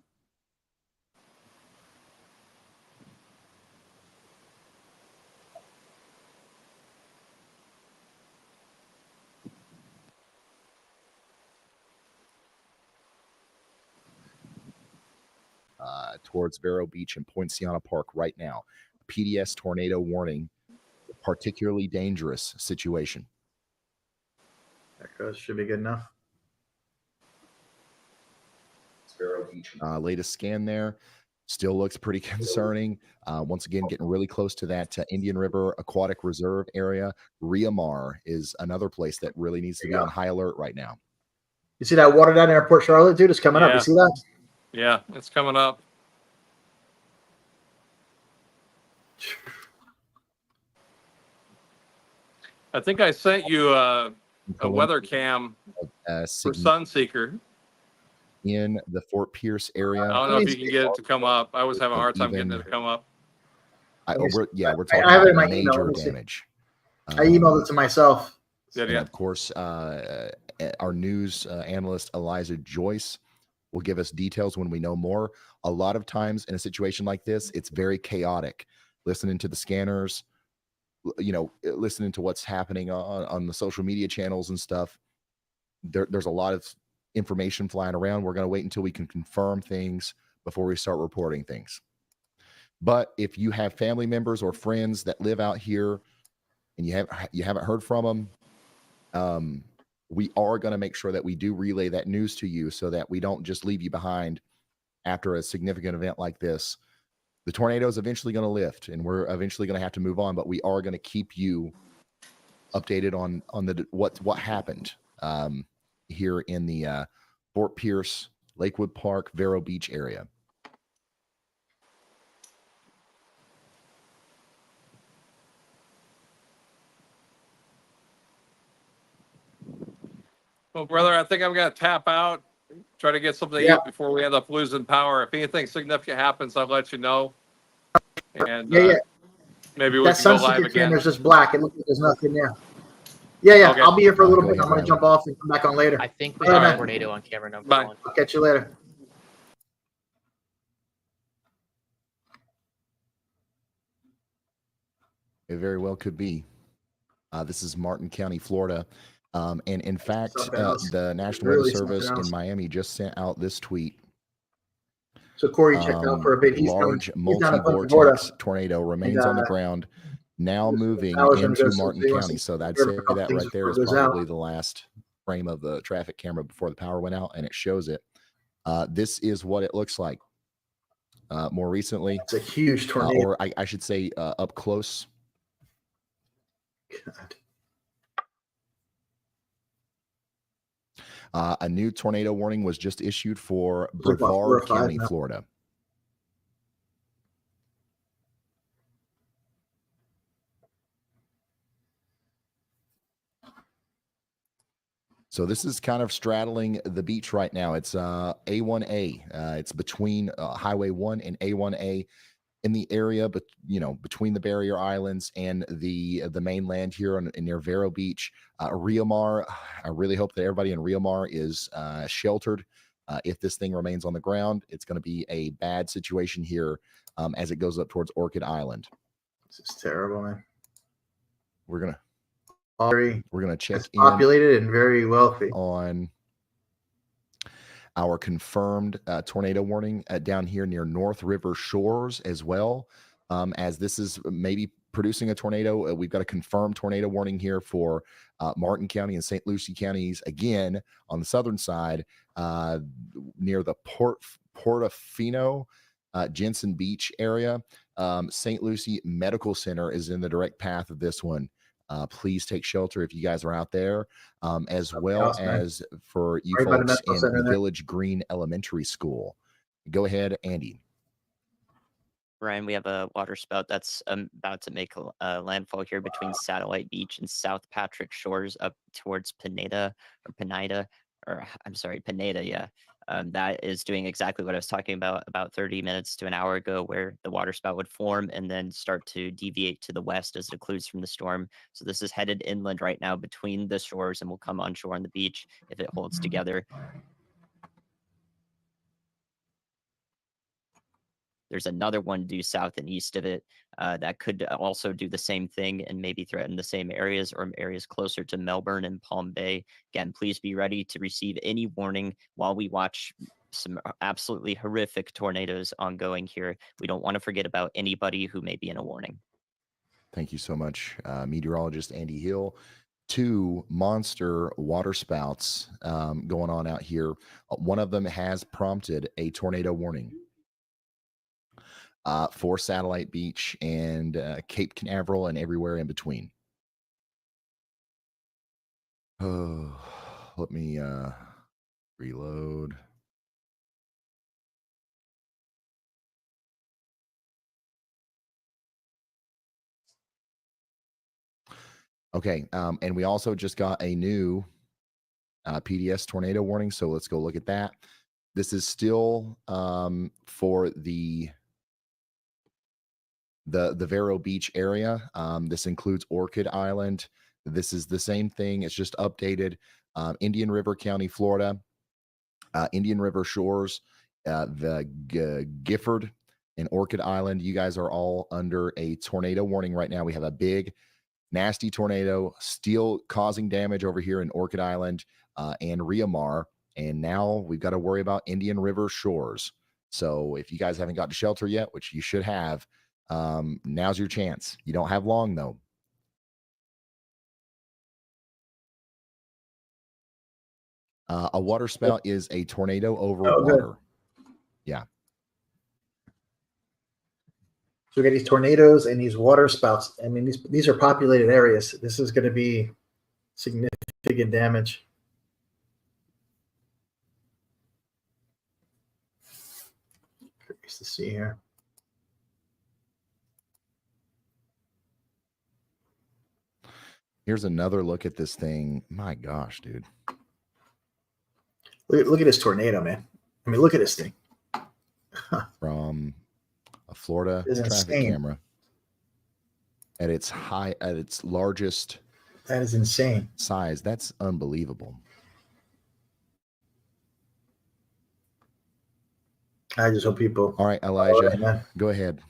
Towards Vero Beach and Poinciana Park right now. PDS tornado warning, particularly dangerous situation. That goes. Should be good enough. Vero Beach. Latest scan there still looks pretty concerning. Once again, getting really close to that Indian River Aquatic Reserve area. Riamar is another place that really needs to be on high alert right now. You see that water down there in Port Charlotte, dude? It's coming up. Yeah. You see that? Yeah, it's coming up. I think I sent you a weather cam for Sunseeker. in the Fort Pierce area. I don't know if you can get it to come up. I was having a hard time getting it to come up. We're talking I have it in about my email. major Let me see. damage. I emailed it to myself. And of course, our news analyst, Eliza Joyce, will give us details when we know more. A lot of times in a situation like this, it's very chaotic. Listening to the scanners, listening to what's happening on the social media channels and stuff. There's a lot of information flying around. We're going to wait until we can confirm things before we start reporting things. But if you have family members or friends that live out here and you haven't heard from them, we are going to make sure that we do relay that news to you so that we don't just leave you behind after a significant event like this. The tornado is eventually going to lift, and we're eventually going to have to move on, but we are going to keep you updated on what happened here in the Fort Pierce, Lakewood Park, Vero Beach area. Well, brother, I think I'm going to tap out, try to get something to eat before we end up losing power. If anything significant happens, I'll let you know. And maybe we that can go live sunseeker again. camera is just black. It looks like there's nothing there. Yeah. Okay. I'll be here for a little Go bit. ahead, I'm going to jump off and come back on later. I think we have a tornado on camera number Bye. 1. I'll catch you later. It very well could be. This is Martin County, Florida. And in fact, the National Weather Service in Miami just sent out this tweet. So Corey checked out for a bit. Large multi-vortex tornado remains on the ground, now moving into Martin County. So I'd say that right there is probably the last frame of the traffic camera before the power went out, and it shows it. This is what it looks like. More recently, it's a huge tornado, or I should say up close. God. A new tornado warning was just issued for Brevard County, Florida. So this is kind of straddling the beach right now. It's A1A. It's between Highway 1 and A1A in the area, but between the barrier islands and the mainland here near Vero Beach. Rio Mar, I really hope that everybody in Rio Mar is sheltered. If this thing remains on the ground, it's going to be a bad situation here as it goes up towards Orchid Island. This is terrible, man. We're gonna check in populated and very wealthy on our confirmed tornado warning down here near North River Shores as well. As this is maybe producing a tornado, we've got a confirmed tornado warning here for Martin County and St. Lucie counties, again on the southern side near the Portofino, Jensen Beach area. St. Lucie Medical Center is in the direct path of this one. Please take shelter if you guys are out there, as well as for you folks in Village Green Elementary School. Go ahead, Andy. Ryan, we have a water spout that's about to make a landfall here between Satellite Beach and South Patrick Shores up towards Pineda. Yeah. That is doing exactly what I was talking about 30 minutes to an hour ago, where the water spout would form and then start to deviate to the west as it occludes from the storm. So this is headed inland right now between the shores and will come onshore on the beach if it holds together. There's another one due south and east of it that could also do the same thing and maybe threaten the same areas or areas closer to Melbourne and Palm Bay. Again, please be ready to receive any warning while we watch some absolutely horrific tornadoes ongoing here. We don't want to forget about anybody who may be in a warning. Thank you so much, meteorologist Andy Hill. 2 monster water spouts going on out here. One of them has prompted a tornado warning for Satellite Beach and Cape Canaveral and everywhere in between. Oh, let me reload. Okay, and we also just got a new PDS tornado warning, so let's go look at that. This is still for the Vero Beach area. This includes Orchid Island. This is the same thing. It's just updated. Indian River County, Florida, Indian River Shores, Gifford and Orchid Island. You guys are all under a tornado warning right now. We have a big, nasty tornado still causing damage over here in Orchid Island and Riamar. And now we've got to worry about Indian River Shores. So if you guys haven't got to shelter yet, which you should have, now's your chance. You don't have long, though. A water spout is a tornado over water. Yeah. So we got these tornadoes and these water spouts. I mean, these are populated areas. This is going to be significant damage. Curious to see here. Here's another look at this thing. My gosh, dude. Look at this tornado, man. I mean, look at this thing. From a Florida traffic camera at its largest. That is insane size. That's unbelievable. I just hope people. All right, Elijah, go ahead.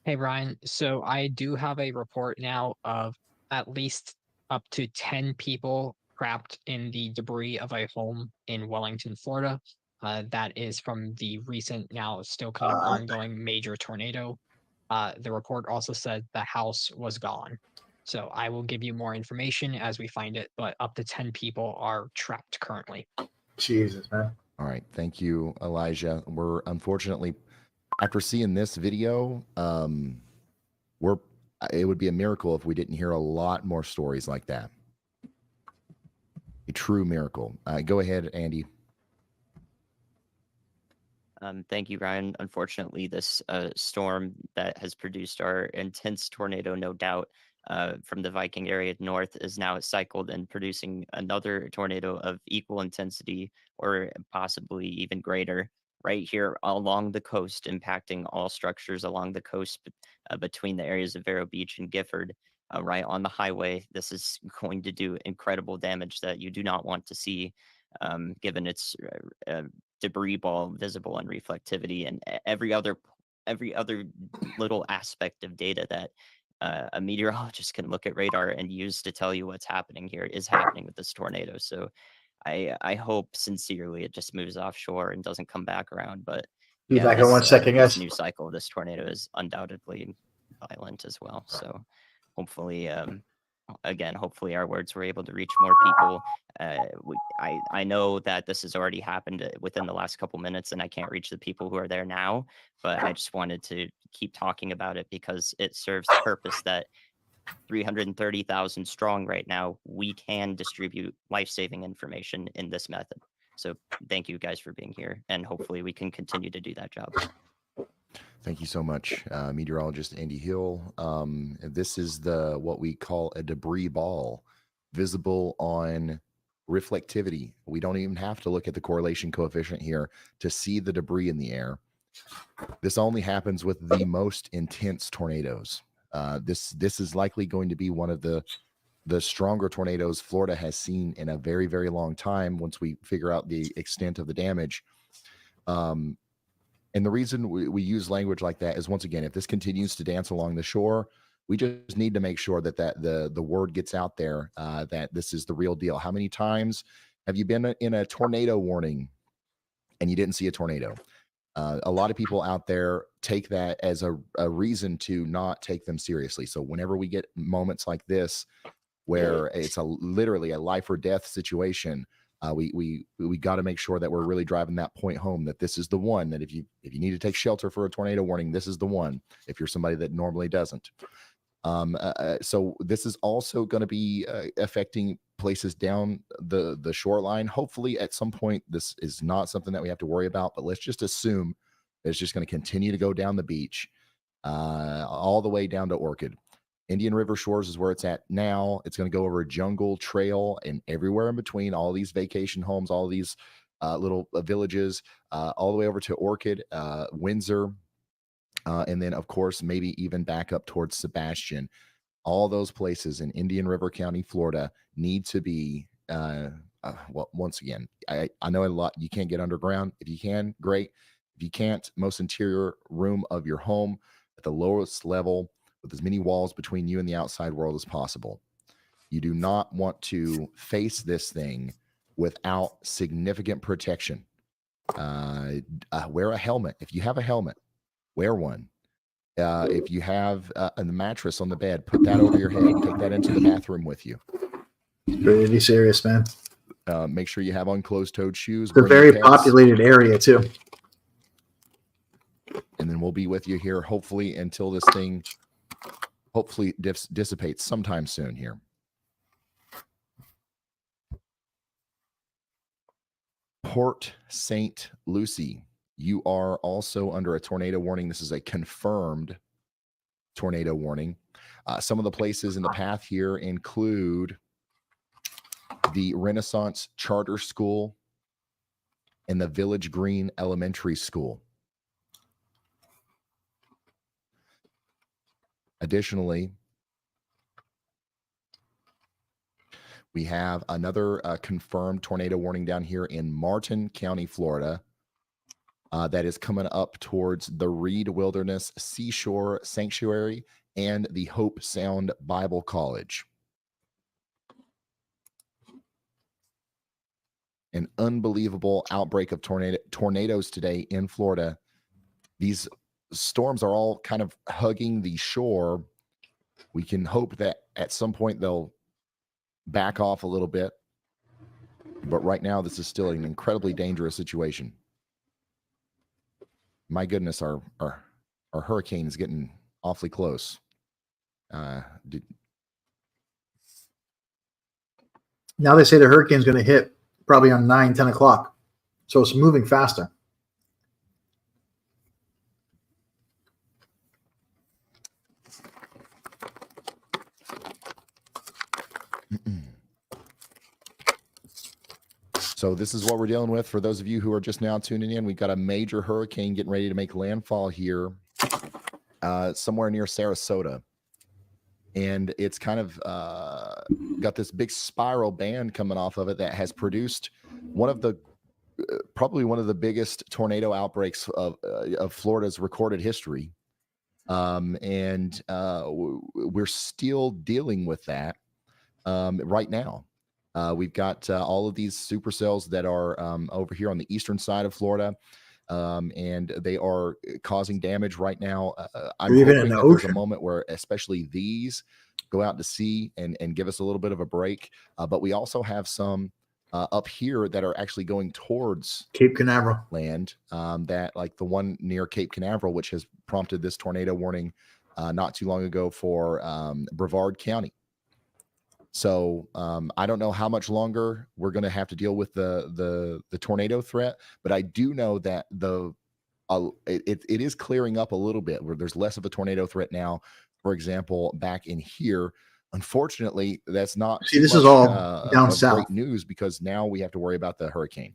Hey, Ryan. So I do have a report now of at least up to 10 people trapped in the debris of a home in Wellington, Florida. That is from the recent, now still kind of ongoing major tornado. The report also said the house was gone. So I will give you more information as we find it, but up to 10 people are trapped currently. Jesus, man. All right. Thank you, Elijah. We're unfortunately, after seeing this video, it would be a miracle if we didn't hear a lot more stories like that. A true miracle. Go ahead, Andy. Thank you, Ryan. Unfortunately, this storm that has produced our intense tornado, no doubt, from the Viking area north is now cycled and producing another tornado of equal intensity or possibly even greater right here along the coast, impacting all structures along the coast between the areas of Vero Beach and Gifford. Right on the highway. This is going to do incredible damage that you do not want to see, given its debris ball visible and reflectivity and every other little aspect of data that a meteorologist can look at radar and use to tell you what's happening here is happening with this tornado. So I hope sincerely it just moves offshore and doesn't come back around. But Be back in 1 second, guys. This new cycle of this tornado is undoubtedly violent as well. So hopefully, hopefully our words were able to reach more people. I know that this has already happened within the last couple minutes and I can't reach the people who are there now, but I just wanted to keep talking about it because it serves the purpose that 330,000 strong right now, we can distribute life-saving information in this method. So thank you guys for being here and hopefully we can continue to do that job. Thank you so much, meteorologist Andy Hill. This is what we call a debris ball, visible on reflectivity. We don't even have to look at the correlation coefficient here to see the debris in the air. This only happens with the most intense tornadoes. This is likely going to be one of the stronger tornadoes Florida has seen in a very, very long time once we figure out the extent of the damage. And the reason we use language like that is, once again, if this continues to dance along the shore, we just need to make sure that the word gets out there that this is the real deal. How many times have you been in a tornado warning and you didn't see a tornado? A lot of people out there take that as a reason to not take them seriously. So whenever we get moments like this, where it's literally a life or death situation, we got to make sure that we're really driving that point home, that this is the one, that if you need to take shelter for a tornado warning, this is the one, if you're somebody that normally doesn't. So this is also going to be affecting places down the shoreline. Hopefully at some point this is not something that we have to worry about, but let's just assume that it's just going to continue to go down the beach all the way down to Orchid. Indian River Shores is where it's at now. It's going to go over a jungle trail and everywhere in between, all these vacation homes, all these little villages, all the way over to Orchid, Windsor, and then, of course, maybe even back up towards Sebastian. All those places in Indian River County, Florida, need to be, well, once again, I know a lot, you can't get underground. If you can, great. If you can't, most interior room of your home at the lowest level with as many walls between you and the outside world as possible. You do not want to face this thing without significant protection. Wear a helmet. If you have a helmet, wear one. If you have a mattress on the bed, put that over your head. Take that into the bathroom with you. Pretty serious, man. Make sure you have on closed-toed shoes. It's a very populated area, too. And then we'll be with you here, hopefully, until this thing hopefully dissipates sometime soon here. Port St. Lucie, you are also under a tornado warning. This is a confirmed tornado warning. Some of the places in the path here include the Renaissance Charter School and the Village Green Elementary School. Additionally, we have another confirmed tornado warning down here in Martin County, Florida, that is coming up towards the Reed Wilderness Seashore Sanctuary and the Hope Sound Bible College. An unbelievable outbreak of tornadoes today in Florida. These storms are all kind of hugging the shore. We can hope that at some point they'll back off a little bit. But right now, this is still an incredibly dangerous situation. My goodness, our hurricane is getting awfully close. Now they say the hurricane's going to hit probably on 9-10 o'clock. So it's moving faster. So this is what we're dealing with. For those of you who are just now tuning in, we've got a major hurricane getting ready to make landfall here somewhere near Sarasota. And it's kind of got this big spiral band coming off of it that has produced one of the probably one of the biggest tornado outbreaks of Florida's recorded history. And we're still dealing with that right now. We've got all of these supercells that are over here on the eastern side of Florida, and they are causing damage right now. I'm hoping that there's a moment where especially these go out to sea and give us a little bit of a break. But we also have some up here that are actually going towards Cape Canaveral land, that like the one near Cape Canaveral, which has prompted this tornado warning not too long ago for Brevard County. So I don't know how much longer we're going to have to deal with the tornado threat, but I do know that it is clearing up a little bit where there's less of a tornado threat now. For example, back in here, unfortunately, that's not. See, this is all down south. Great news, because now we have to worry about the hurricane.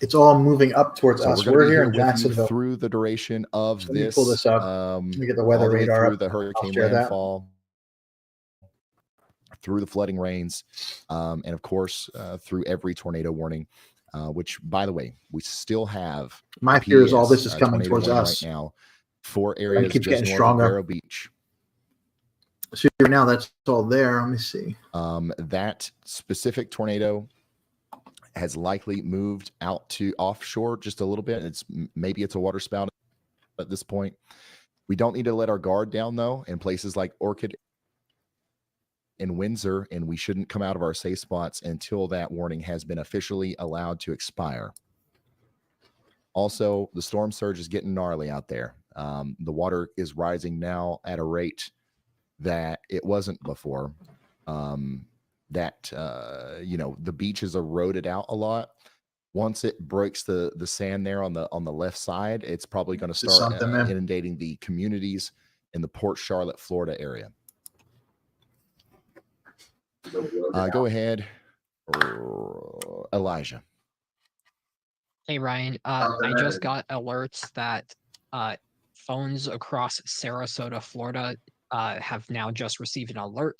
It's all moving up towards so us. We're here in with you Jacksonville through the duration of Let me pull this up. Let me get the weather all the way radar through up. the hurricane share that. landfall, through the flooding rains, and of course through every tornado warning. Which, by the way, we still have. My fear is all this is coming tornado towards warning us. right now. 4 areas keeps just getting north stronger. of Vero Beach. So now that's all there. Let me see. That specific tornado has likely moved out to offshore just a little bit. Maybe it's a water spout at this point. We don't need to let our guard down, though, in places like Orchid and Windsor, and we shouldn't come out of our safe spots until that warning has been officially allowed to expire. Also, the storm surge is getting gnarly out there. The water is rising now at a rate that it wasn't before. The beach is eroded out a lot. Once it breaks the sand there on the left side, it's probably going to start inundating the communities in the Port Charlotte, Florida area. Go ahead, Elijah. Hey Ryan, I just got alerts that phones across Sarasota, Florida, have now just received an alert.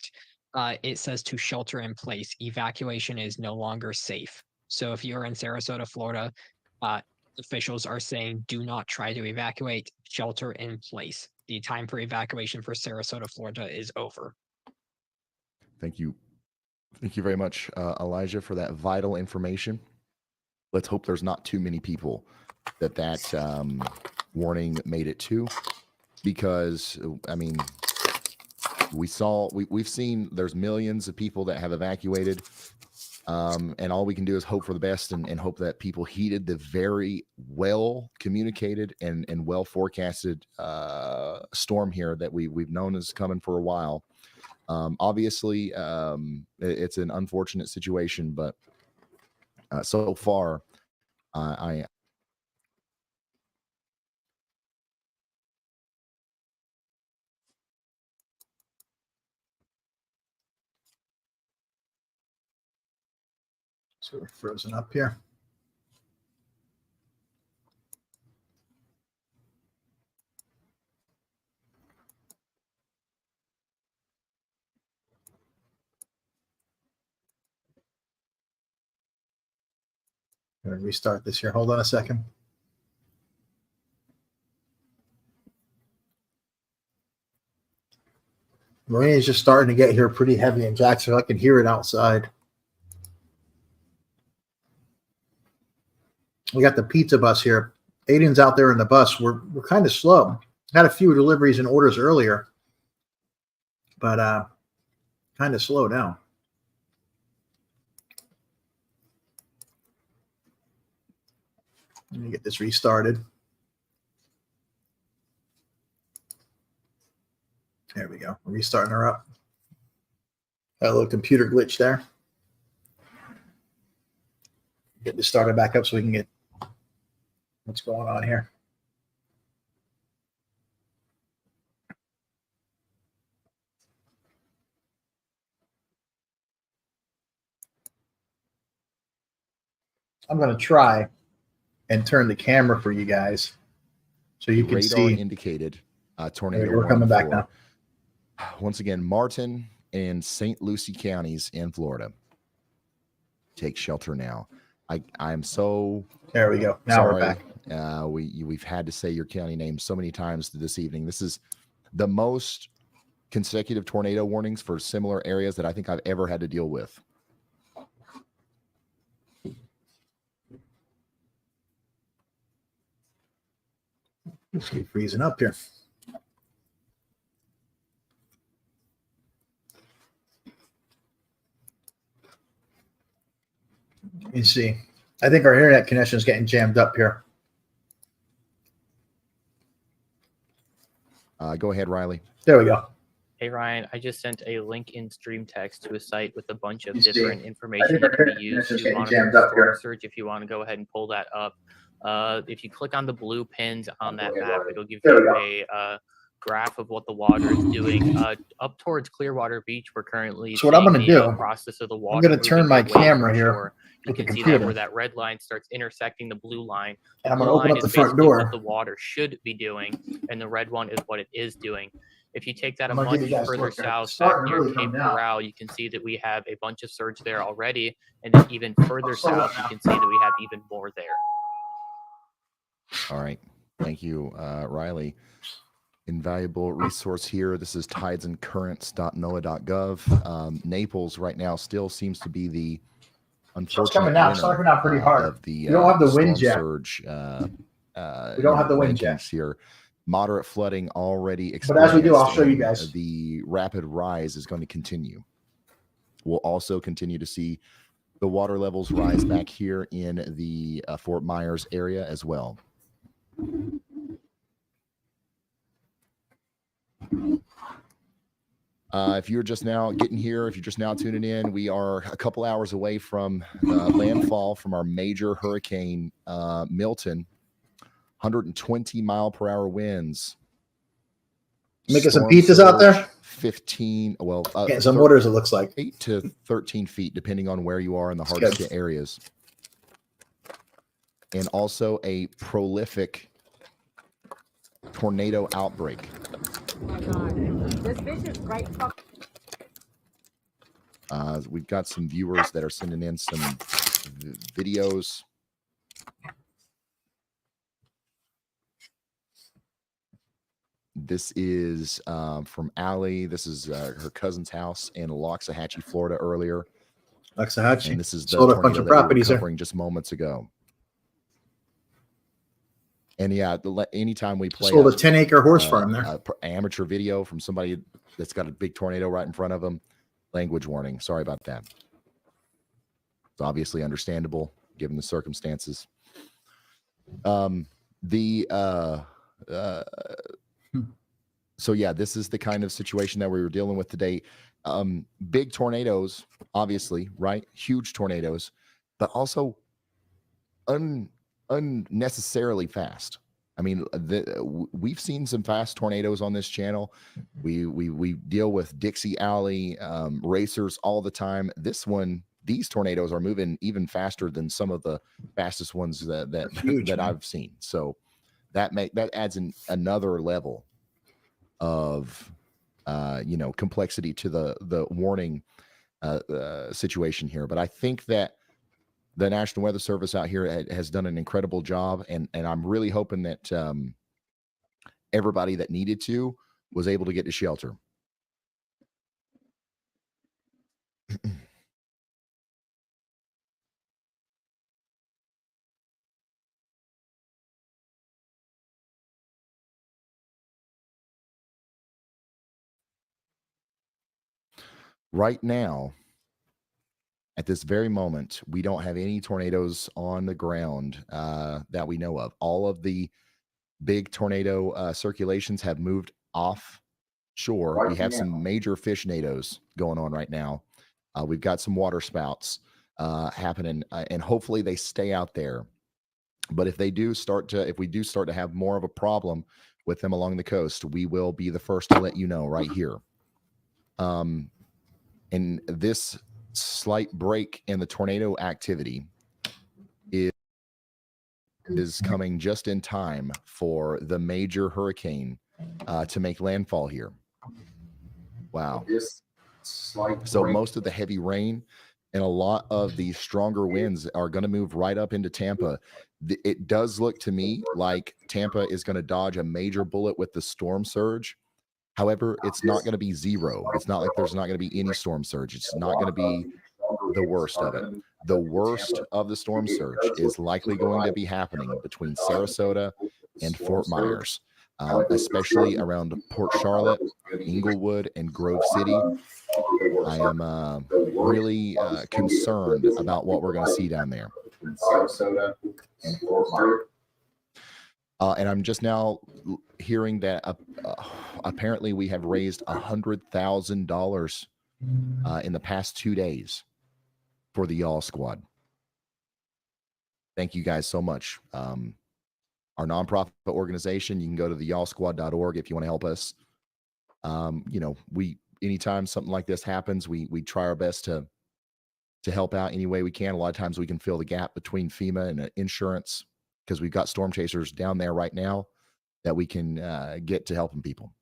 It says to shelter in place. Evacuation is no longer safe. So if you're in Sarasota, Florida, officials are saying do not try to evacuate. Shelter in place. The time for evacuation for Sarasota, Florida is over. Thank you. Thank you very much, Elijah, for that vital information. Let's hope there's not too many people that warning made it to, because I mean, we've seen there's millions of people that have evacuated, and all we can do is hope for the best and hope that people heeded the very well communicated and well forecasted storm here that we've known is coming for a while. Obviously, it's an unfortunate situation, but so far, I So we're frozen up here. I'm going to restart this here. Hold on a second. Rain is just starting to get here pretty heavy in Jacksonville. I can hear it outside. We got the pizza bus here. Aiden's out there in the bus. We're kind of slow. Had a few deliveries and orders earlier, but kind of slow down. Let me get this restarted. There we go. We're restarting her up. Got a little computer glitch there. Get this started back up so we can get what's going on here. I'm going to try and turn the camera for you guys so you can radar see. Indicated tornado. We're coming back now. Once again, Martin and St. Lucie counties in Florida. Take shelter now. I'm so There we go. Now sorry. we're back. We've had to say your county name so many times this evening. This is the most consecutive tornado warnings for similar areas that I think I've ever had to deal with. It's keep freezing up here. Let me see. I think our internet connection is getting jammed up here. Go ahead, Riley. There we go. Hey Ryan, I just sent a link in stream text to a site with a bunch of You see, different I information think that our can be internet used connection's to getting monitor jammed up storm here. surge. If you want to go ahead and pull that up, if you click on the blue pins on that Okay, map, Ryan. it'll give There we you a graph of what the water is doing. Up towards Clearwater Beach, we're currently So what I'm seeing gonna the do, process of the water. I'm going to turn moving my away from camera here shore. You with the can see that computer. where that red line starts intersecting the blue line. The And I'm going to blue open line up is the front basically door. what the water should be doing, and the red one is what it is doing. If you take that a I'm gonna much give you guys a further look here. south, It's back starting to near really Cape come down. Coral, you can see that we have a bunch of surge there already. And then even further slow south, down you can see that we have even more there. All right. Thank you, Riley. Invaluable resource here. This is tidesandcurrents.noaa.gov. Naples right now still seems to be the unfortunate coming down. It's winner, coming down pretty hard. of the We don't have the storm winds yet. surge. We don't have the winds yet. rankings here. Moderate flooding already But as we do, I'll experienced, show you and guys. the rapid rise is going to continue. We'll also continue to see the water levels rise back here in the Fort Myers area as well. If you're just now getting here, if you're just now tuning in, we are a couple hours away from landfall from our major hurricane, Milton. 120-mile-per-hour winds. Making some Storm pizzas out there? surge, 15, well, Getting some orders, it looks like. 8 to 13 feet, depending on where you are in the That's hardest good. hit areas. and also a prolific tornado outbreak. This bitch is right We've got some viewers that are sending in some videos. This is from Allie. This is her cousin's house in Loxahatchee, Florida earlier. Loxahatchee. And this is the Sold a bunch tornado of that we were properties there. covering just moments ago. And yeah, anytime we play Sold a 10-acre horse farm there. Amateur video from somebody that's got a big tornado right in front of them, language warning. Sorry about that. It's obviously understandable given the circumstances. So yeah, this is the kind of situation that we were dealing with today. Big tornadoes, obviously, right? Huge tornadoes, but also unnecessarily fast. I mean, we've seen some fast tornadoes on this channel. We deal with Dixie Alley racers all the time. These tornadoes are moving even faster than some of the fastest ones that Huge, that man. I've seen. So that adds another level of complexity to the warning situation here. But I think that the National Weather Service out here has done an incredible job, and I'm really hoping that everybody that needed to was able to get to shelter. Right now, at this very moment, we don't have any tornadoes on the ground that we know of. All of big tornado circulations have moved offshore. We have some major fishnados going on right now. We've got some water spouts happening, and hopefully they stay out there. But if we do start to have more of a problem with them along the coast, we will be the first to let you know right here. And this slight break in the tornado activity is coming just in time for the major hurricane to make landfall here. Wow. So most of the heavy rain and a lot of the stronger winds are going to move right up into Tampa. It does look to me like Tampa is going to dodge a major bullet with the storm surge. However, it's not going to be zero. It's not like there's not going to be any storm surge. It's not going to be the worst of it. The worst of the storm surge is likely going to be happening between Sarasota and Fort Myers, especially around Port Charlotte, Inglewood, and Grove City. I am really concerned about what we're going to see down there. And I'm just now hearing that apparently we have raised $100,000 in the past 2 days for the Y'all Squad. Thank you guys so much. Our nonprofit organization, you can go to theyallsquad.org if you want to help us. Anytime something like this happens, we try our best to help out any way we can. A lot of times we can fill the gap between FEMA and insurance, because we've got storm chasers down there right now that we can get to helping people.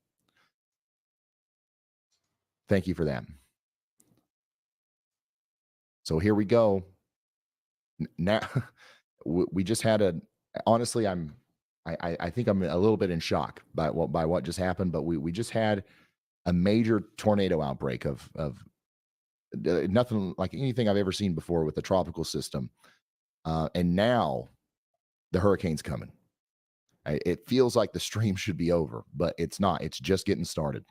Thank you for that. So here we go. Now we just had honestly, I think I'm a little bit in shock by what just happened, but we just had a major tornado outbreak of nothing like anything I've ever seen before with the tropical system. And now the hurricane's coming. It feels like the stream should be over, but it's not. It's just getting started.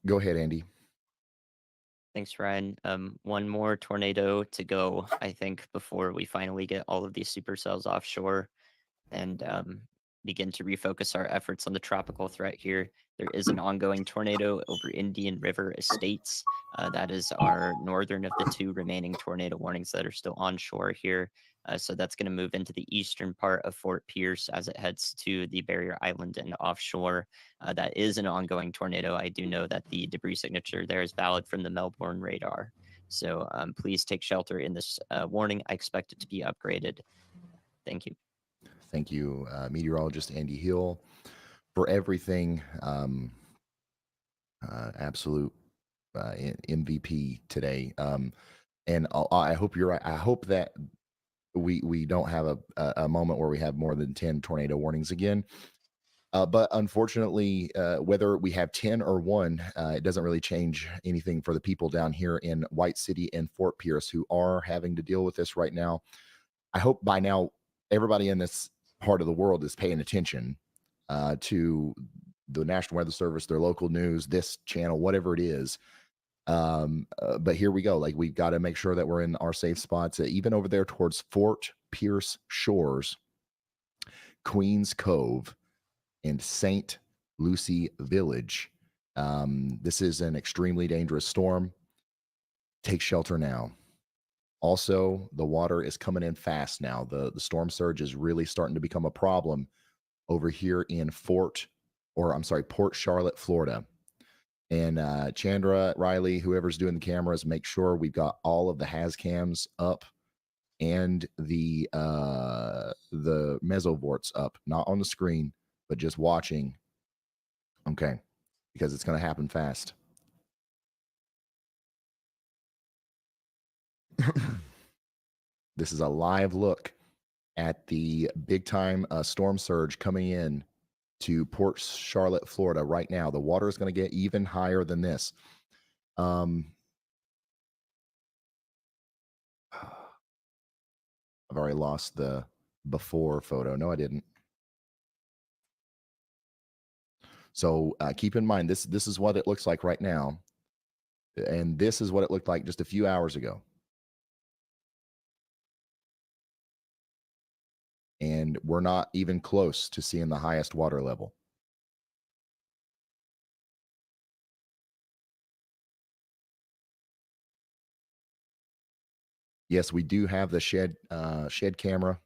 Go ahead, Andy. Thanks, Ryan. One more tornado to go, I think, before we finally get all of these supercells offshore. And begin to refocus our efforts on the tropical threat here. There is an ongoing tornado over Indian River Estates. That is our northern of the 2 remaining tornado warnings that are still onshore here. So that's going to move into the eastern part of Fort Pierce as it heads to the Barrier Island and offshore. That is an ongoing tornado. I do know that the debris signature there is valid from the Melbourne radar. So please take shelter in this warning. I expect it to be upgraded. Thank you. Thank you, meteorologist Andy Hill, for everything. Absolute MVP today. And I hope you're right. I hope that we don't have a moment where we have more than 10 tornado warnings again. But unfortunately, whether we have 10 or 1, it doesn't really change anything for the people down here in White City and Fort Pierce who are having to deal with this right now. I hope by now everybody in this part of the world is paying attention to the National Weather Service, their local news, this channel, whatever it is. But here we go. Like, we've got to make sure that we're in our safe spots, even over there towards Fort Pierce Shores, Queens Cove, and St. Lucie Village. This is an extremely dangerous storm. Take shelter now. Also, the water is coming in fast now. The storm surge is really starting to become a problem over here in Port Charlotte, Florida. And Chandra, Riley, whoever's doing the cameras, make sure we've got all of the has cams up and the mesovorts up, not on the screen, but just watching. Okay, because it's going to happen fast. This is a live look at the big time storm surge coming in to Port Charlotte, Florida right now. The water is going to get even higher than this. I've already lost the before photo. No, I didn't. So keep in mind, this is what it looks like right now. And this is what it looked like just a few hours ago. And we're not even close to seeing the highest water level. Yes, we do have the shed camera.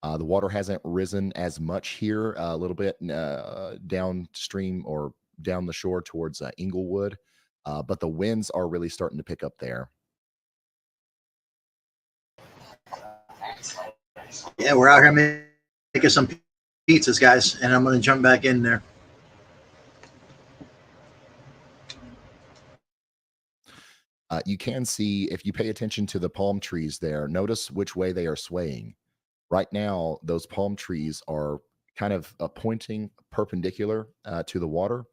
The water hasn't risen as much here, a little bit downstream or down the shore towards Inglewood, but the winds are really starting to pick up there. Yeah, we're out here making some pizzas, guys, and I'm going to jump back in there. You can see, if you pay attention to the palm trees there, notice which way they are swaying. Right now, those palm trees are kind of pointing perpendicular to the water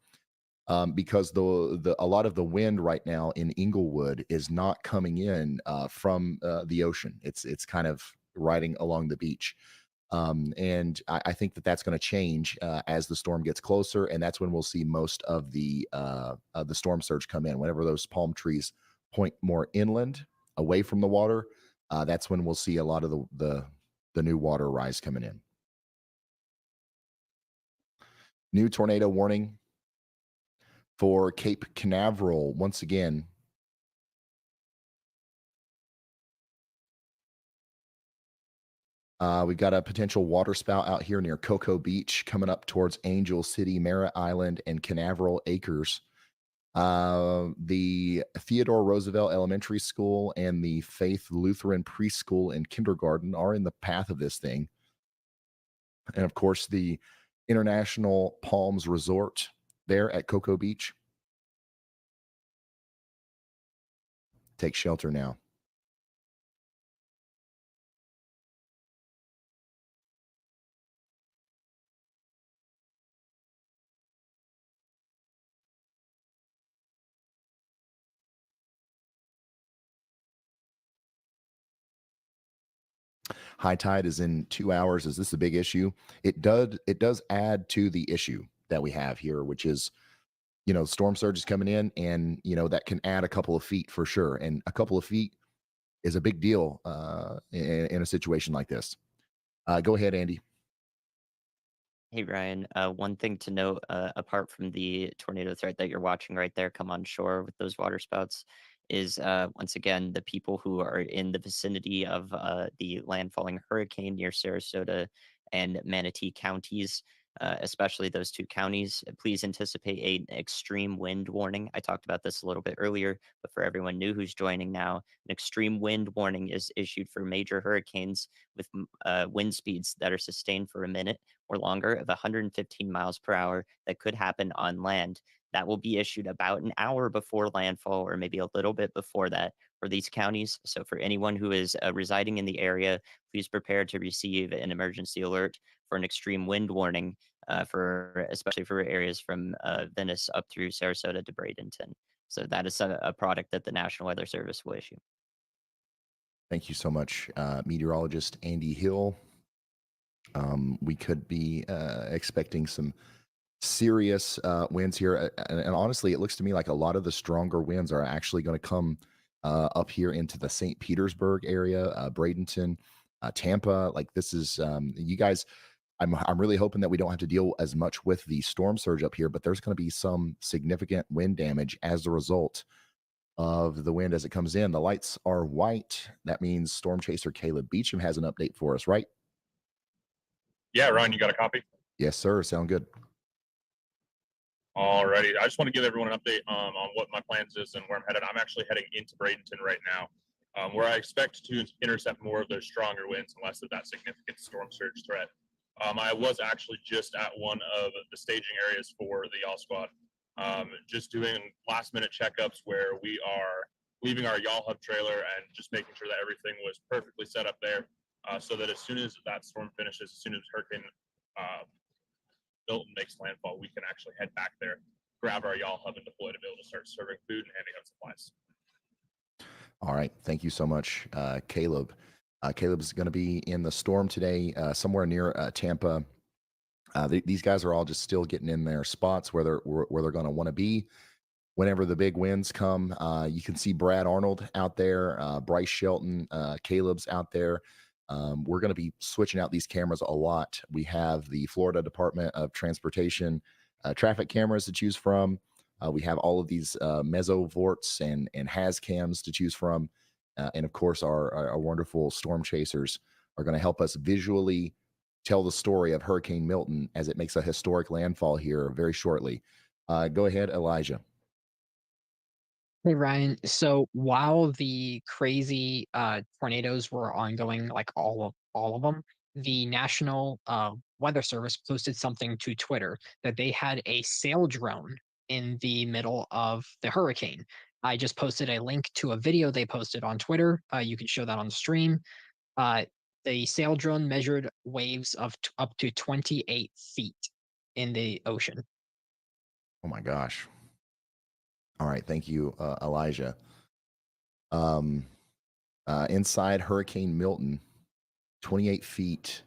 because a lot of the wind right now in Inglewood is not coming in from the ocean. It's kind of riding along the beach. And I think that's going to change as the storm gets closer, and that's when we'll see most of the storm surge come in. Whenever those palm trees point more inland, away from the water, that's when we'll see a lot of the new water rise coming in. New tornado warning for Cape Canaveral once again. We've got a potential water spout out here near Cocoa Beach coming up towards Angel City, Merritt Island, and Canaveral Acres. The Theodore Roosevelt Elementary School and the Faith Lutheran Preschool and Kindergarten are in the path of this thing. And of course, the International Palms Resort there at Cocoa Beach. Take shelter now. High tide is in 2 hours. Is this a big issue? It does add to the issue that we have here, which is, storm surge is coming in, and that can add a couple of feet for sure. And a couple of feet is a big deal in a situation like this. Go ahead, Andy. Hey Ryan, one thing to note, apart from the tornado threat that you're watching right there come on shore with those water spouts, is once again the people who are in the vicinity of the landfalling hurricane near Sarasota and Manatee counties, especially those two counties. Please anticipate an extreme wind warning. I talked about this a little bit earlier, but for everyone new who's joining now, an extreme wind warning is issued for major hurricanes with wind speeds that are sustained for a minute or longer of 115 miles per hour that could happen on land. That will be issued about an hour before landfall or maybe a little bit before that for these counties. So, for anyone who is residing in the area, please prepare to receive an emergency alert for an extreme wind warning for especially for areas from Venice up through Sarasota to Bradenton. So, that is a product that the National Weather Service will issue. Thank you so much, meteorologist Andy Hill. We could be expecting some serious winds here. And honestly, it looks to me like a lot of the stronger winds are actually going to come up here into the St. Petersburg area, Bradenton, Tampa. Like this is, you guys, I'm really hoping that we don't have to deal as much with the storm surge up here, but there's going to be some significant wind damage as a result of the wind as it comes in. The lights are white. That means Storm Chaser Caleb Beecham has an update for us, right? Yeah, Ryan, you got a copy? Yes, sir. Sound good. Alrighty. I just want to give everyone an update on what my plans is and where I'm headed. I'm actually heading into Bradenton right now, where I expect to intercept more of those stronger winds and less of that significant storm surge threat. I was actually just at one of the staging areas for the Y'all Squad, just doing last-minute checkups where we are leaving our Y'all Hub trailer and just making sure that everything was perfectly set up there, so that as soon as that storm finishes, as soon as Hurricane Milton makes landfall, we can actually head back there, grab our Y'all Hub, and deploy to be able to start serving food and handing out supplies. All right. Thank you so much, Caleb. Caleb's going to be in the storm today, somewhere near Tampa. These guys are all just still getting in their spots where they're going to want to be whenever the big winds come. You can see Brad Arnold out there, Bryce Shelton, Caleb's out there. We're going to be switching out these cameras a lot. We have the Florida Department of Transportation traffic cameras to choose from. We have all of these mesovorts and has cams to choose from. And of course, our wonderful storm chasers are going to help us visually tell the story of Hurricane Milton as it makes a historic landfall here very shortly. Go ahead, Elijah. Hey Ryan, so while the crazy tornadoes were ongoing, like all of them, the National Weather Service posted something to Twitter that they had a sail drone in the middle of the hurricane. I just posted a link to a video they posted on Twitter. You can show that on the stream. The sail drone measured waves of up to 28 feet in the ocean. Oh my gosh. All right. Thank you, Elijah. Inside Hurricane Milton, 28 feet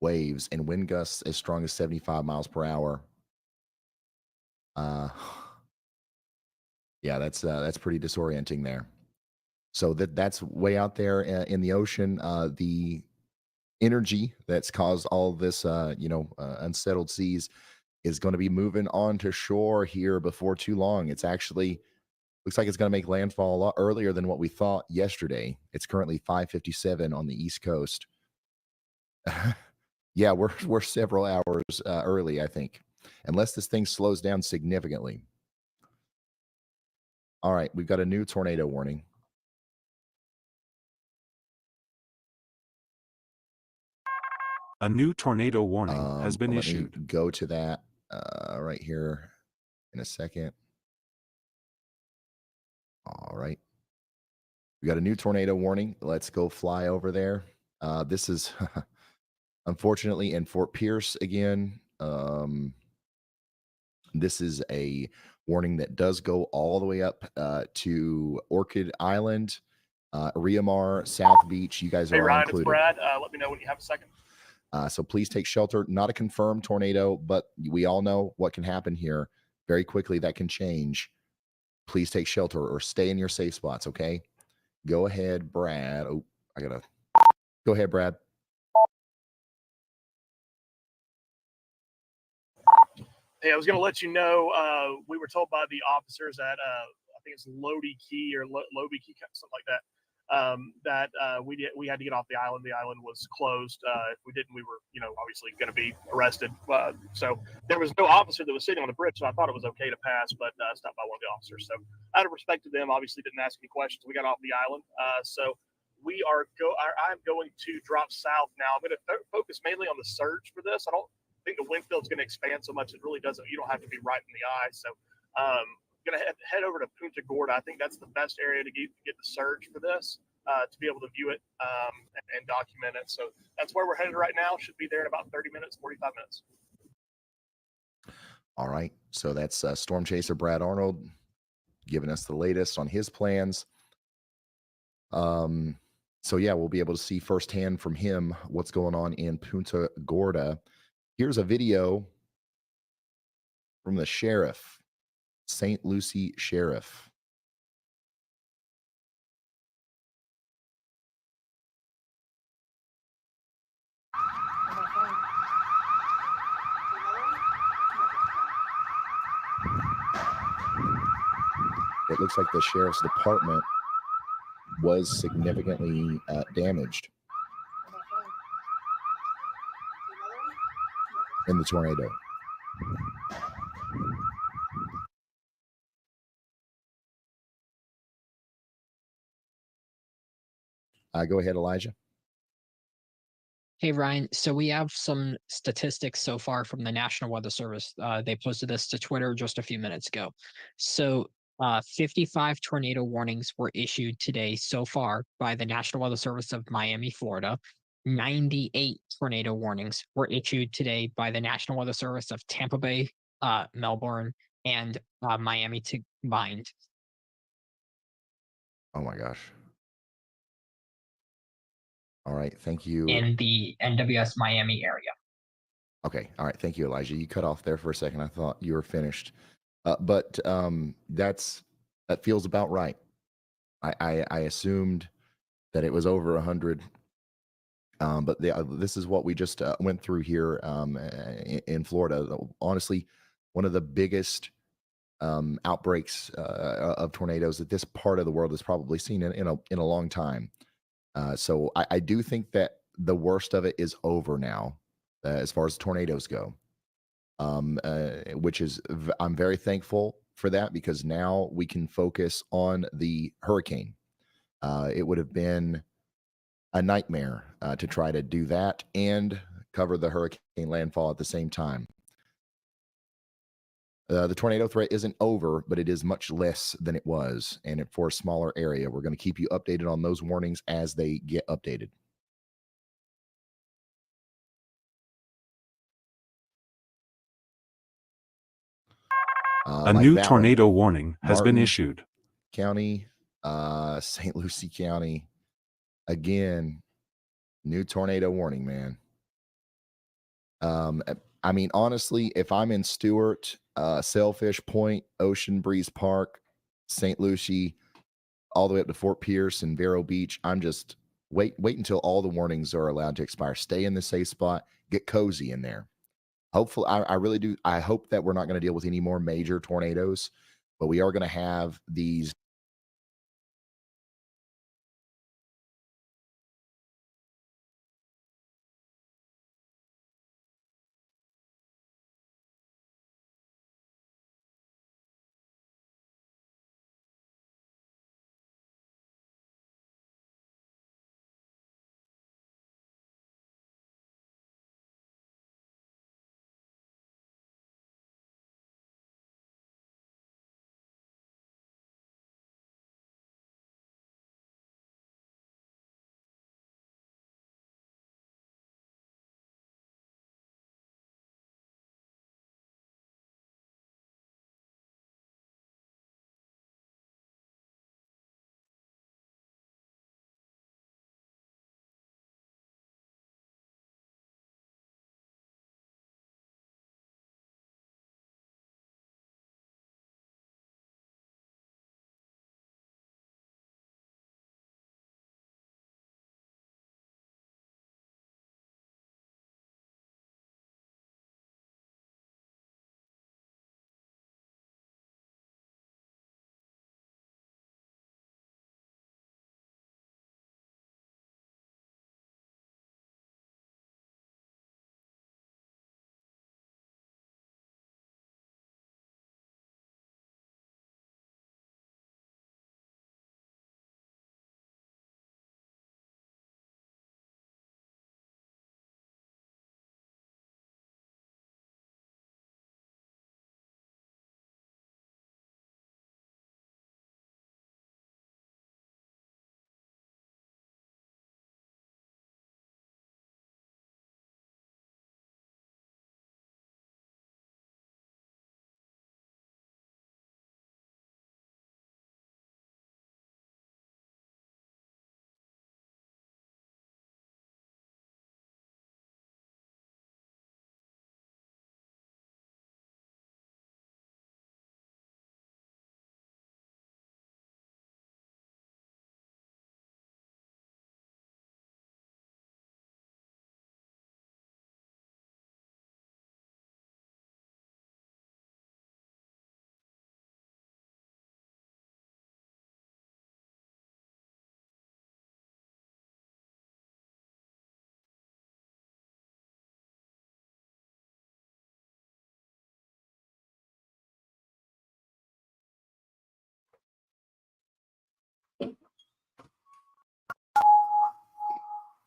waves and wind gusts as strong as 75 miles per hour. Yeah, that's pretty disorienting there. So that's way out there in the ocean. The energy that's caused all this, unsettled seas is going to be moving on to shore here before too long. It's actually looks like it's going to make landfall a lot earlier than what we thought yesterday. It's currently 5:57 on the East Coast. Yeah, we're several hours early, I think, unless this thing slows down significantly. All right, we've got a new tornado warning. A new tornado warning has been Let me issued. go to that right here in a second. All right. We got a new tornado warning. Let's go fly over there. This is unfortunately in Fort Pierce again. This is a warning that does go all the way up to Orchid Island, Riamar, South Beach. You guys are all Ryan, included. it's Brad. Let me know when you have a second. So please take shelter. Not a confirmed tornado, but we all know what can happen here. Very quickly, that can change. Please take shelter or stay in your safe spots, okay? Go ahead, Brad. Oh, go ahead, Brad. Hey, I was going to let you know, we were told by the officers at, I think it's Lodi Key or Loby Key, something like that, that we had to get off the island. The island was closed. If we didn't, we were, obviously going to be arrested. So there was no officer that was sitting on the bridge, so I thought it was okay to pass, but stopped by one of the officers. So out of respect to them, obviously didn't ask any questions. We got off the island. So I'm going to drop south now. I'm going to focus mainly on the surge for this. I don't think the wind field's going to expand so much. It really doesn't. You don't have to be right in the eye. So going to head over to Punta Gorda. I think that's the best area to get the surge for this, to be able to view it and document it. So that's where we're headed right now. Should be there in about 30 minutes, 45 minutes. All right. So that's Storm Chaser Brad Arnold giving us the latest on his plans. So yeah, we'll be able to see firsthand from him what's going on in Punta Gorda. Here's a video from the sheriff, St. Lucie Sheriff. It looks like the sheriff's department was significantly damaged in the tornado. Go ahead, Elijah. Hey, Ryan. So we have some statistics so far from the National Weather Service. They posted this to Twitter just a few minutes ago. So 55 tornado warnings were issued today so far by the National Weather Service of Miami, Florida. 98 tornado warnings were issued today by the National Weather Service of Tampa Bay, Melbourne, and Miami combined. Oh my gosh. All right. Thank you. In the NWS Miami area. Okay. All right. Thank you, Elijah. You cut off there for a second. I thought you were finished. But that feels about right. I assumed that it was over 100. But this is what we just went through here in Florida. Honestly, one of the biggest outbreaks of tornadoes that this part of the world has probably seen in a long time. So I do think that the worst of it is over now, as far as tornadoes go. Which is, I'm very thankful for that, because now we can focus on the hurricane. It would have been a nightmare to try to do that and cover the hurricane landfall at the same time. The tornado threat isn't over, but it is much less than it was. And for a smaller area, we're going to keep you updated on those warnings as they get updated. A new tornado warning has been issued. County, St. Lucie County, again, new tornado warning, man. I mean, honestly, if I'm in Stewart, Sailfish Point, Ocean Breeze Park, St. Lucie, all the way up to Fort Pierce and Vero Beach, I'm just wait until all the warnings are allowed to expire. Stay in the safe spot, get cozy in there. Hopefully, I really do. I hope that we're not going to deal with any more major tornadoes, but we are going to have these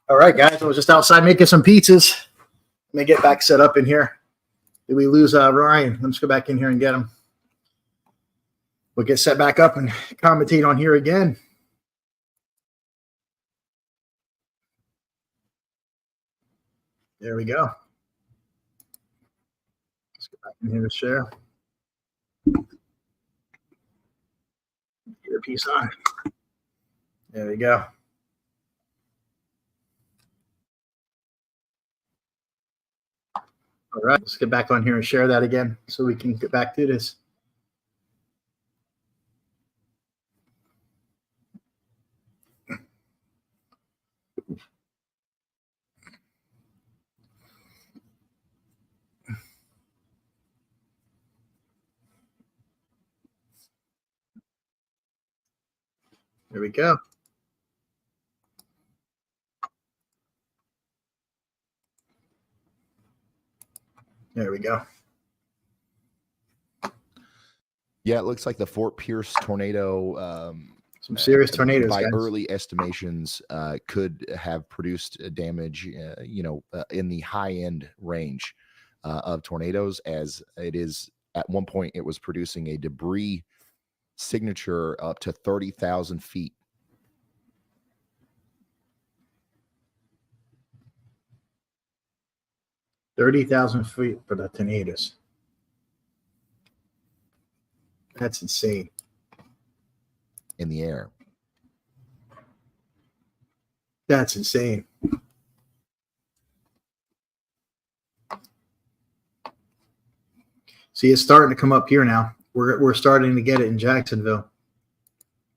All right, guys. I was just outside making some pizzas. Let me get back set up in here. Did we lose Ryan? Let's go back in here and get him. We'll get set back up and commentate on here again. There we go. Let's get back in here to share. Get a piece on. There we go. All right, let's get back on here and share that again so we can get back to this. There we go. There we go. Yeah, it looks like the Fort Pierce tornado. Some serious tornadoes, by guys. early estimations, could have produced damage, in the high end range of tornadoes. As it is at one point, it was producing a debris signature up to 30,000 feet. $30,000 feet for the tornadoes. That's insane. In the air. That's insane. See, it's starting to come up here now. We're starting to get it in Jacksonville.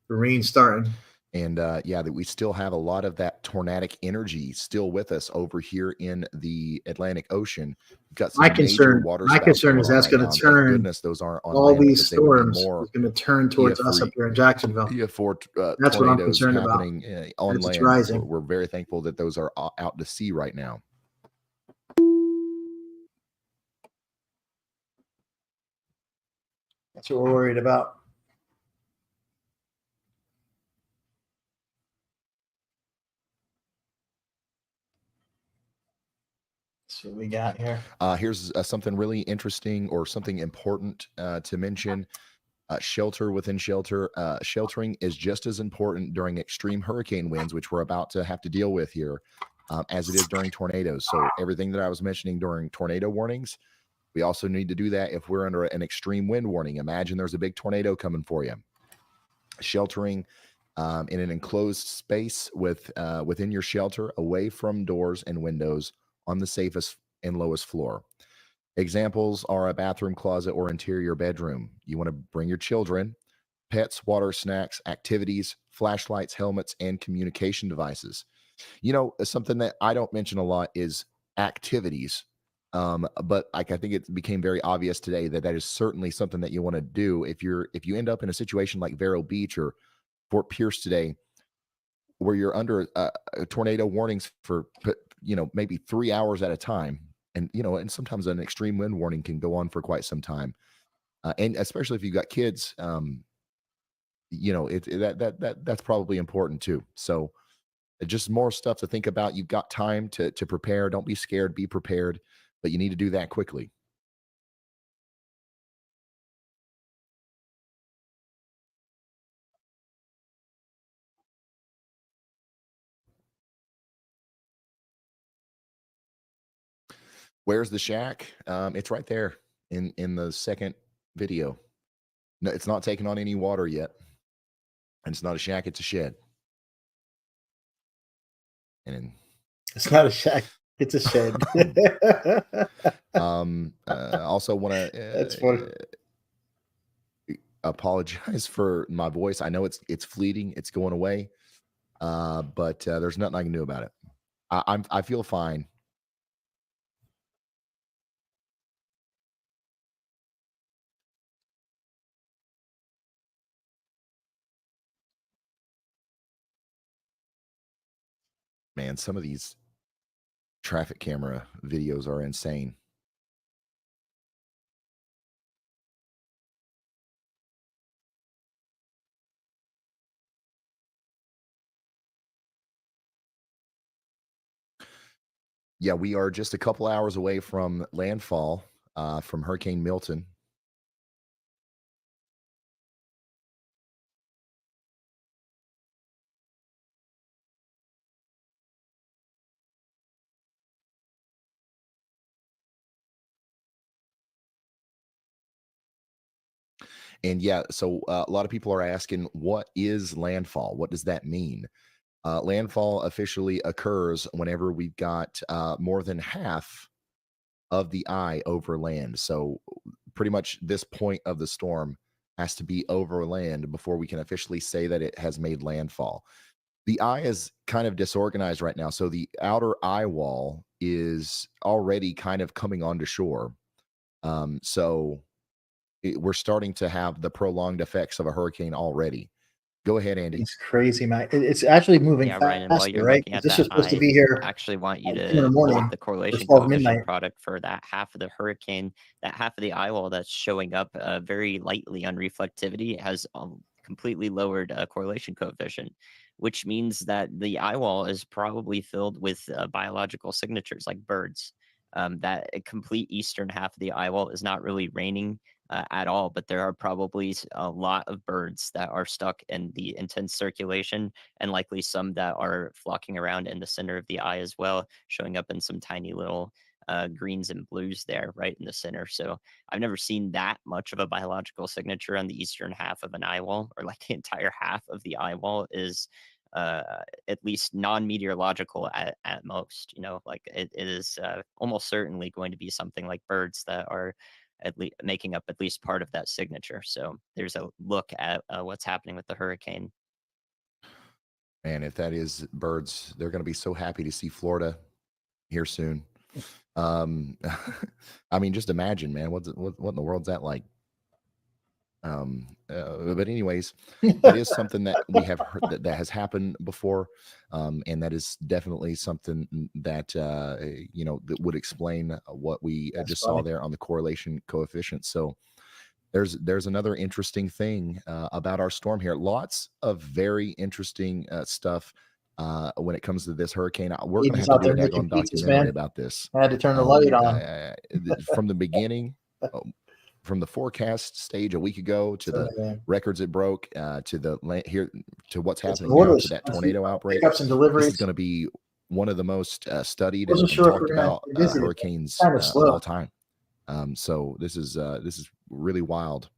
The rain's starting. And yeah, that we still have a lot of that tornadic energy still with us over here in the Atlantic Ocean. We've got some My major concern, water my spouts concern going is on that's right going now. to Thank turn goodness those aren't on all land, these because they would be storms. more It's going to turn towards us up here in Jacksonville. for That's what I'm tornadoes concerned about. happening on As it's land. rising. We're very thankful that those are out to sea right now. That's what we're worried about. See what we got here. Here's something really interesting, or something important to mention. Shelter within shelter. Sheltering is just as important during extreme hurricane winds, which we're about to have to deal with here, as it is during tornadoes. So everything that I was mentioning during tornado warnings, we also need to do that if we're under an extreme wind warning. Imagine there's a big tornado coming for you. Sheltering in an enclosed space within your shelter, away from doors and windows, on the safest and lowest floor. Examples are a bathroom, closet, or interior bedroom. You want to bring your children, pets, water, snacks, activities, flashlights, helmets, and communication devices. Something that I don't mention a lot is activities. But I think it became very obvious today that is certainly something that you want to do if you end up in a situation like Vero Beach or Fort Pierce today, where you're under tornado warnings for maybe 3 hours at a time. And sometimes an extreme wind warning can go on for quite some time. And especially if you've got kids, that's probably important too. So just more stuff to think about. You've got time to prepare. Don't be scared, be prepared, but you need to do that quickly. Where's the shack? It's right there in the second video. No, it's not taking on any water yet. And it's not a shack, it's a shed. And It's not a shack, it's a shed. Also want to That's funny. Apologize for my voice. I know it's fleeting, it's going away. But there's nothing I can do about it. I feel fine. Man, some of these traffic camera videos are insane. Yeah, we are just a couple hours away from landfall from Hurricane Milton. And yeah, so a lot of people are asking, what is landfall? What does that mean? Landfall officially occurs whenever we've got more than half of the eye over land. So pretty much this point of the storm has to be over land before we can officially say that it has made landfall. The eye is kind of disorganized right now. So the outer eye wall is already kind of coming onto shore. We're starting to have the prolonged effects of a hurricane already. Go ahead, Andy. It's crazy, man. It's actually moving Yeah, Ryan, and while faster, you're right? looking at This that, was supposed to I be here actually want you at 2 in the to morning look at the or correlation 12 coefficient midnight. product for that half of the hurricane, that half of the eye wall that's showing up very lightly on reflectivity has completely lowered correlation coefficient, which means that the eye wall is probably filled with biological signatures like birds. That complete eastern half of the eye wall is not really raining at all, but there are probably a lot of birds that are stuck in the intense circulation, and likely some that are flocking around in the center of the eye as well, showing up in some tiny little greens and blues there right in the center. So I've never seen that much of a biological signature on the eastern half of an eye wall, or like the entire half of the eye wall is at least non-meteorological at most. Like it is almost certainly going to be something like birds that are at least making up at least part of that signature. So there's a look at what's happening with the hurricane. And if that is birds, they're going to be so happy to see Florida here soon. I mean, just imagine, man, what in the world's that like? But anyways, it is something that we have heard that has happened before, and that is definitely something that that would explain what we just saw there on the correlation coefficient. So there's another interesting thing about our storm here. Lots of very interesting stuff when it comes to this hurricane. We're going to have to do a daggone documentary about this. I had to turn the light on. From the beginning. From the forecast stage a week ago to the records it broke to the here to what's happening now to that tornado outbreak. Pickups and deliveries. This is going to be one of the most studied and talked about hurricanes of all time. So this is really wild.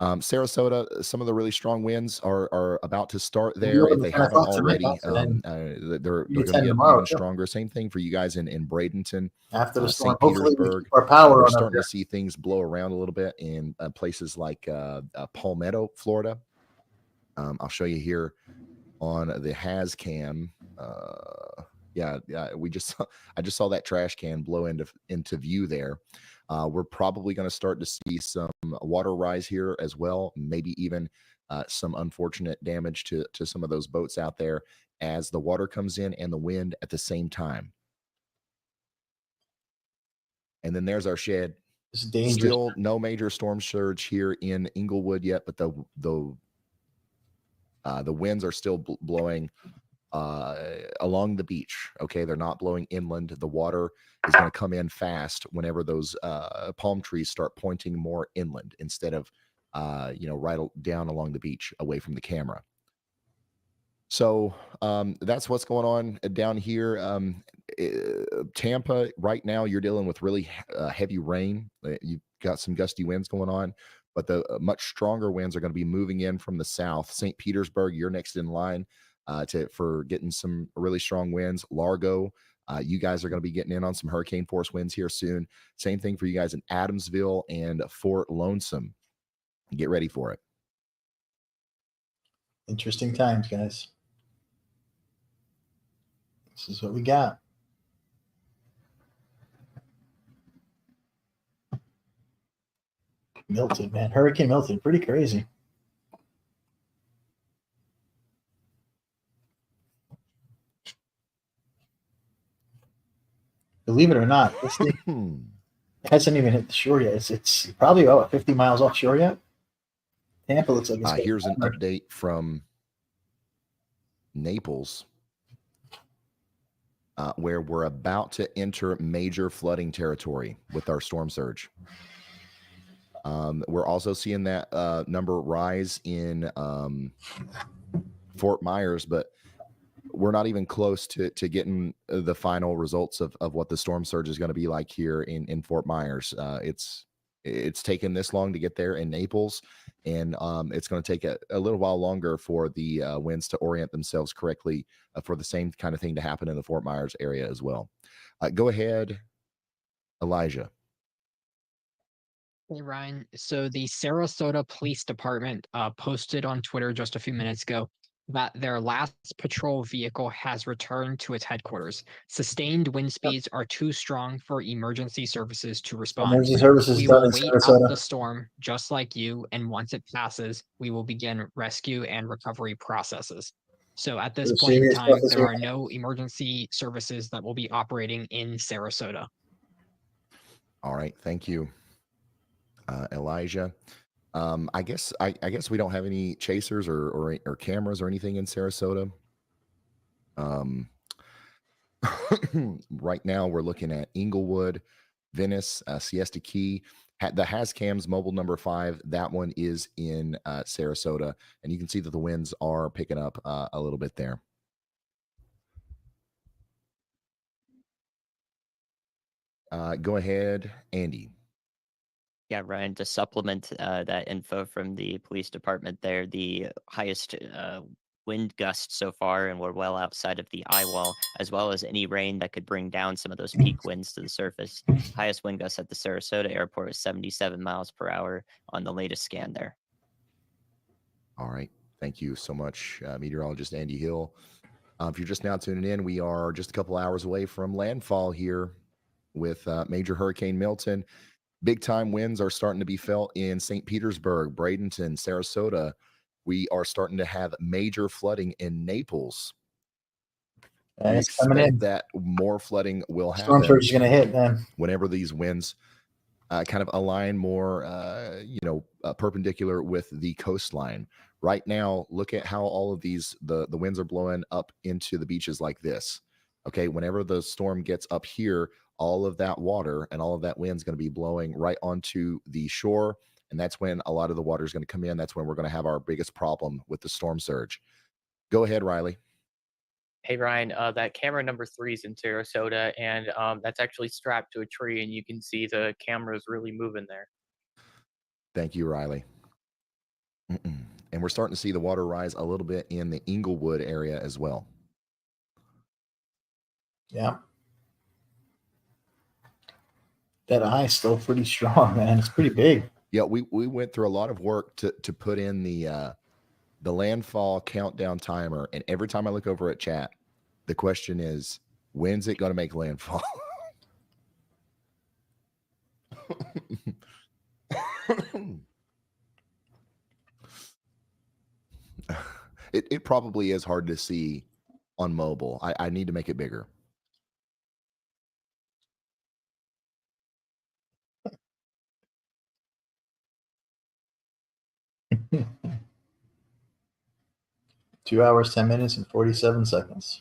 Sarasota, some of the really strong winds are about to start there. If they haven't already, they're going to get even stronger. Same thing for you guys in Bradenton, after the storm. St. Petersburg. Our power we're starting to see things blow around a little bit in places like Palmetto, Florida. I'll show you here on the Has cam. Yeah, I just saw that trash can blow into view there. We're probably going to start to see some water rise here as well, maybe even some unfortunate damage to some of those boats out there as the water comes in and the wind at the same time. And then there's our shed. It's dangerous. Still no major storm surge here in Inglewood yet, but the winds are still blowing along the beach. Okay, they're not blowing inland. The water is going to come in fast whenever those palm trees start pointing more inland instead of right down along the beach away from the camera. So that's what's going on down here. Tampa right now, you're dealing with really heavy rain. You've got some gusty winds going on, but the much stronger winds are going to be moving in from the south. St. Petersburg, you're next in line for getting some really strong winds. Largo, you guys are going to be getting in on some hurricane force winds here soon. Same thing for you guys in Adamsville and Fort Lonesome. Get ready for it. Interesting times, guys. This is what we got. Milton, man. Hurricane Milton, pretty crazy. Believe it or not, this thing hasn't even hit the shore yet. It's probably about 50 miles offshore yet. Tampa looks like it's here's an update from Naples. where we're about to enter major flooding territory with our storm surge. We're also seeing that number rise in Fort Myers, but we're not even close to getting the final results of what the storm surge is going to be like here in Fort Myers. It's taken this long to get there in Naples, and it's going to take a little while longer for the winds to orient themselves correctly for the same kind of thing to happen in the Fort Myers area as well. Go ahead, Elijah. Hey, Ryan. So the Sarasota Police Department posted on Twitter just a few minutes ago that their last patrol vehicle has returned to its headquarters. Sustained wind speeds are too strong for emergency services to respond. Emergency services We done will in wait out Sarasota. the storm just like you, and once it passes, we will begin rescue and recovery processes. So at this There's point in serious time, stuff this there year. are no emergency services that will be operating in Sarasota. All right, thank you, Elijah. I guess we don't have any chasers or cameras or anything in Sarasota. Right now we're looking at Inglewood, Venice, Siesta Key. The Hascams mobile number 5, that one is in Sarasota, and you can see that the winds are picking up a little bit there. Go ahead, Andy. Yeah, Ryan, to supplement that info from the police department there, the highest wind gusts so far, and we're well outside of the eye wall, as well as any rain that could bring down some of those peak winds to the surface. Highest wind gusts at the Sarasota airport is 77 miles per hour on the latest scan there. All right. Thank you so much, meteorologist Andy Hill. If you're just now tuning in, we are just a couple hours away from landfall here with Major Hurricane Milton. Big time winds are starting to be felt in St. Petersburg, Bradenton, Sarasota. We are starting to have major flooding in Naples. And We it's coming expect in. that more flooding will Storm happen surge is going to hit, man. whenever these winds kind of align more, perpendicular with the coastline. Right now, look at how all of these, the winds are blowing up into the beaches like this. Okay, whenever the storm gets up here, all of that water and all of that wind is going to be blowing right onto the shore. And that's when a lot of the water is going to come in. That's when we're going to have our biggest problem with the storm surge. Go ahead, Riley. Hey, Ryan, that camera number 3 is in Sarasota, and that's actually strapped to a tree, and you can see the camera's really moving there. Thank you, Riley. And we're starting to see the water rise a little bit in the Inglewood area as well. Yeah. That eye is still pretty strong, man. It's pretty big. Yeah, we went through a lot of work to put in the landfall countdown timer, and every time I look over at chat, the question is, when's it going to make landfall? It probably is hard to see on mobile. I need to make it bigger. Two hours, 10 minutes, and 47 seconds.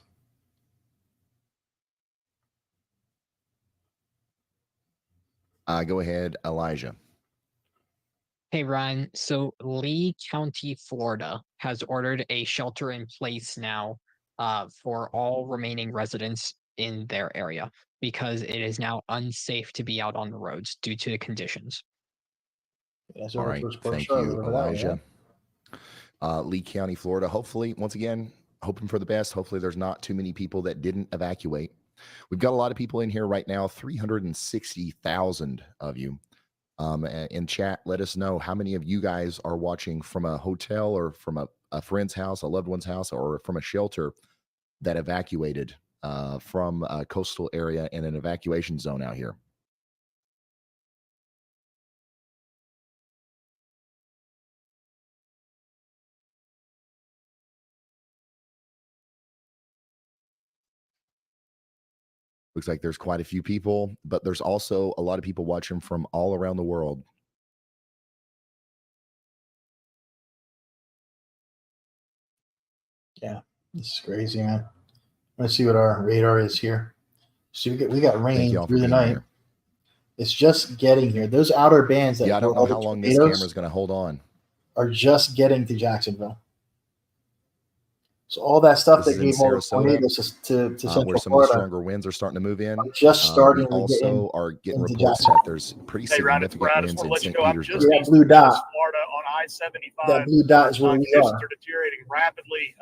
Go ahead, Elijah. Hey, Ryan. So Lee County, Florida has ordered a shelter in place now for all remaining residents in their area because it is now unsafe to be out on the roads due to the conditions. All right. Thank you, Elijah. Lee County, Florida. Hopefully, once again, hoping for the best. Hopefully there's not too many people that didn't evacuate. We've got a lot of people in here right now, 360,000 of you. In chat, let us know how many of you guys are watching from a hotel or from a friend's house, a loved one's house, or from a shelter that evacuated from a coastal area in an evacuation zone out here. Looks like there's quite a few people, but there's also a lot of people watching from all around the world. Yeah, this is crazy, man. Let's see what our radar is here. So we got Thank rain y'all for through the being night. here. It's just getting here. Those outer bands that Yeah, I don't know all the how long this tornadoes camera is going to hold on. are just getting to Jacksonville. So all that stuff This that is in gave all the Sarasota, tornadoes to where Central some of the Florida stronger winds are starting to move in. are just We starting to get also are getting into reports Jacksonville. that there's pretty Hey, Ryan, it's significant Brad. I just winds want to in let you St. know I'm just Petersburg. That east blue of Millis, dot. Florida on I-75. That blue dot is where we Conditions are. are deteriorating rapidly.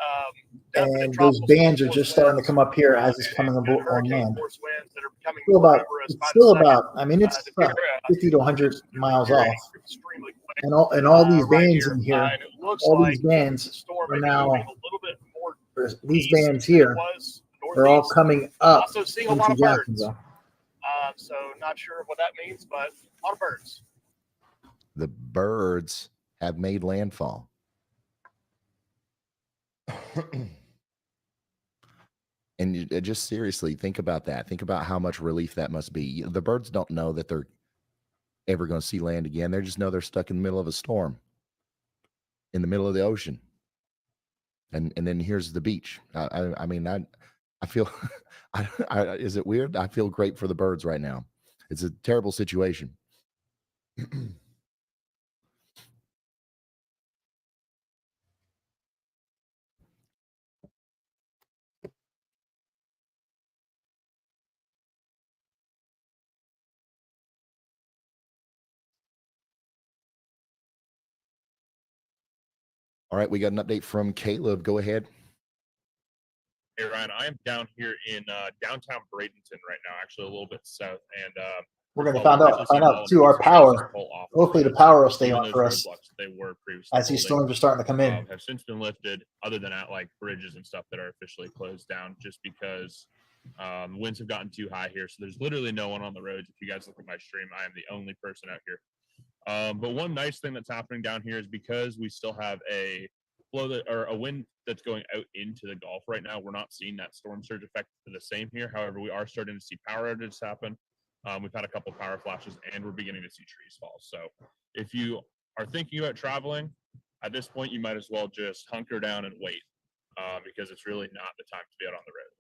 Definite And those tropical bands are storm just force starting to winds, come up here as it's and coming good on hurricane land. force winds that are becoming Still more about, numerous it's by the still second. about, I mean, it's The Pier, 50 to 100 miles off. extremely quick. And all these Right bands here. in here, And it looks all like these bands the storm are may be now, moving a little bit more these east bands than it here was are all northeast. coming up Also seeing a lot into of birds. Jacksonville. So not sure what that means, but a lot of birds. The birds have made landfall. And just seriously think about that. Think about how much relief that must be. The birds don't know that they're ever going to see land again. They just know they're stuck in the middle of a storm, in the middle of the ocean. And then here's the beach. I mean, I feel, is it weird? I feel great for the birds right now. It's a terrible situation. All right, we got an update from Caleb. Go ahead. Hey Ryan, I am down here in downtown Bradenton right now, actually a little bit south, and We're going to we're find out too, our power. Hopefully the power will stay on for us They were previously as these storms are starting to come in. have since been lifted, other than at like bridges and stuff that are officially closed down, just because winds have gotten too high here. So there's literally no one on the roads. If you guys look at my stream, I am the only person out here. But one nice thing that's happening down here is because we still have a a wind that's going out into the Gulf right now. We're not seeing that storm surge effect the same here. However, we are starting to see power outages happen. We've had a couple power flashes, and we're beginning to see trees fall. So if you are thinking about traveling at this point, you might as well just hunker down and wait, because it's really not the time to be out on the road.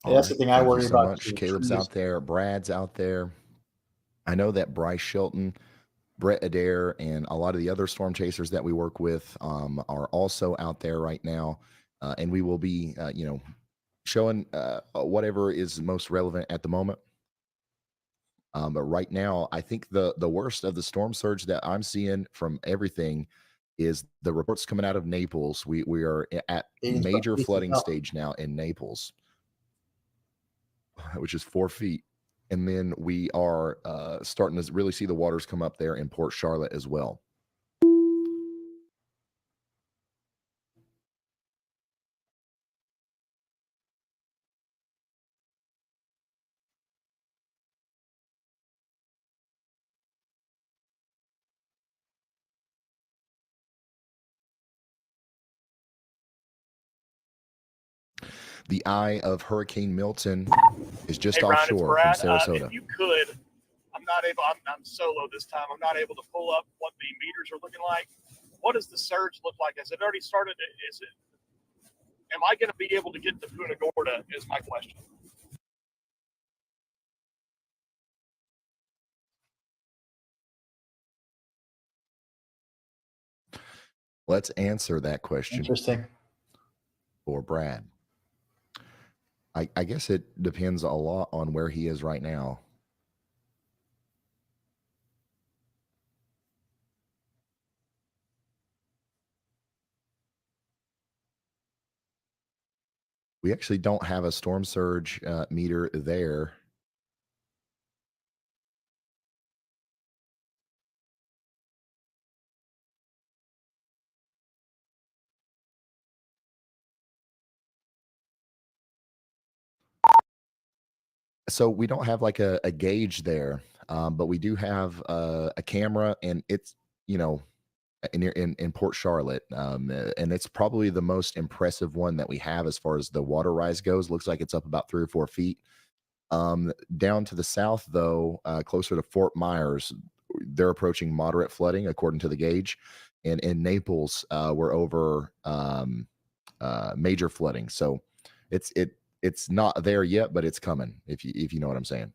Yeah, that's the thing I worry about. Much. Caleb's out there. Brad's out there. I know that Bryce Shelton, Brett Adair, and a lot of the other storm chasers that we work with are also out there right now. And we will be, showing whatever is most relevant at the moment. But right now, I think the worst of the storm surge that I'm seeing from everything is the reports coming out of Naples. We are at major flooding stage now in Naples, which is 4 feet. And then we are starting to really see the waters come up there in Port Charlotte as well. The eye of Hurricane Milton is just offshore from Sarasota. If you could, I'm not able. I'm solo this time. I'm not able to pull up what the meters are looking like. What does the surge look like? Has it already started? Is it? Am I going to be able to get to Punta Gorda? Is my question. Let's answer that question. Interesting. For Brad. I guess it depends a lot on where he is right now. We actually don't have a storm surge meter there. So we don't have like a gauge there, but we do have a camera, and it's, in Port Charlotte, and it's probably the most impressive one that we have as far as the water rise goes. Looks like it's up about 3 or 4 feet. Down to the south, though, closer to Fort Myers, they're approaching moderate flooding according to the gauge, and in Naples, we're over major flooding. So It's not there yet, but it's coming. If you know what I'm saying.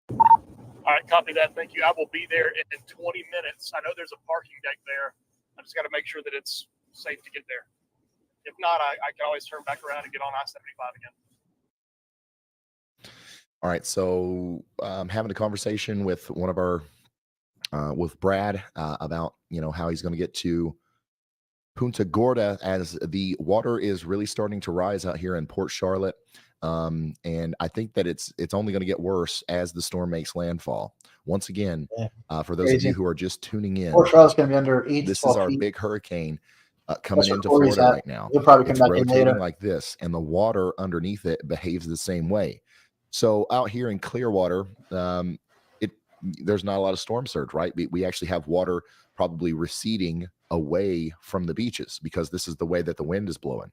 All right, copy that. Thank you. I will be there in 20 minutes. I know there's a parking deck there. I just got to make sure that it's safe to get there. If not, I can always turn back around and get on I-75 again. All right, so having a conversation with one of our with Brad about how he's going to get to Punta Gorda as the water is really starting to rise out here in Port Charlotte. And I think that it's only going to get worse as the storm makes landfall. Once again, for those of you who are just tuning in, Port Charlotte's going to be under 8 to this 12 is our feet. big hurricane coming into Corey's Florida at. right now. He'll probably come It's back in rotating later. like this, and the water underneath it behaves the same way. So out here in Clearwater, there's not a lot of storm surge, right? We actually have water probably receding away from the beaches because this is the way that the wind is blowing.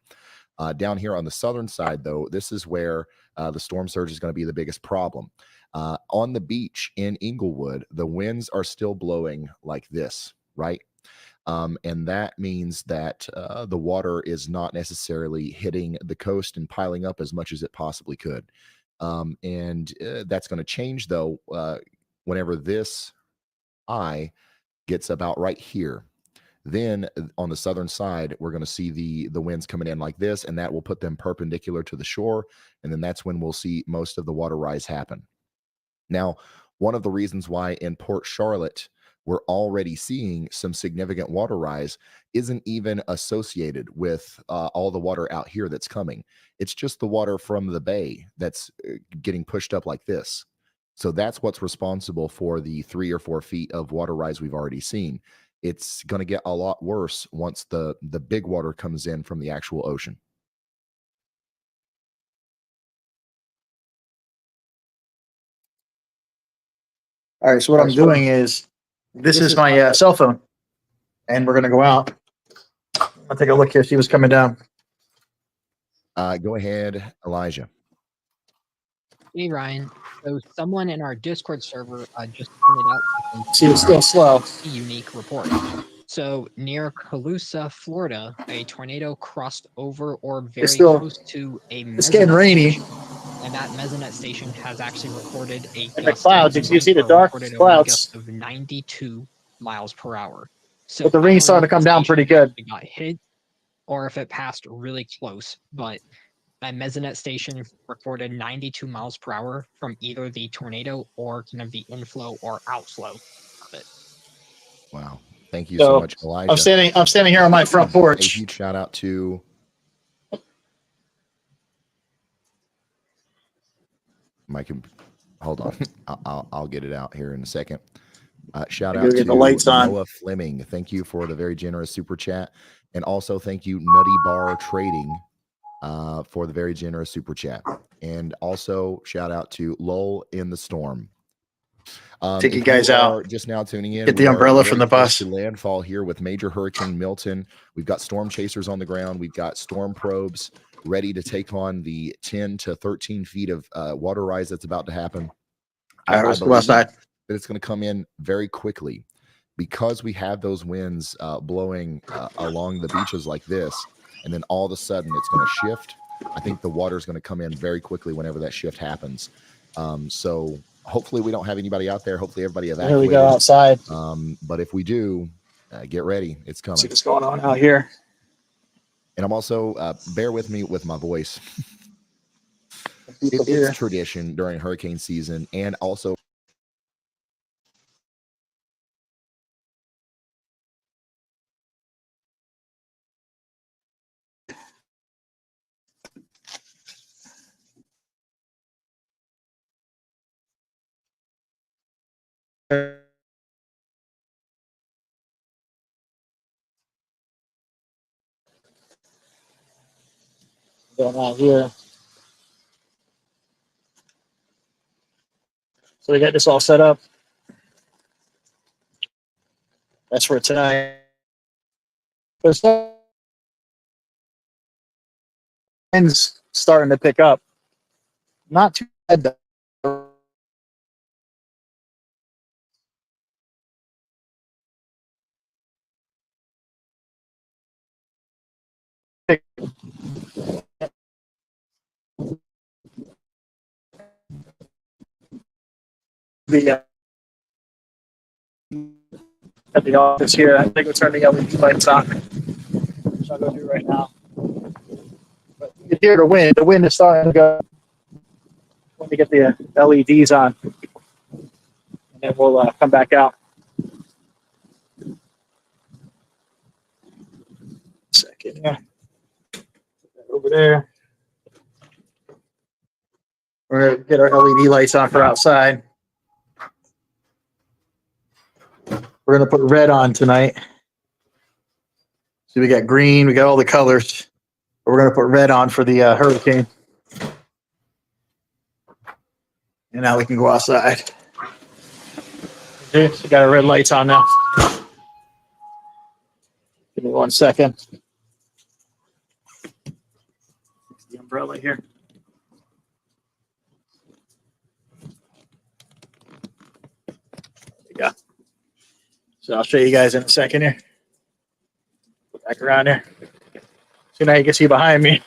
Down here on the southern side, though, this is where the storm surge is going to be the biggest problem. On the beach in Inglewood, the winds are still blowing like this, right? And that means that the water is not necessarily hitting the coast and piling up as much as it possibly could. And that's going to change, though, whenever this eye gets about right here. Then on the southern side, we're going to see the winds coming in like this, and that will put them perpendicular to the shore. And then that's when we'll see most of the water rise happen. Now, one of the reasons why in Port Charlotte we're already seeing some significant water rise isn't even associated with all the water out here that's coming. It's just the water from the bay that's getting pushed up like this. So that's what's responsible for the 3 or 4 feet of water rise we've already seen. It's going to get a lot worse once the big water comes in from the actual ocean. All right, so what I'm doing is, this is my cell phone, and we're going to go out. I'll take a look here, see what's coming down. Go ahead, Elijah. Hey, Ryan. So someone in our Discord server just pointed out See, it's still slow. a unique report. So near Calusa, Florida, a tornado crossed over or very close to a It's getting rainy. station, and that mesonet station has actually recorded a And the clouds, you see the dark clouds of 92 miles per hour. So but the I rain's don't know starting to if come the down pretty station good. actually got hit, or if it passed really close, but that mesonet station recorded 92 miles per hour from either the tornado or kind of the inflow or outflow of it. Wow. Thank you so much, Elijah. I'm standing here on my front porch. A huge shout out to Mike. Hold on. I'll get it out here in a second. Shout out to the lights on. Noah Fleming. Thank you for the very generous super chat. And also thank you, Nutty Bar Trading, for the very generous super chat. And also shout out to Lull in the Storm. Take you guys out. Just now tuning in. Get the we are umbrella very from the close bus. to landfall here with Major Hurricane Milton. We've got storm chasers on the ground. We've got storm probes ready to take on the 10 to 13 feet of water rise that's about to happen. I believe that it's going to come in very quickly because we have those winds blowing along the beaches like this, and then all of a sudden it's going to shift. I think the water is going to come in very quickly whenever that shift happens. So hopefully we don't have anybody out there. Hopefully everybody evacuated. Here we go outside. But if we do, get ready. It's coming. See what's going on out here. And I'm also, bear with me with my voice. It's tradition during hurricane season, and also going on here. So we got this all set up. That's for tonight. The wind's starting to pick up. Not too bad though. the at the office here. I think we're turning the LED lights on, which I'll go do right now. But you can hear the wind. The wind is starting to go. Let me get the LEDs on, and then we'll come back out. Second, yeah. Over there. We're gonna get our LED lights on for outside. We're gonna put red on tonight. So we got green, we got all the colors. We're gonna put red on for the hurricane. And now we can go outside. Okay, so we got our red lights on now. Give me 1 second. The umbrella here. There we go. So I'll show you guys in a second here. Back around here. So now you can see behind me.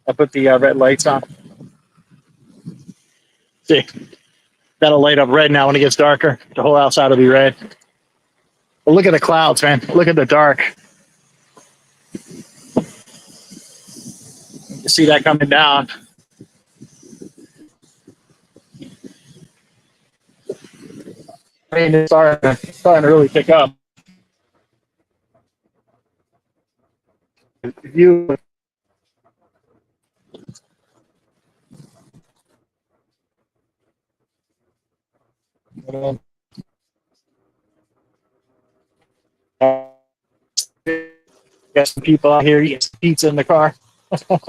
I put the red lights on. See, that'll light up red now when it gets darker. The whole outside will be red. But look at the clouds, man. Look at the dark. You see that coming down. Rain is starting to really pick up. You got some people out here eating pizza in the car. Looks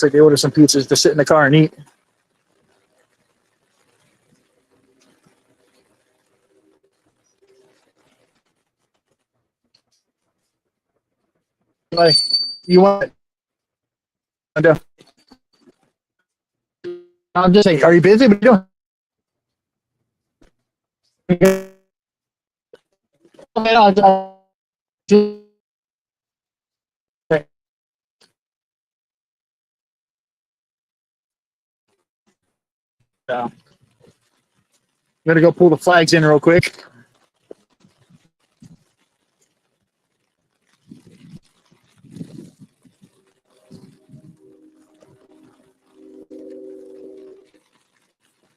like they ordered some pizzas to sit in the car and eat. Like, you want? I'm just saying, are you busy? What are you doing? I'm gonna go pull the flags in real quick.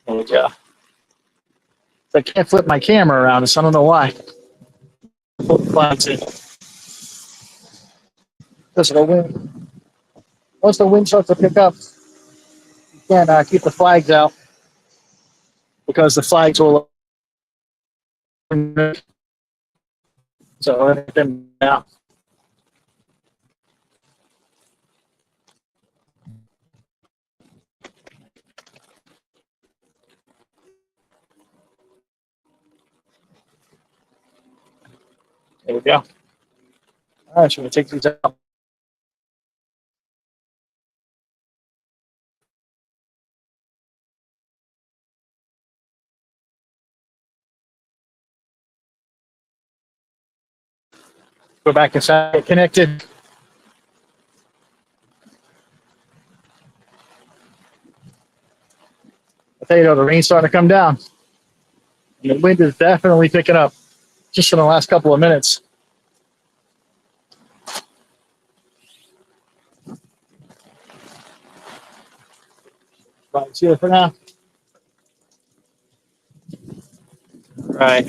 There we go. I can't flip my camera around, so I don't know why. Pull the flags in. Listen, the wind. Once the wind starts to pick up, you can't keep the flags out because the flags will. So I'll let them out. There we go. All right, so we're going to take these out. Go back inside, get connected. I tell you, though, the rain's starting to come down. And the wind is definitely picking up just in the last couple of minutes. Right, see you for now. All right.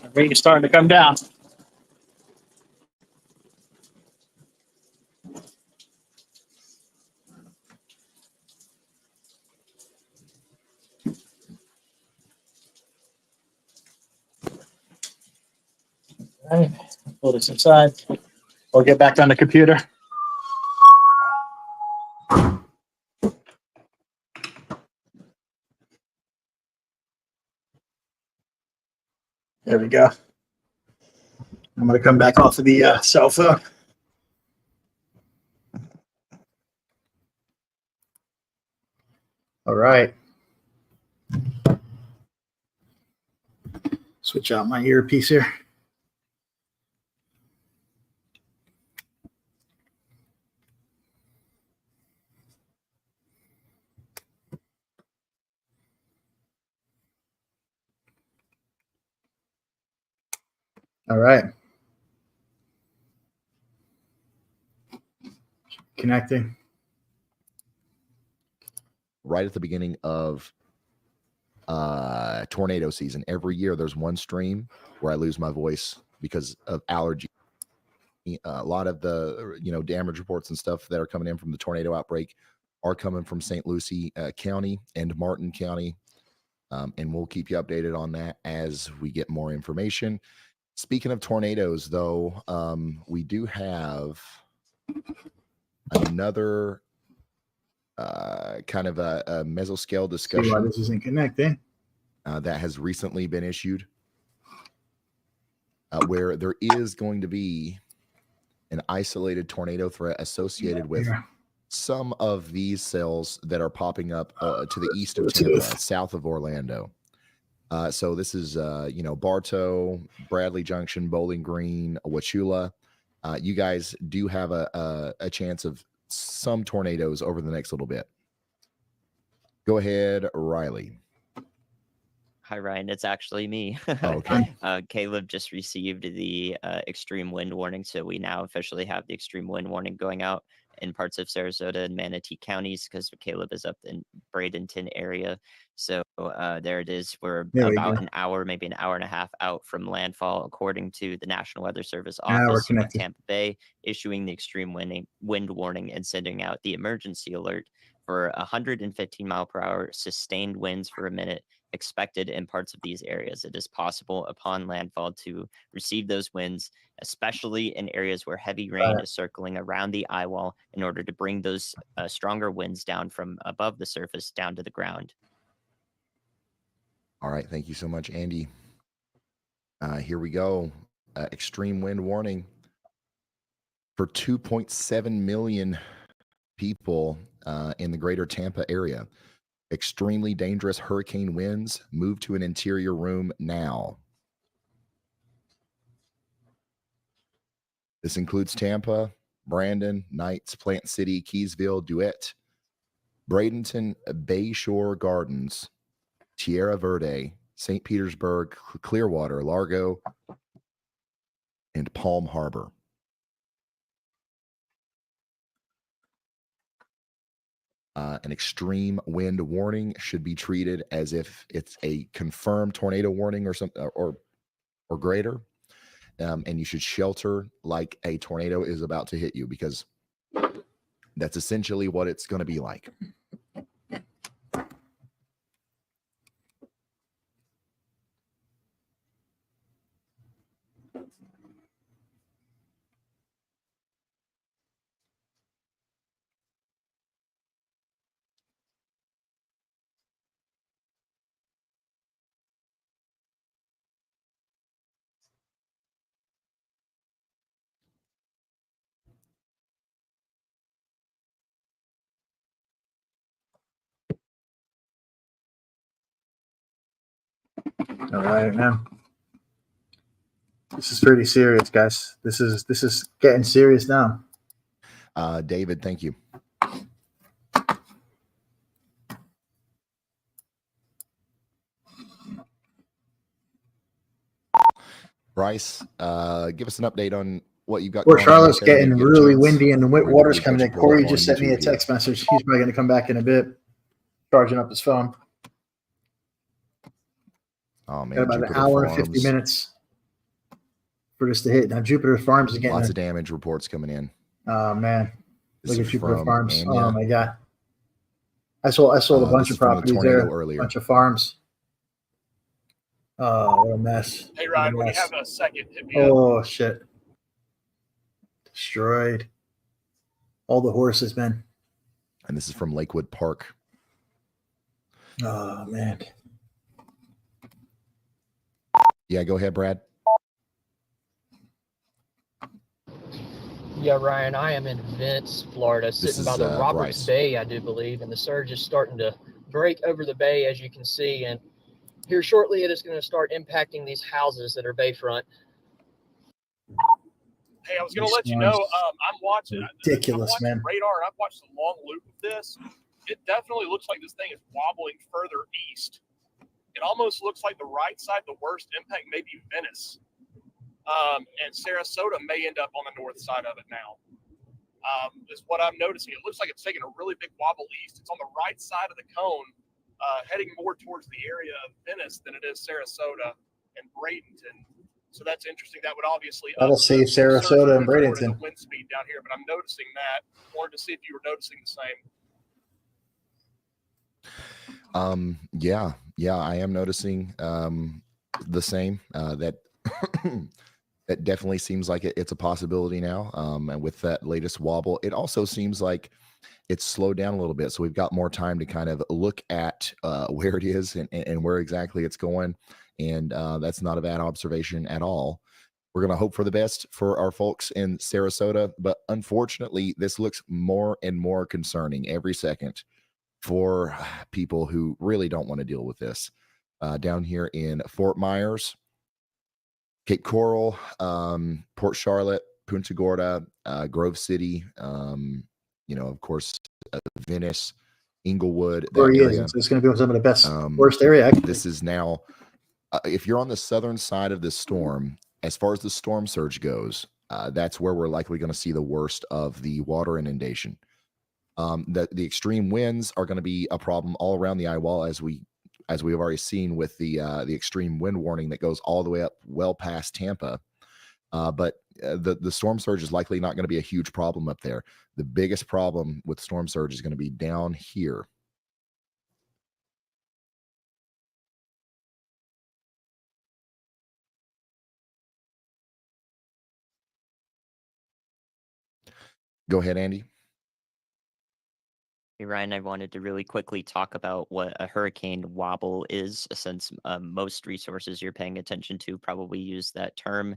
The rain is starting to come down. All right, pull this inside. We'll get back on the computer. There we go. I'm going to come back off of the cell phone. All right. Switch out my earpiece here. All right. Connecting. Right at the beginning of tornado season, every year there's one stream where I lose my voice because of allergy. A lot of the damage reports and stuff that are coming in from the tornado outbreak are coming from St. Lucie County and Martin County. And we'll keep you updated on that as we get more information. Speaking of tornadoes, though, we do have another kind of a mesoscale See why discussion this isn't connecting. that has recently been issued, where there is going to be an isolated tornado threat associated with some of these cells that are popping up to the east of Tampa, south of Orlando. So this is, Bartow, Bradley Junction, Bowling Green, Wachula. You guys do have a chance of some tornadoes over the next little bit. Go ahead, Riley. Hi, Ryan. It's actually me. Oh, okay. Caleb just received the extreme wind warning. So we now officially have the extreme wind warning going out in parts of Sarasota and Manatee counties because Caleb is up in Bradenton area. So there it is. We're about an hour, maybe an hour and a half out from landfall, according to the National Weather Service office in Tampa Bay, issuing the extreme wind warning and sending out the emergency alert for 115 mile per hour sustained winds for a minute expected in parts of these areas. It is possible upon landfall to receive those winds, especially in areas where heavy rain is circling around the eye wall in order to bring those stronger winds down from above the surface down to the ground. All right. Thank you so much, Andy. Here we go. Extreme wind warning for 2.7 million people in the greater Tampa area. Extremely dangerous hurricane winds. Move to an interior room now. This includes Tampa, Brandon, Knights, Plant City, Keysville, Duet, Bradenton, Bayshore Gardens, Tierra Verde, St. Petersburg, Clearwater, Largo, and Palm Harbor. An extreme wind warning should be treated as if it's a confirmed tornado warning or something or greater. And you should shelter like a tornado is about to hit you, because that's essentially what it's going to be like. All right, now. This is pretty serious, guys. This is getting serious now. David, thank you. Bryce, give us an update on what you've got. Port Charlotte's getting really windy and the water's coming in. Corey just sent me a text message. He's probably going to come back in a bit, charging up his phone. Oh man, got about Jupiter an hour Farms. and 50 minutes for this to hit. Now Jupiter Farms is getting lots of damage reports coming in. Oh man, This look is at Jupiter from Farms. Anya. Oh my god, I sold a bunch of properties there, earlier. bunch of farms. Oh, what a mess! Hey Ryan, What a when you mess. have a second, hit me up. Oh shit, destroyed. All the horses, man. And this is from Lakewood Park. Oh man. Yeah, go ahead, Brad. Yeah, Ryan, I am in Vence, Florida, sitting by the Roberts Bryce. Bay, I do believe, and the surge is starting to break over the bay, as you can see, and here shortly it is going to start impacting these houses that are bayfront. Hey, I was going to let you know, I'm watching Ridiculous, man. radar, and I've watched a long loop of this. It definitely looks like this thing is wobbling further east. It almost looks like the right side, the worst impact, maybe Venice. And Sarasota may end up on the north side of it now. Is what I'm noticing. It looks like it's taking a really big wobble east. It's on the right side of the cone, heading more towards the area of Venice than it is Sarasota and Bradenton. So that's interesting. That would obviously That'll save Sarasota and Bradenton. The wind speed down here, but I'm noticing that. Wanted to see if you were noticing the same. Yeah, I am noticing the same. That that definitely seems like it's a possibility now. And with that latest wobble, it also seems like it's slowed down a little bit. So we've got more time to kind of look at where it is and where exactly it's going. And that's not a bad observation at all. We're going to hope for the best for our folks in Sarasota. But unfortunately, this looks more and more concerning every second for people who really don't want to deal with this. Down here in Fort Myers, Cape Coral, Port Charlotte, Punta Gorda, Grove City, of course, Venice, Inglewood. Where he is. It's going to be some of the best, worst area. This is now, if you're on the southern side of this storm, as far as the storm surge goes, that's where we're likely going to see the worst of the water inundation. The extreme winds are going to be a problem all around the eye wall, as we have already seen with the extreme wind warning that goes all the way up well past Tampa. But the storm surge is likely not going to be a huge problem up there. The biggest problem with storm surge is going to be down here. Go ahead, Andy. Hey, Ryan, I wanted to really quickly talk about what a hurricane wobble is, since most resources you're paying attention to probably use that term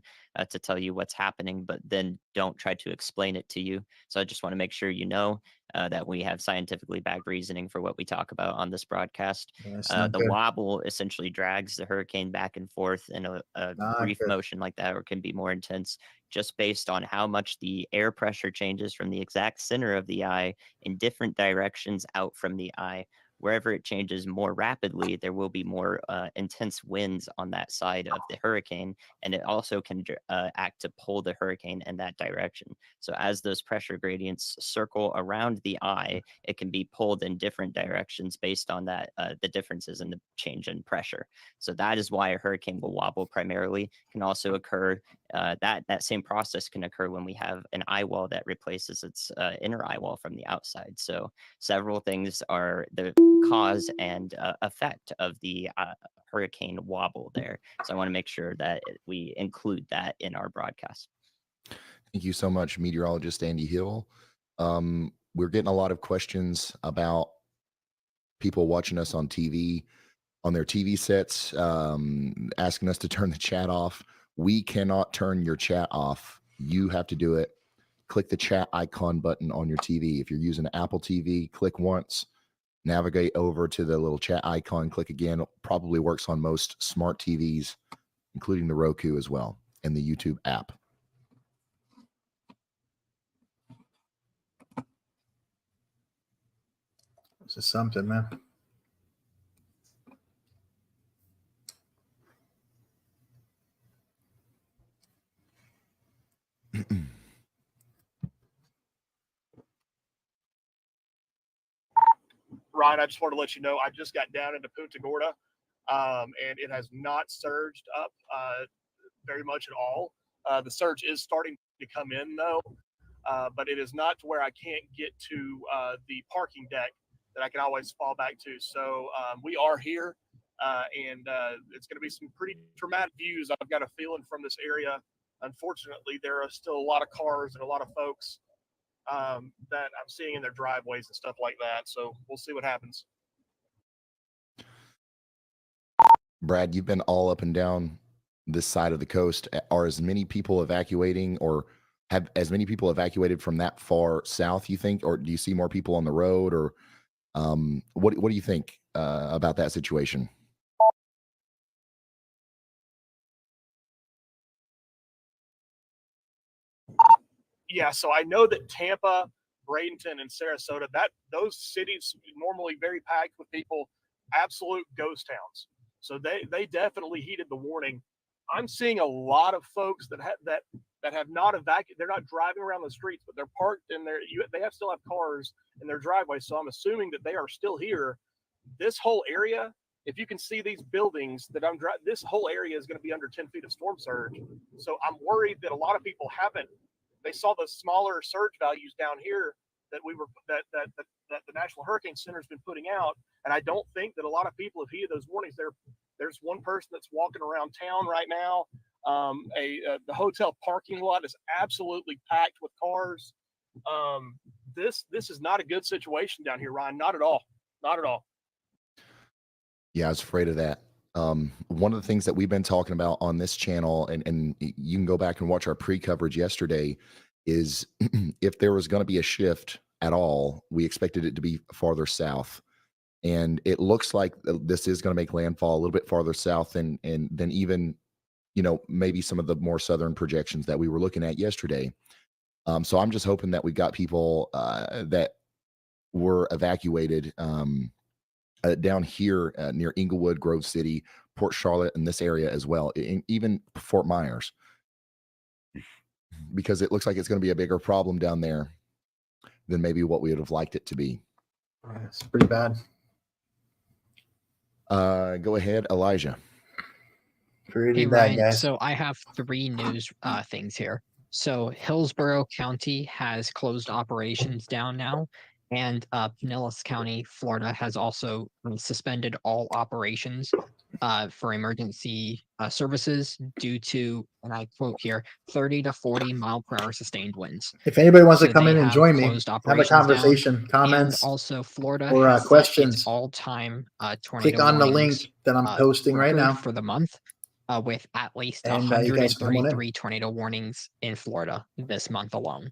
to tell you what's happening, but then don't try to explain it to you. So I just want to make sure you know that we have scientifically backed reasoning for what we talk about on this broadcast. The wobble essentially drags the hurricane back and forth in a brief motion like that, or can be more intense, just based on how much the air pressure changes from the exact center of the eye in different directions out from the eye. Wherever it changes more rapidly, there will be more intense winds on that side of the hurricane, and it also can act to pull the hurricane in that direction. So as those pressure gradients circle around the eye, it can be pulled in different directions based on that the differences in the change in pressure. So that is why a hurricane will wobble primarily. Can also occur, that same process can occur when we have an eye wall that replaces its inner eye wall from the outside. So several things are the cause and effect of the hurricane wobble there. So I want to make sure that we include that in our broadcast. Thank you so much, meteorologist Andy Hill. We're getting a lot of questions about people watching us on TV, on their TV sets, asking us to turn the chat off. We cannot turn your chat off. You have to do it. Click the chat icon button on your TV. If you're using Apple TV, click once, navigate over to the little chat icon, click again. It probably works on most smart TVs, including the Roku as well, and the YouTube app. This is something, man. Ryan, I just want to let you know, I just got down into Punta Gorda, and it has not surged up very much at all. The surge is starting to come in, though, but it is not to where I can't get to the parking deck that I can always fall back to. So we are here, and it's going to be some pretty dramatic views. I've got a feeling from this area. Unfortunately, there are still a lot of cars and a lot of folks that I'm seeing in their driveways and stuff like that. So we'll see what happens. Brad, you've been all up and down this side of the coast. Are as many people evacuating, or have as many people evacuated from that far south, you think? Or do you see more people on the road? Or what do you think about that situation? Yeah, so I know that Tampa, Bradenton, and Sarasota, those cities normally very packed with people, absolute ghost towns. So they definitely heeded the warning. I'm seeing a lot of folks that have not evacuated. They're not driving around the streets, but they're parked in their. They still have cars in their driveway. So I'm assuming that they are still here. This whole area, if you can see these buildings that I'm driving, this whole area is going to be under 10 feet of storm surge. So I'm worried that a lot of people haven't. They saw the smaller surge values down here that the National Hurricane Center has been putting out, and I don't think that a lot of people have heeded those warnings. There's one person that's walking around town right now. The hotel parking lot is absolutely packed with cars. This is not a good situation down here, Ryan. Not at all. Not at all. Yeah, I was afraid of that. One of the things that we've been talking about on this channel, and you can go back and watch our pre-coverage yesterday, is if there was going to be a shift at all, we expected it to be farther south. And it looks like this is going to make landfall a little bit farther south than even, maybe some of the more southern projections that we were looking at yesterday. So I'm just hoping that we got people that were evacuated down here near Inglewood, Grove City, Port Charlotte, and this area as well, even Fort Myers, because it looks like it's going to be a bigger problem down there than maybe what we would have liked it to be. It's pretty bad. Go ahead, Elijah. Pretty Hey, bad, Ryan, guys. so I have 3 news things here. So Hillsborough County has closed operations down now, and Pinellas County, Florida, has also suspended all operations for emergency services due to, and I quote here, 30 to 40 mile per hour sustained winds. If anybody wants to So come they in and have join me, closed have a operations down. conversation, And comments, also, Florida or has set questions. its all-time tornado click on the warnings, link that I'm posting right record now. for the month, with at least And you guys can come on in. 133 tornado warnings in Florida this month alone.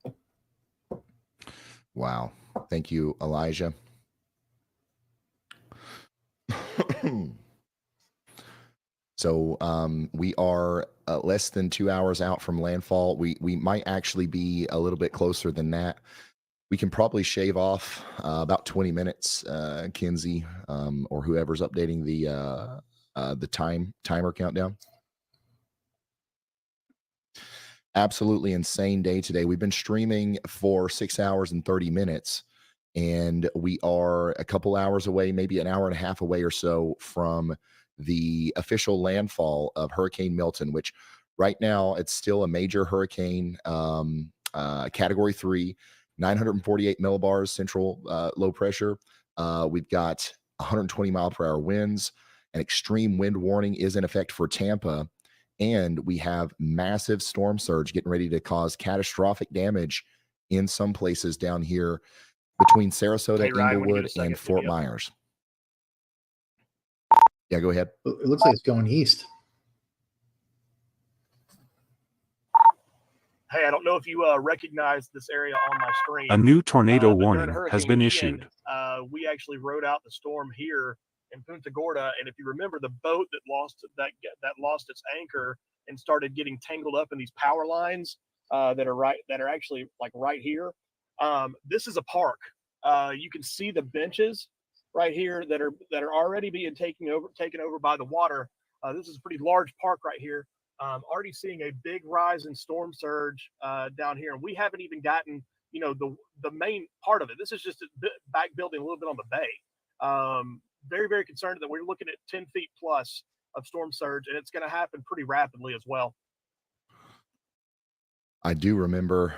Wow. Thank you, Elijah. So we are less than 2 hours out from landfall. We might actually be a little bit closer than that. We can probably shave off about 20 minutes, Kinsey, or whoever's updating the timer countdown. Absolutely insane day today. We've been streaming for 6 hours and 30 minutes, and we are a couple hours away, maybe an hour and a half away or so from the official landfall of Hurricane Milton, which right now it's still a major hurricane, category 3, 948 millibars central low pressure. We've got 120 mile per hour winds. An extreme wind warning is in effect for Tampa. And we have massive storm surge getting ready to cause catastrophic damage in some places down here between Sarasota, Hey, Ryan, when you get Inglewood, a second, and Fort hit me up. Myers. Yeah, go ahead. It looks like it's going east. Hey, I don't know if you recognize this area on my screen. A new tornado but during warning has Hurricane been Ian, issued. We actually rode out the storm here in Punta Gorda, and if you remember, the boat that lost its anchor and started getting tangled up in these power lines that are actually like right here. This is a park. You can see the benches right here that are already being taken over by the water. This is a pretty large park right here. Already seeing a big rise in storm surge down here, and we haven't even gotten the main part of it. This is just back building a little bit on the bay. Very, very concerned that we're looking at 10 feet plus of storm surge, and it's going to happen pretty rapidly as well. I do remember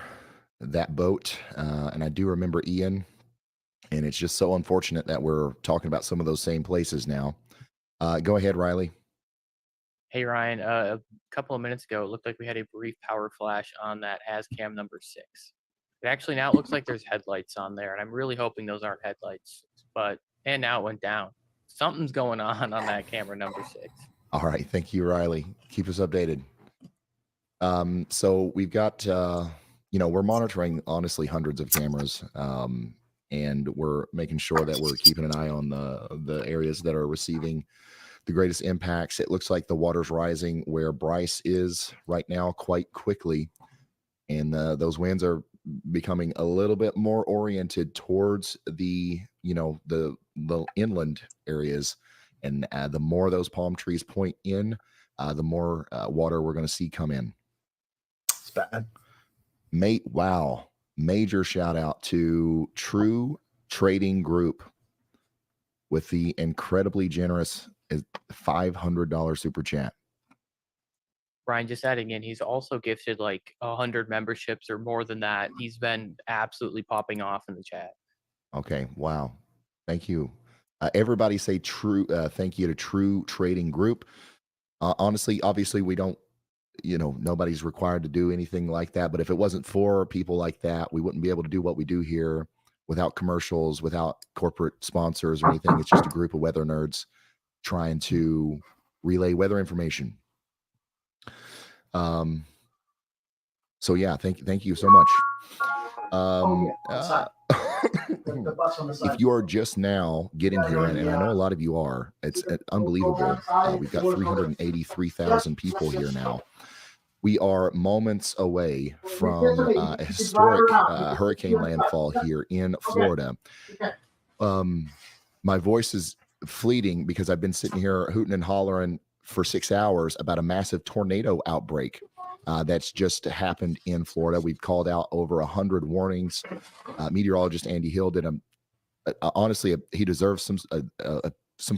that boat, and I do remember Ian, and it's just so unfortunate that we're talking about some of those same places now. Go ahead, Riley. Hey, Ryan, a couple of minutes ago, it looked like we had a brief power flash on that ASCAM number 6. It actually now it looks like there's headlights on there, and I'm really hoping those aren't headlights. And now it went down. Something's going on that camera number 6. All right. Thank you, Riley. Keep us updated. So we've got, we're monitoring, honestly, hundreds of cameras, and we're making sure that we're keeping an eye on the areas that are receiving the greatest impacts. It looks like the water's rising where Bryce is right now quite quickly, and those winds are becoming a little bit more oriented towards the inland areas, and the more those palm trees point in, the more water we're going to see come in. It's bad. Wow. Major shout out to True Trading Group with the incredibly generous $500 super chat. Brian, just adding in, he's also gifted like 100 memberships or more than that. He's been absolutely popping off in the chat. Okay. Wow. Thank you. Everybody say true. Thank you to True Trading Group. Honestly, obviously, we don't, nobody's required to do anything like that. But if it wasn't for people like that, we wouldn't be able to do what we do here without commercials, without corporate sponsors or anything. It's just a group of weather nerds trying to relay weather information. So yeah, thank you so much. If you are just now getting here, and I know a lot of you are, it's unbelievable. We've got 383,000 people here now. We are moments away from a historic hurricane landfall here in Florida. My voice is fleeting because I've been sitting here hooting and hollering for 6 hours about a massive tornado outbreak that's just happened in Florida. We've called out over 100 warnings. Meteorologist Andy Hill did honestly, he deserves some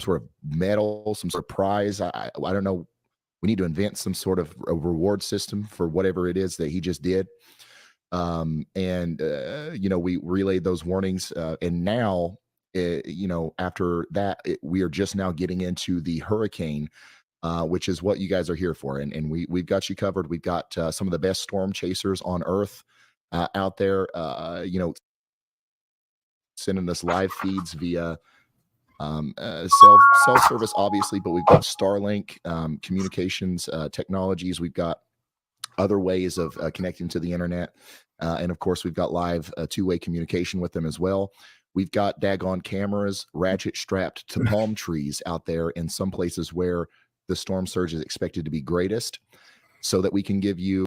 sort of medal, some sort of prize. I don't know. We need to invent some sort of a reward system for whatever it is that he just did. We relayed those warnings, and now, after that, we are just now getting into the hurricane, which is what you guys are here for. And we've got you covered. We've got some of the best storm chasers on earth out there, sending us live feeds via self-service, obviously, but we've got Starlink communications technologies. We've got other ways of connecting to the internet. And of course, we've got live two-way communication with them as well. We've got daggone cameras ratchet strapped to palm trees out there in some places where the storm surge is expected to be greatest, so that we can give you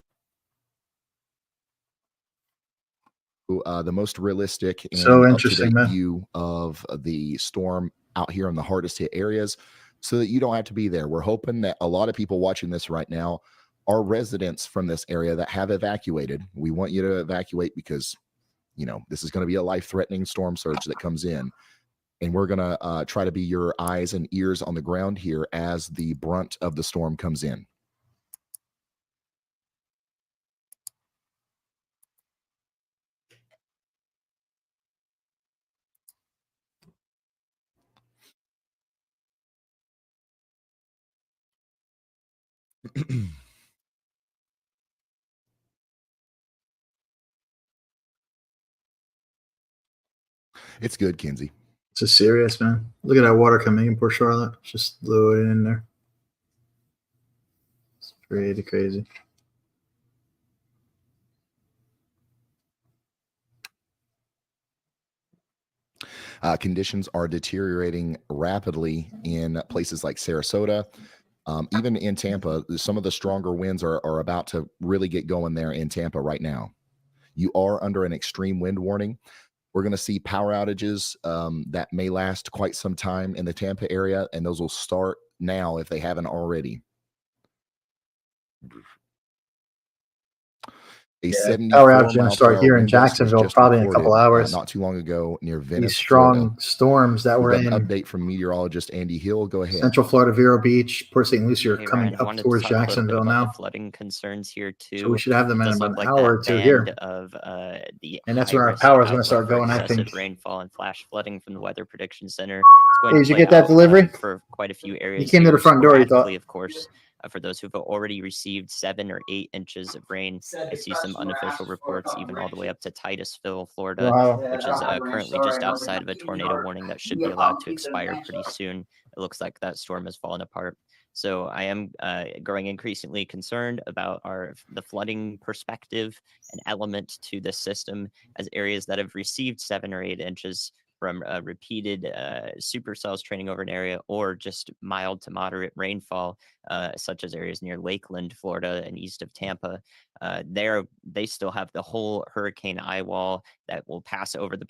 the most realistic and up-to-date view of the storm out here in the hardest hit areas, so that you don't have to be there. We're hoping that a lot of people watching this right now are residents from this area that have evacuated. We want you to evacuate because, this is going to be a life-threatening storm surge that comes in. And we're going to try to be your eyes and ears on the ground here as the brunt of the storm comes in. It's good, Kenzie. It's a serious, man. Look at that water coming in Port Charlotte. Just loading in there. It's pretty crazy. Conditions are deteriorating rapidly in places like Sarasota. Even in Tampa, some of the stronger winds are about to really get going there in Tampa right now. You are under an extreme wind warning. We're going to see power outages that may last quite some time in the Tampa area, and those will start now if they haven't already. Power outage going to start here in Jacksonville probably in a couple hours. Not too long ago near Venice. These strong Florida. Storms that were in. An update from meteorologist Andy Hill. Go ahead. Central Florida, Vero Beach, Port St. Lucie are coming Ryan, up towards Jacksonville now. Flooding concerns here too. So we should have them in about an like hour or two here. And that's where our power is going to start going, I think. Rainfall and flash flooding from the Weather Prediction Center. Hey, did you get that delivery? For quite a few areas. You came to the front door, you thought. Of course. For those who've already received 7 or 8 inches of rain, I see some unofficial reports even all the way up to Titusville, Florida, which is currently just outside of a tornado warning that should be allowed to expire pretty soon. It looks like that storm has fallen apart. So I am growing increasingly concerned about the flooding perspective and element to this system, as areas that have received 7 or 8 inches from repeated supercells training over an area or just mild to moderate rainfall, such as areas near Lakeland, Florida, and east of Tampa. They still have the whole hurricane eye wall that will pass over the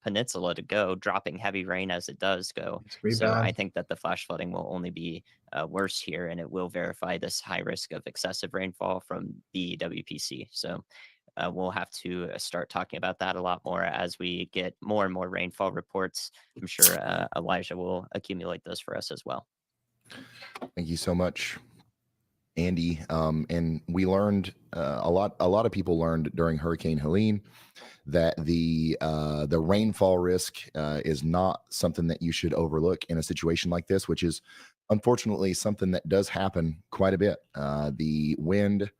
peninsula to go, dropping heavy rain as it does go. So I think that the flash flooding will only be worse here, and it will verify this high risk of excessive rainfall from the WPC. So we'll have to start talking about that a lot more as we get more and more rainfall reports. I'm sure Elijah will accumulate those for us as well. Thank you so much, Andy. And we learned a lot of people learned during Hurricane Helene that the rainfall risk is not something that you should overlook in a situation like this, which is unfortunately something that does happen quite a bit. The wind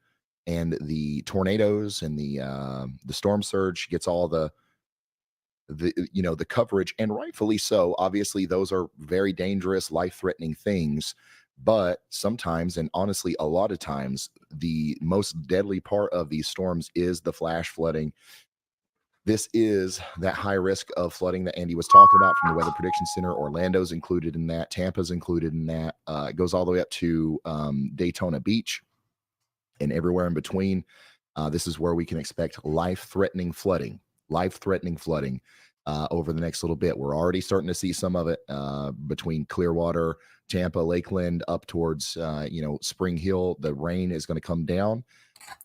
and the tornadoes and the storm surge gets all the coverage, and rightfully so. Obviously, those are very dangerous, life-threatening things. But sometimes, and honestly, a lot of times, the most deadly part of these storms is the flash flooding. This is that high risk of flooding that Andy was talking about from the Weather Prediction Center. Orlando's included in that. Tampa's included in that. It goes all the way up to Daytona Beach and everywhere in between. This is where we can expect life-threatening flooding over the next little bit. We're already starting to see some of it between Clearwater, Tampa, Lakeland, up towards Spring Hill. The rain is going to come down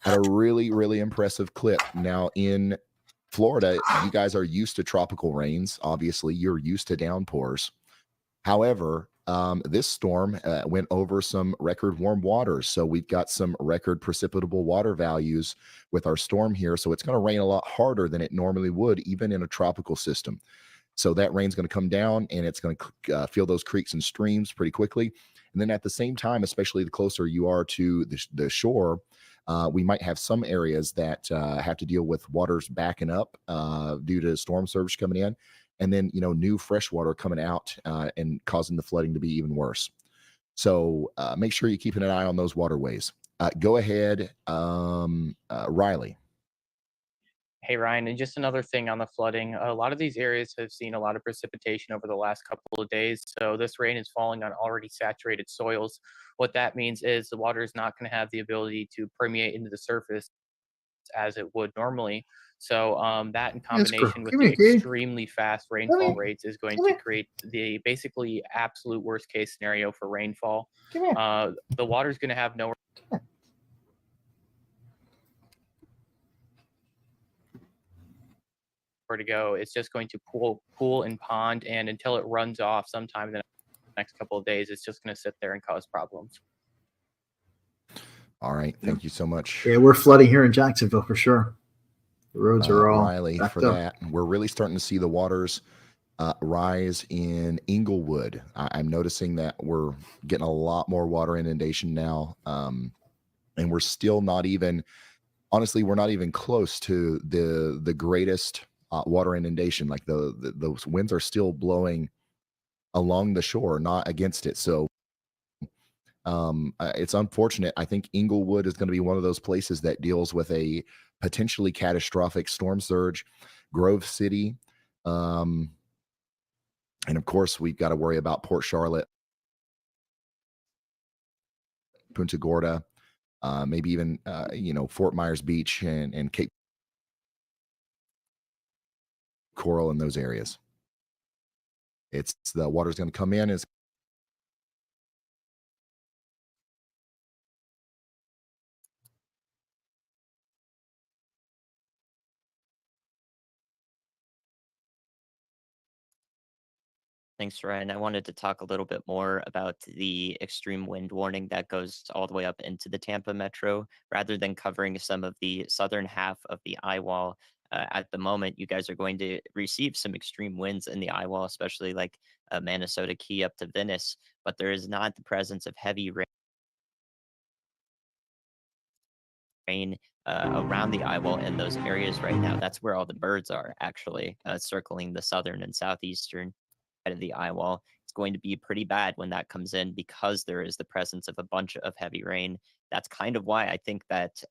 at a really, really impressive clip. Now in Florida, you guys are used to tropical rains. Obviously, you're used to downpours. However, this storm went over some record warm waters. So we've got some record precipitable water values with our storm here. So it's going to rain a lot harder than it normally would, even in a tropical system. So that rain's going to come down and it's going to fill those creeks and streams pretty quickly. And then at the same time, especially the closer you are to the shore, we might have some areas that have to deal with waters backing up due to storm surge coming in. And then, new fresh water coming out and causing the flooding to be even worse. So make sure you're keeping an eye on those waterways. Go ahead, Riley. Hey, Ryan, and just another thing on the flooding. A lot of these areas have seen a lot of precipitation over the last couple of days. So this rain is falling on already saturated soils. What that means is the water is not going to have the ability to permeate into the surface as it would normally. So that in combination with the extremely fast rainfall rates is going to create the basically absolute worst case scenario for rainfall. The water is going to have nowhere to go. It's just going to pool and pond, and until it runs off sometime in the next couple of days, it's just going to sit there and cause problems. All right. Thank you so much. Yeah, we're flooding here in Jacksonville for sure. The roads are all Riley for that. We're really starting to see the waters rise in Inglewood. I'm noticing that we're getting a lot more water inundation now. And we're still not even, honestly, we're not even close to the greatest water inundation. Like those winds are still blowing along the shore, not against it. So it's unfortunate. I think Inglewood is going to be one of those places that deals with a potentially catastrophic storm surge. Grove City, and of course we've got to worry about Port Charlotte, Punta Gorda, maybe even Fort Myers Beach and Cape Coral in those areas. It's the water's going to come in. It's Thanks, Ryan. I wanted to talk a little bit more about the extreme wind warning that goes all the way up into the Tampa metro, rather than covering some of the southern half of the eye wall. At the moment, you guys are going to receive some extreme winds in the eye wall, especially like Minnesota Key up to Venice, but there is not the presence of heavy rain around the eye wall in those areas right now. That's where all the birds are actually circling the southern and southeastern of the eye wall. It's going to be pretty bad when that comes in because there is the presence of a bunch of heavy rain. That's kind of why I think that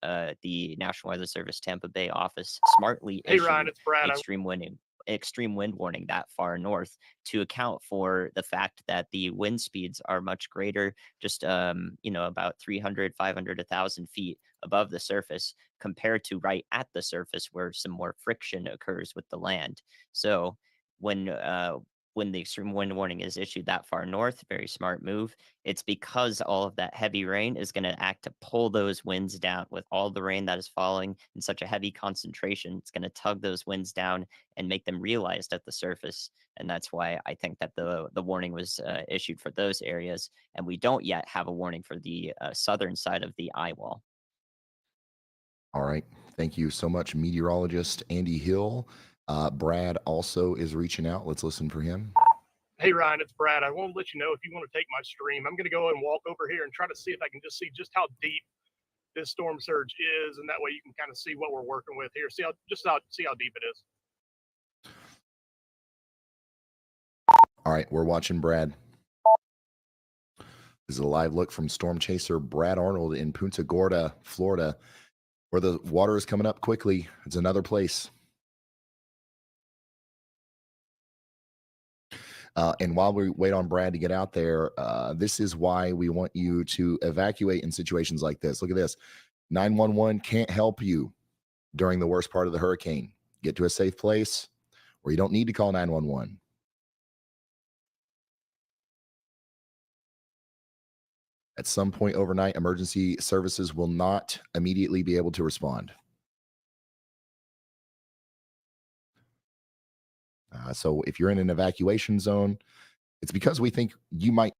the National Weather Service Tampa Bay office smartly issued extreme extreme wind warning that far north to account for the fact that the wind speeds are much greater, just about 300, 500, 1,000 feet above the surface compared to right at the surface where some more friction occurs with the land. So when the extreme wind warning is issued that far north, very smart move. It's because all of that heavy rain is going to act to pull those winds down. With all the rain that is falling in such a heavy concentration, it's going to tug those winds down and make them realized at the surface. And that's why I think that the warning was issued for those areas. And we don't yet have a warning for the southern side of the eye wall. All right. Thank you so much, meteorologist Andy Hill. Brad also is reaching out. Let's listen for him. Hey, Ryan, it's Brad. I want to let you know if you want to take my stream, I'm going to go and walk over here and try to see if I can just see just how deep this storm surge is. And that way you can kind of see what we're working with here. See how deep it is. All right. We're watching Brad. This is a live look from storm chaser Brad Arnold in Punta Gorda, Florida, where the water is coming up quickly. It's another place. And while we wait on Brad to get out there, this is why we want you to evacuate in situations like this. Look at this. 911 can't help you during the worst part of the hurricane. Get to a safe place where you don't need to call 911. At some point overnight, emergency services will not immediately be able to respond. So if you're in an evacuation zone, it's because we think you might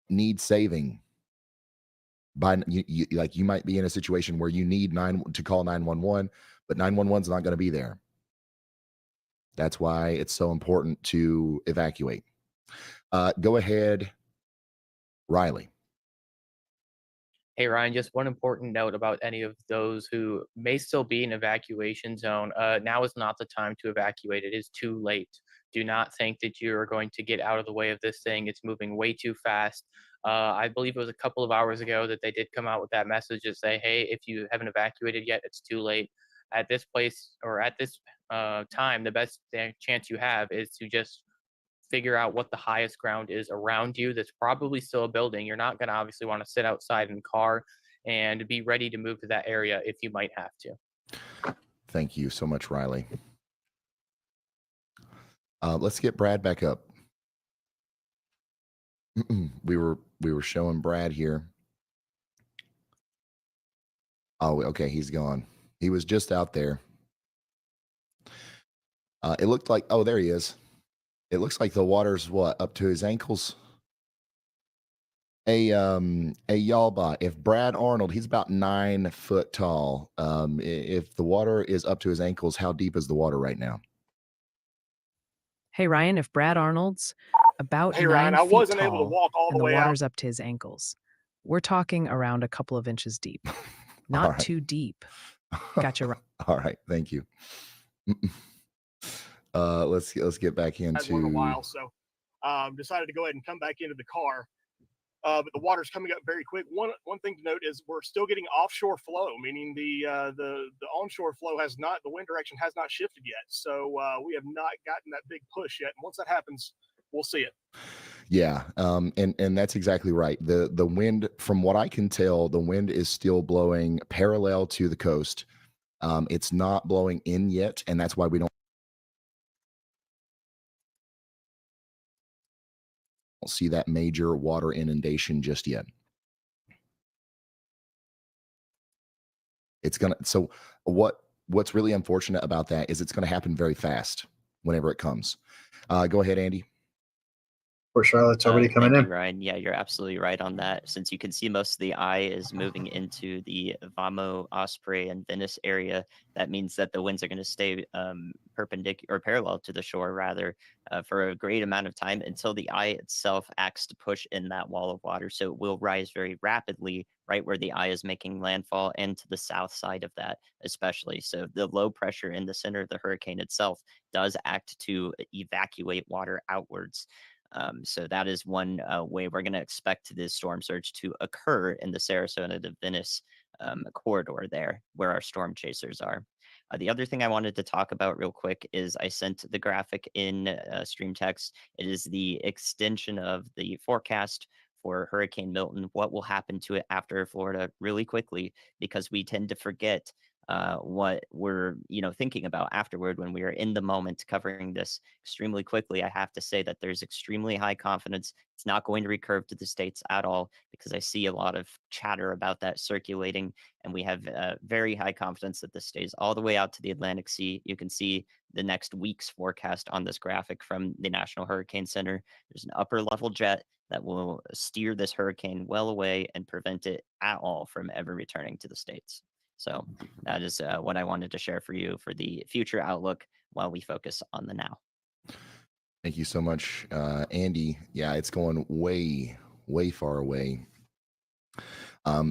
need saving. You might be in a situation where you need to call 911, but 911 is not going to be there. That's why it's so important to evacuate. Go ahead, Riley. Hey, Ryan, just one important note about any of those who may still be in evacuation zone. Now is not the time to evacuate. It is too late. Do not think that you're going to get out of the way of this thing. It's moving way too fast. I believe it was a couple of hours ago that they did come out with that message to say, hey, if you haven't evacuated yet, it's too late. At this place or at this time, the best chance you have is to just figure out what the highest ground is around you. That's probably still a building. You're not going to obviously want to sit outside in the car, and be ready to move to that area if you might have to. Thank you so much, Riley. Let's get Brad back up. We were showing Brad here. Oh, okay, he's gone. He was just out there. It looked like, oh, there he is. It looks like the water's up to his ankles. Y'all, if Brad Arnold, he's about 9 foot tall. If the water is up to his ankles, how deep is the water right now? Hey, Ryan, if Brad Arnold's about Hey, 9 Ryan, I feet wasn't tall able to walk all and the the way water's out. up to his ankles, we're talking around a couple of inches deep. Not right. too deep. Gotcha. All right, thank you. Let's get back Had one in a into while, so decided to go ahead and come back into the car. But the water's coming up very quick. One thing to note is we're still getting offshore flow, meaning the onshore flow has not, the wind direction has not shifted yet. So we have not gotten that big push yet. And once that happens, we'll see it. Yeah, and that's exactly right. The wind, from what I can tell, the wind is still blowing parallel to the coast. It's not blowing in yet, and that's why we don't see that major water inundation just yet. It's gonna. So what's really unfortunate about that is it's going to happen very fast whenever it comes. Go ahead, Andy. Poor Charlotte's already coming Thank in. you, Ryan. Yeah, you're absolutely right on that. Since you can see most of the eye is moving into the Vamo, Osprey, and Venice area, that means that the winds are going to stay perpendicular or parallel to the shore, rather, for a great amount of time until the eye itself acts to push in that wall of water. So it will rise very rapidly right where the eye is making landfall and to the south side of that, especially. So the low pressure in the center of the hurricane itself does act to evacuate water outwards. So that is one way we're going to expect this storm surge to occur in the Sarasota to Venice corridor there, where our storm chasers are. The other thing I wanted to talk about real quick is I sent the graphic in stream text. It is the extension of the forecast for Hurricane Milton, what will happen to it after Florida really quickly, because we tend to forget what we're thinking about afterward when we are in the moment covering this extremely quickly. I have to say that there's extremely high confidence it's not going to recurve to the states at all, because I see a lot of chatter about that circulating, and we have very high confidence that this stays all the way out to the Atlantic Sea. You can see the next week's forecast on this graphic from the National Hurricane Center. There's an upper level jet that will steer this hurricane well away and prevent it at all from ever returning to the states. So that is what I wanted to share for you for the future outlook while we focus on the now. Thank you so much, Andy. Yeah, it's going way, way far away.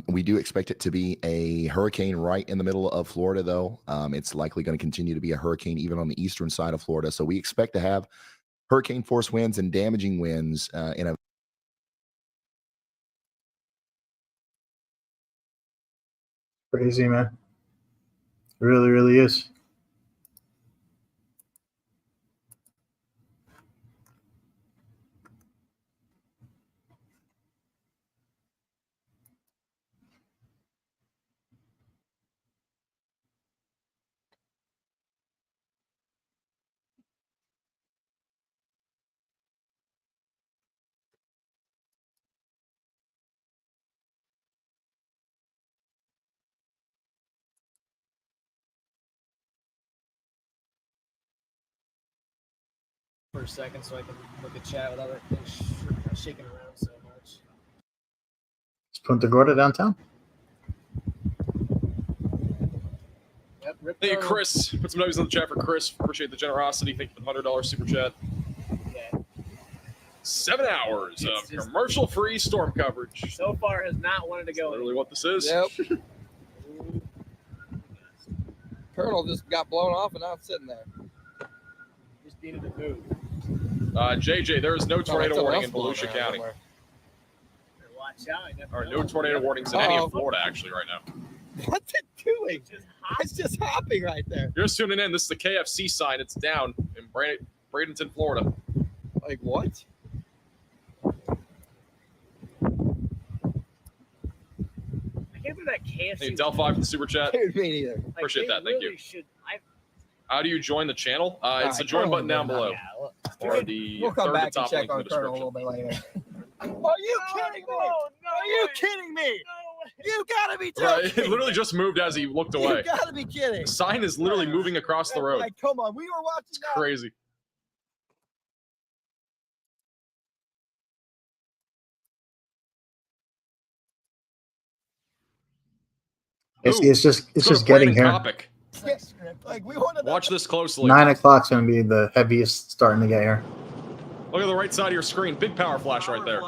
We do expect it to be a hurricane right in the middle of Florida, though. It's likely going to continue to be a hurricane even on the eastern side of Florida. So we expect to have hurricane force winds and damaging winds in a Crazy, man. It really, really is. For a second, so I can look at chat without it shaking around so much. Is Punta Gorda downtown? Yep, Rip Hey, Curl. Chris. Put some notes in the chat for Chris. Appreciate the generosity. Thank you for the $100 super chat. Yeah. 7 hours It's of just- commercial-free storm coverage. So far has not wanted to That's go. literally what this is. Yep. Colonel just got blown off and now it's sitting there. Just needed to move. JJ, there is no tornado someone warning else in blowing Volusia around County. somewhere. Better watch out. I never Or know. no tornado warnings in any of Florida, actually, right now. What's it doing? It's just hopping right there. You're just tuning in. This is the KFC sign. It's down in Bradenton, Florida. Like what? I can't believe that KFC. Hey, Delphi for the super chat. Dude, me neither. Like, Appreciate they that. Thank really you. Should. How do you join the channel? It's Alright, the join button down below. yeah, or the We'll come third back to and top check link in on the Colonel a description. little bit later. Are you kidding me? Are you kidding me? You gotta be Right, joking. it literally just moved as he looked away. You gotta be kidding. The sign is literally moving across the road. Like, come on, we were watching It's that. crazy. It's just Let's go to getting Brandon here. Topic. Like we wanted Watch this closely. 9 o'clock's going to be the heaviest starting to get here. Look at the right side of your screen. Big power flash right there.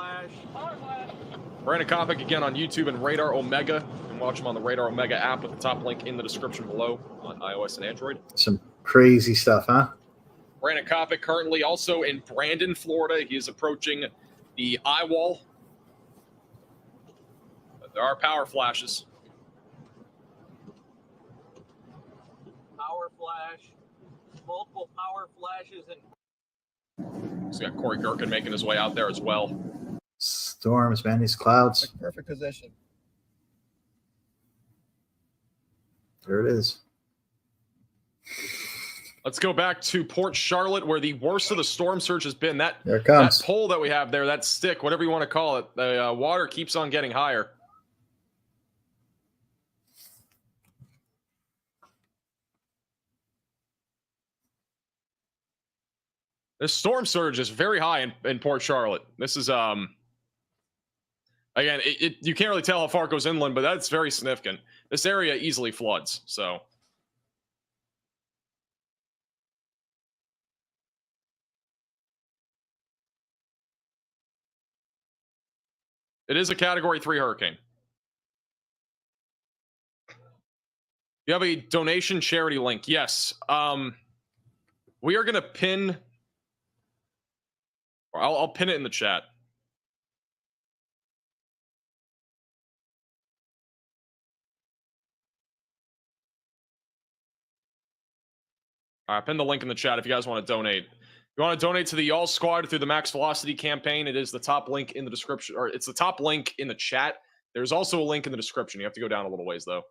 Brandon Kopic again on YouTube and Radar Omega. You can watch him on the Radar Omega app with the top link in the description below on iOS and Android. Some crazy stuff, huh? Brandon Kopic currently also in Brandon, Florida. He is approaching the eye wall. There are power flashes. Power flash, multiple power flashes, and So we got Corey Gerken making his way out there as well. Storms, man. These clouds. Perfect position. There it is. Let's go back to Port Charlotte, where the worst of the storm surge has been. That There it comes. That pole that we have there, that stick, whatever you want to call it, the water keeps on getting higher. This storm surge is very high in Port Charlotte. This is again, you can't really tell how far it goes inland, but that's very significant. This area easily floods, so. It is a Category 3 hurricane. You have a donation charity link. Yes. We are going to pin, or I'll pin it in the chat. All right, pin the link in the chat if you guys want to donate. If you want to donate to the Y'all Squad through the Max Velocity campaign, it is the top link in the description, or it's the top link in the chat. There's also a link in the description. You have to go down a little ways, though.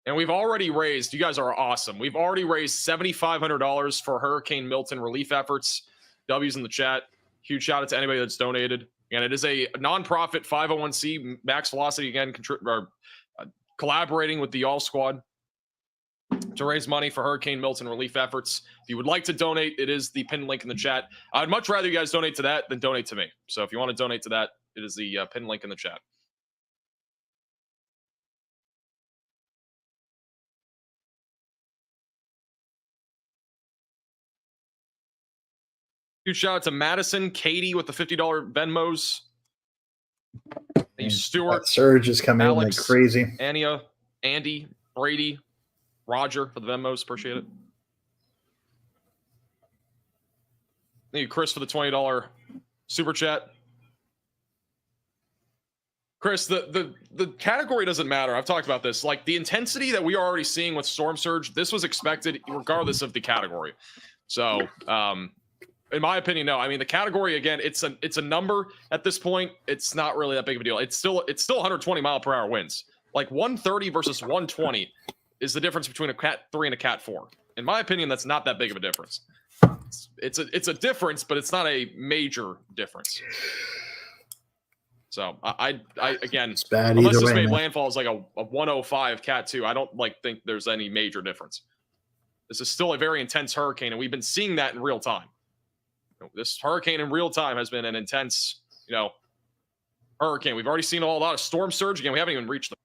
And we've already raised, you guys are awesome. We've already raised $7,500 for Hurricane Milton relief efforts. W's in the chat. Huge shout out to anybody that's donated. And it is a nonprofit 501c. Max Velocity, again, collaborating with the Y'all Squad to raise money for Hurricane Milton relief efforts. If you would like to donate, it is the pinned link in the chat. I'd much rather you guys donate to that than donate to me. So if you want to donate to that, it is the pinned link in the chat. Huge shout out to Madison, Katie with the $50 Venmos. Thank you, Stuart. That surge is coming in like crazy. Anya, Andy, Brady, Roger for the Venmos. Appreciate it. Thank you, Chris, for the $20 super chat. Chris, the category doesn't matter. I've talked about this. Like the intensity that we are already seeing with storm surge, this was expected regardless of the category. So, in my opinion, no. I mean, the category again, it's a number at this point. It's not really that big of a deal. It's still 120 mile per hour winds. Like 130 versus 120 is the difference between a Cat 3 and a Cat 4. In my opinion, that's not that big of a difference. It's a difference, but it's not a major difference. So I again, it's bad unless this made landfall as like a 105 Cat 2, I don't think there's any major difference. This is still a very intense hurricane, and we've been seeing that in real time. This hurricane in real time has been an intense, hurricane. We've already seen a lot of storm surge. Again, we haven't even reached the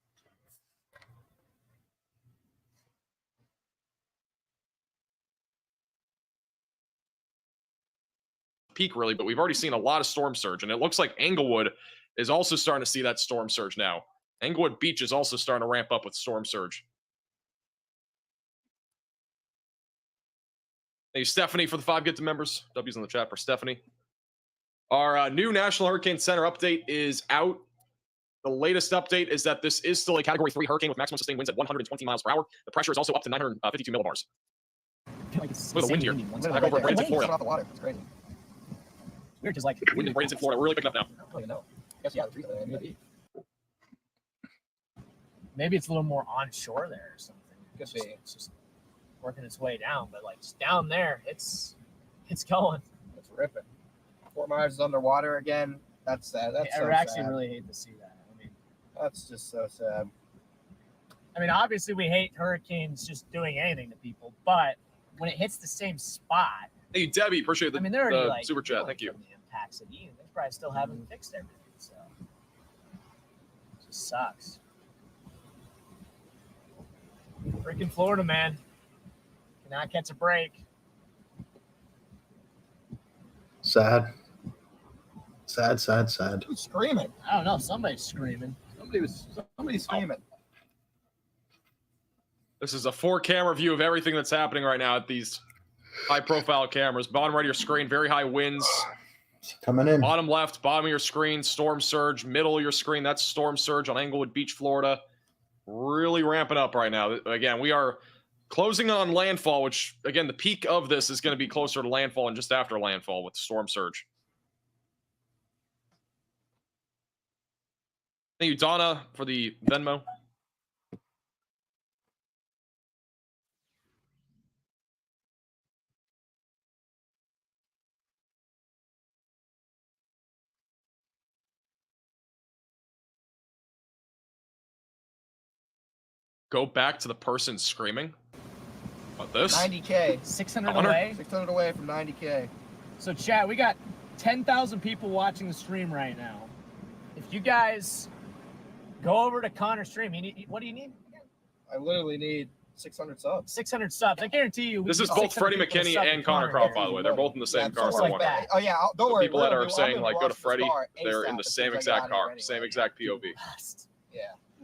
peak, really, but we've already seen a lot of storm surge, and it looks like Englewood is also starting to see that storm surge now. Englewood Beach is also starting to ramp up with storm surge. Thank you, Stephanie, for the 5 Get to members. W's in the chat for Stephanie. Our new National Hurricane Center update is out. The latest update is that this is still a Category 3 hurricane with maximum sustained winds at 120 miles per hour. The pressure is also up to 952 millibars. Look at the wind here. Back over at Bradenton, Florida. Off the water. It's crazy. Weird, just like wind in Bradenton, Florida. We're really picking up now. I don't even know. I guess, yeah, the trees are there. Maybe it's a little more onshore there or something. It's just working its way down, but like just down there, it's going. It's ripping. Fort Myers is underwater again. That's sad. That's I actually really hate to see that. I mean, that's just so sad. I mean, obviously we hate hurricanes just doing anything to people, but when it hits the same spot. Hey, Debbie, appreciate the, the super chat. Thank you. The impacts of Ian, they probably still haven't fixed everything, so it just sucks. Freaking Florida, man. Cannot catch a break. Sad. Who's screaming? I don't know. Somebody's screaming. Somebody's screaming. This is a 4-camera view of everything that's happening right now at these high-profile cameras. Bottom right of your screen, very high winds. Coming in. Bottom left, bottom of your screen, storm surge. Middle of your screen, that's storm surge on Englewood Beach, Florida. Really ramping up right now. Again, we are closing on landfall, which, again, the peak of this is going to be closer to landfall and just after landfall with storm surge. Thank you, Donna, for the Venmo. Go back to the person screaming. What this? 90K. 600 away? 600 away from 90K. So, chat, we got 10,000 people watching the stream right now. If you guys go over to Connor's stream, what do you need? I literally need 600 subs. 600 subs. I guarantee you. This is both Freddie McKinney and Connor Croft, by the way. They're both in the same car. Like that. Oh, yeah. Don't worry. People that are saying, like, go to Freddie, they're in the same exact car, same exact POV. Yeah.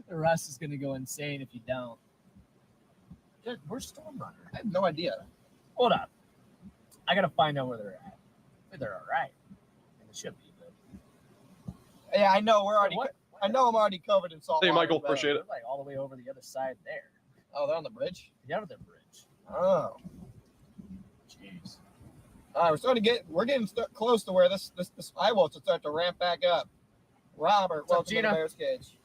The rest is going to go insane if you don't. Dude, where's Stormrunner? I have no idea. Hold up. I got to find out where they're at. They're all right. They should be, but... Yeah, I know. We're already... I know I'm already covered in salt. Hey, water, Michael, but- appreciate it. Like all the way over the other side there. Oh, they're on the bridge? The other bridge. Oh. Jeez. All right, we're getting close to where this eye will start to ramp back up. Robert, What's up, welcome to the Gina? Bears Cage.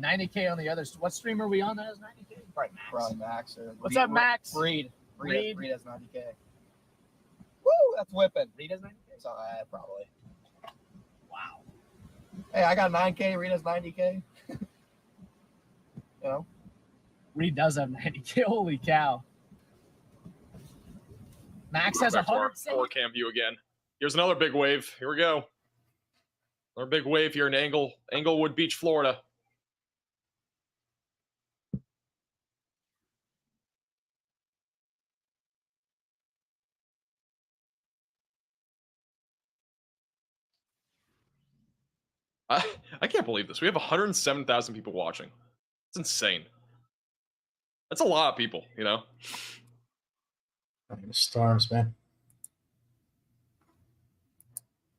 90K on the other. What stream are we on that has 90K? Right, Max. Probably Max. Or What's up, Max? Reed. Reed. Reed has 90K. Woo, that's whipping. Reed has 90K? So, probably. Wow. Hey, I got 9K. Reed has 90K. You know? Reed does have 90K. Holy cow. Max has Back to our 100. forward cam view again. Here's another big wave. Here we go. Another big wave here in Englewood Beach, Florida. I can't believe this. We have 107,000 people watching. It's insane. That's a lot of people, you know? Storms, man.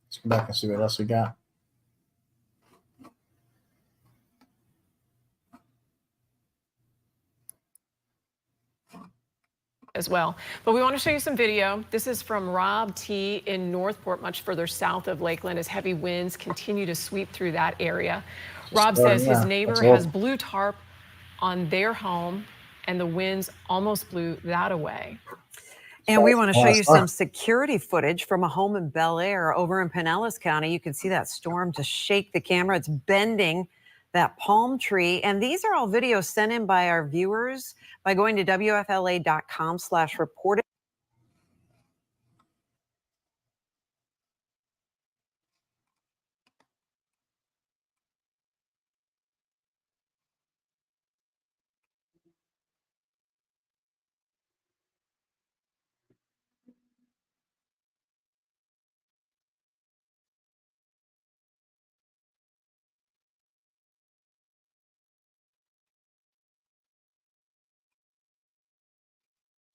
Let's go back and see what else we got. As well. But we want to show you some video. This is from Rob T. in Northport, much further south of Lakeland, as heavy winds continue to sweep through that area. Rob says his neighbor has blue tarp on their home, and the winds almost blew that away. And we want to show you some security footage from a home in Bel Air over in Pinellas County. You can see that storm just shake the camera. It's bending that palm tree. And these are all videos sent in by our viewers by going to WFLA.com/report.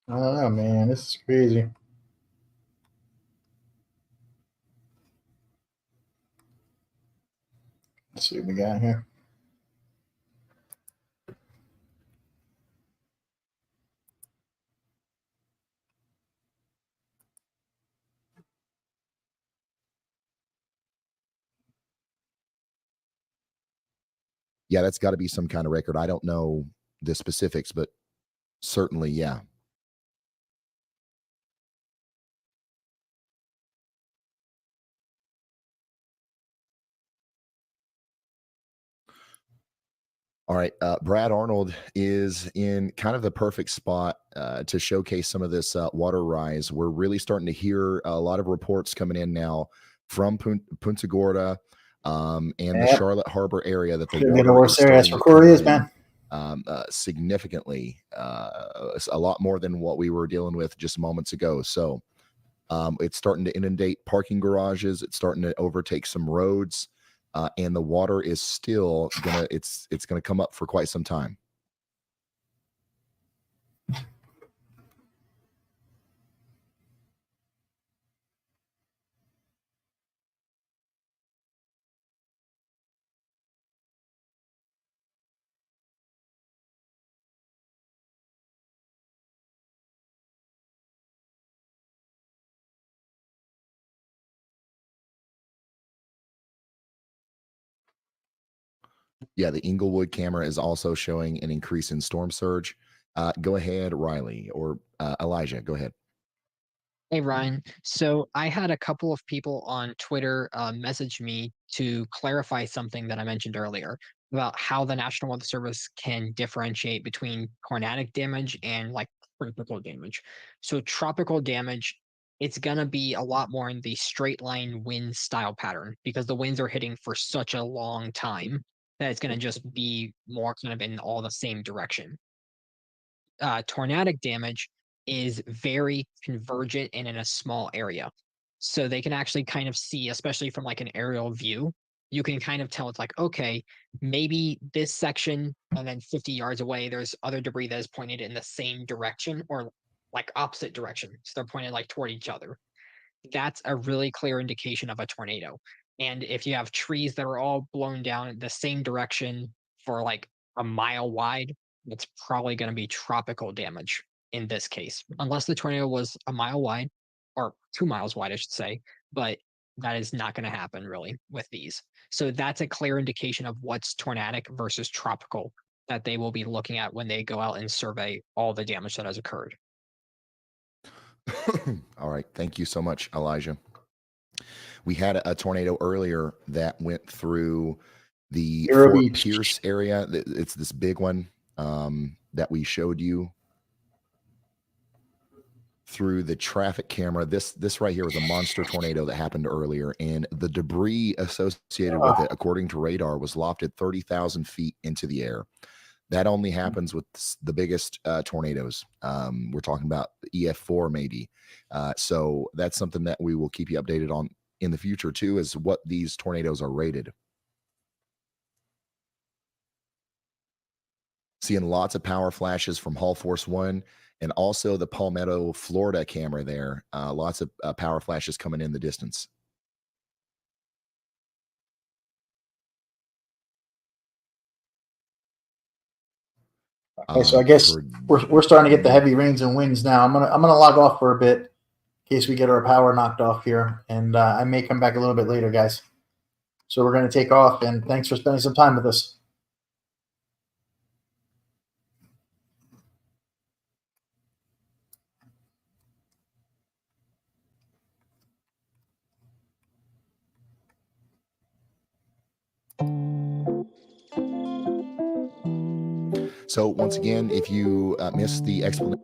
I don't know, man. This is crazy. Let's see what we got here. Yeah, that's got to be some kind of record. I don't know the specifics, but certainly, yeah. All right. Brad Arnold is in kind of the perfect spot to showcase some of this water rise. We're really starting to hear a lot of reports coming in now from Punta Gorda and the Charlotte Harbor area that the Could be water the worst area. That's where Corey is, man. Significantly, a lot more than what we were dealing with just moments ago. So it's starting to inundate parking garages. It's starting to overtake some roads. And the water is still it's gonna come up for quite some time. Yeah, the Inglewood camera is also showing an increase in storm surge. Go ahead, Riley, or Elijah, go ahead. Hey, Ryan. So I had a couple of people on Twitter message me to clarify something that I mentioned earlier about how the National Weather Service can differentiate between tornadic damage and like tropical damage. So tropical damage, it's going to be a lot more in the straight line wind style pattern because the winds are hitting for such a long time that it's going to just be more kind of in all the same direction. Tornadic damage is very convergent and in a small area. So they can actually kind of see, especially from like an aerial view, you can kind of tell it's like, okay, maybe this section and then 50 yards away, there's other debris that is pointed in the same direction or like opposite direction. So they're pointed like toward each other. That's a really clear indication of a tornado. And if you have trees that are all blown down in the same direction for like a mile wide, it's probably going to be tropical damage in this case, unless the tornado was a mile wide or 2 miles wide, I should say. But that is not going to happen really with these. So that's a clear indication of what's tornadic versus tropical that they will be looking at when they go out and survey all the damage that has occurred. All right. Thank you so much, Elijah. We had a tornado earlier that went through the Vero Fort Beach. Pierce area. It's this big one that we showed you through the traffic camera. This right here was a monster tornado that happened earlier, and the debris associated with it, according to radar, was lofted 30,000 feet into the air. That only happens with the biggest tornadoes. We're talking about EF4 maybe. So that's something that we will keep you updated on in the future too, is what these tornadoes are rated. Seeing lots of power flashes from Hull Force 1 and also the Palmetto, Florida camera there. Lots of power flashes coming in the distance. Okay, so I guess we're starting to get the heavy rains and winds now. I'm gonna log off for a bit in case we get our power knocked off here, and I may come back a little bit later, guys. So we're gonna take off, and thanks for spending some time with us. So once again, if you missed the explanation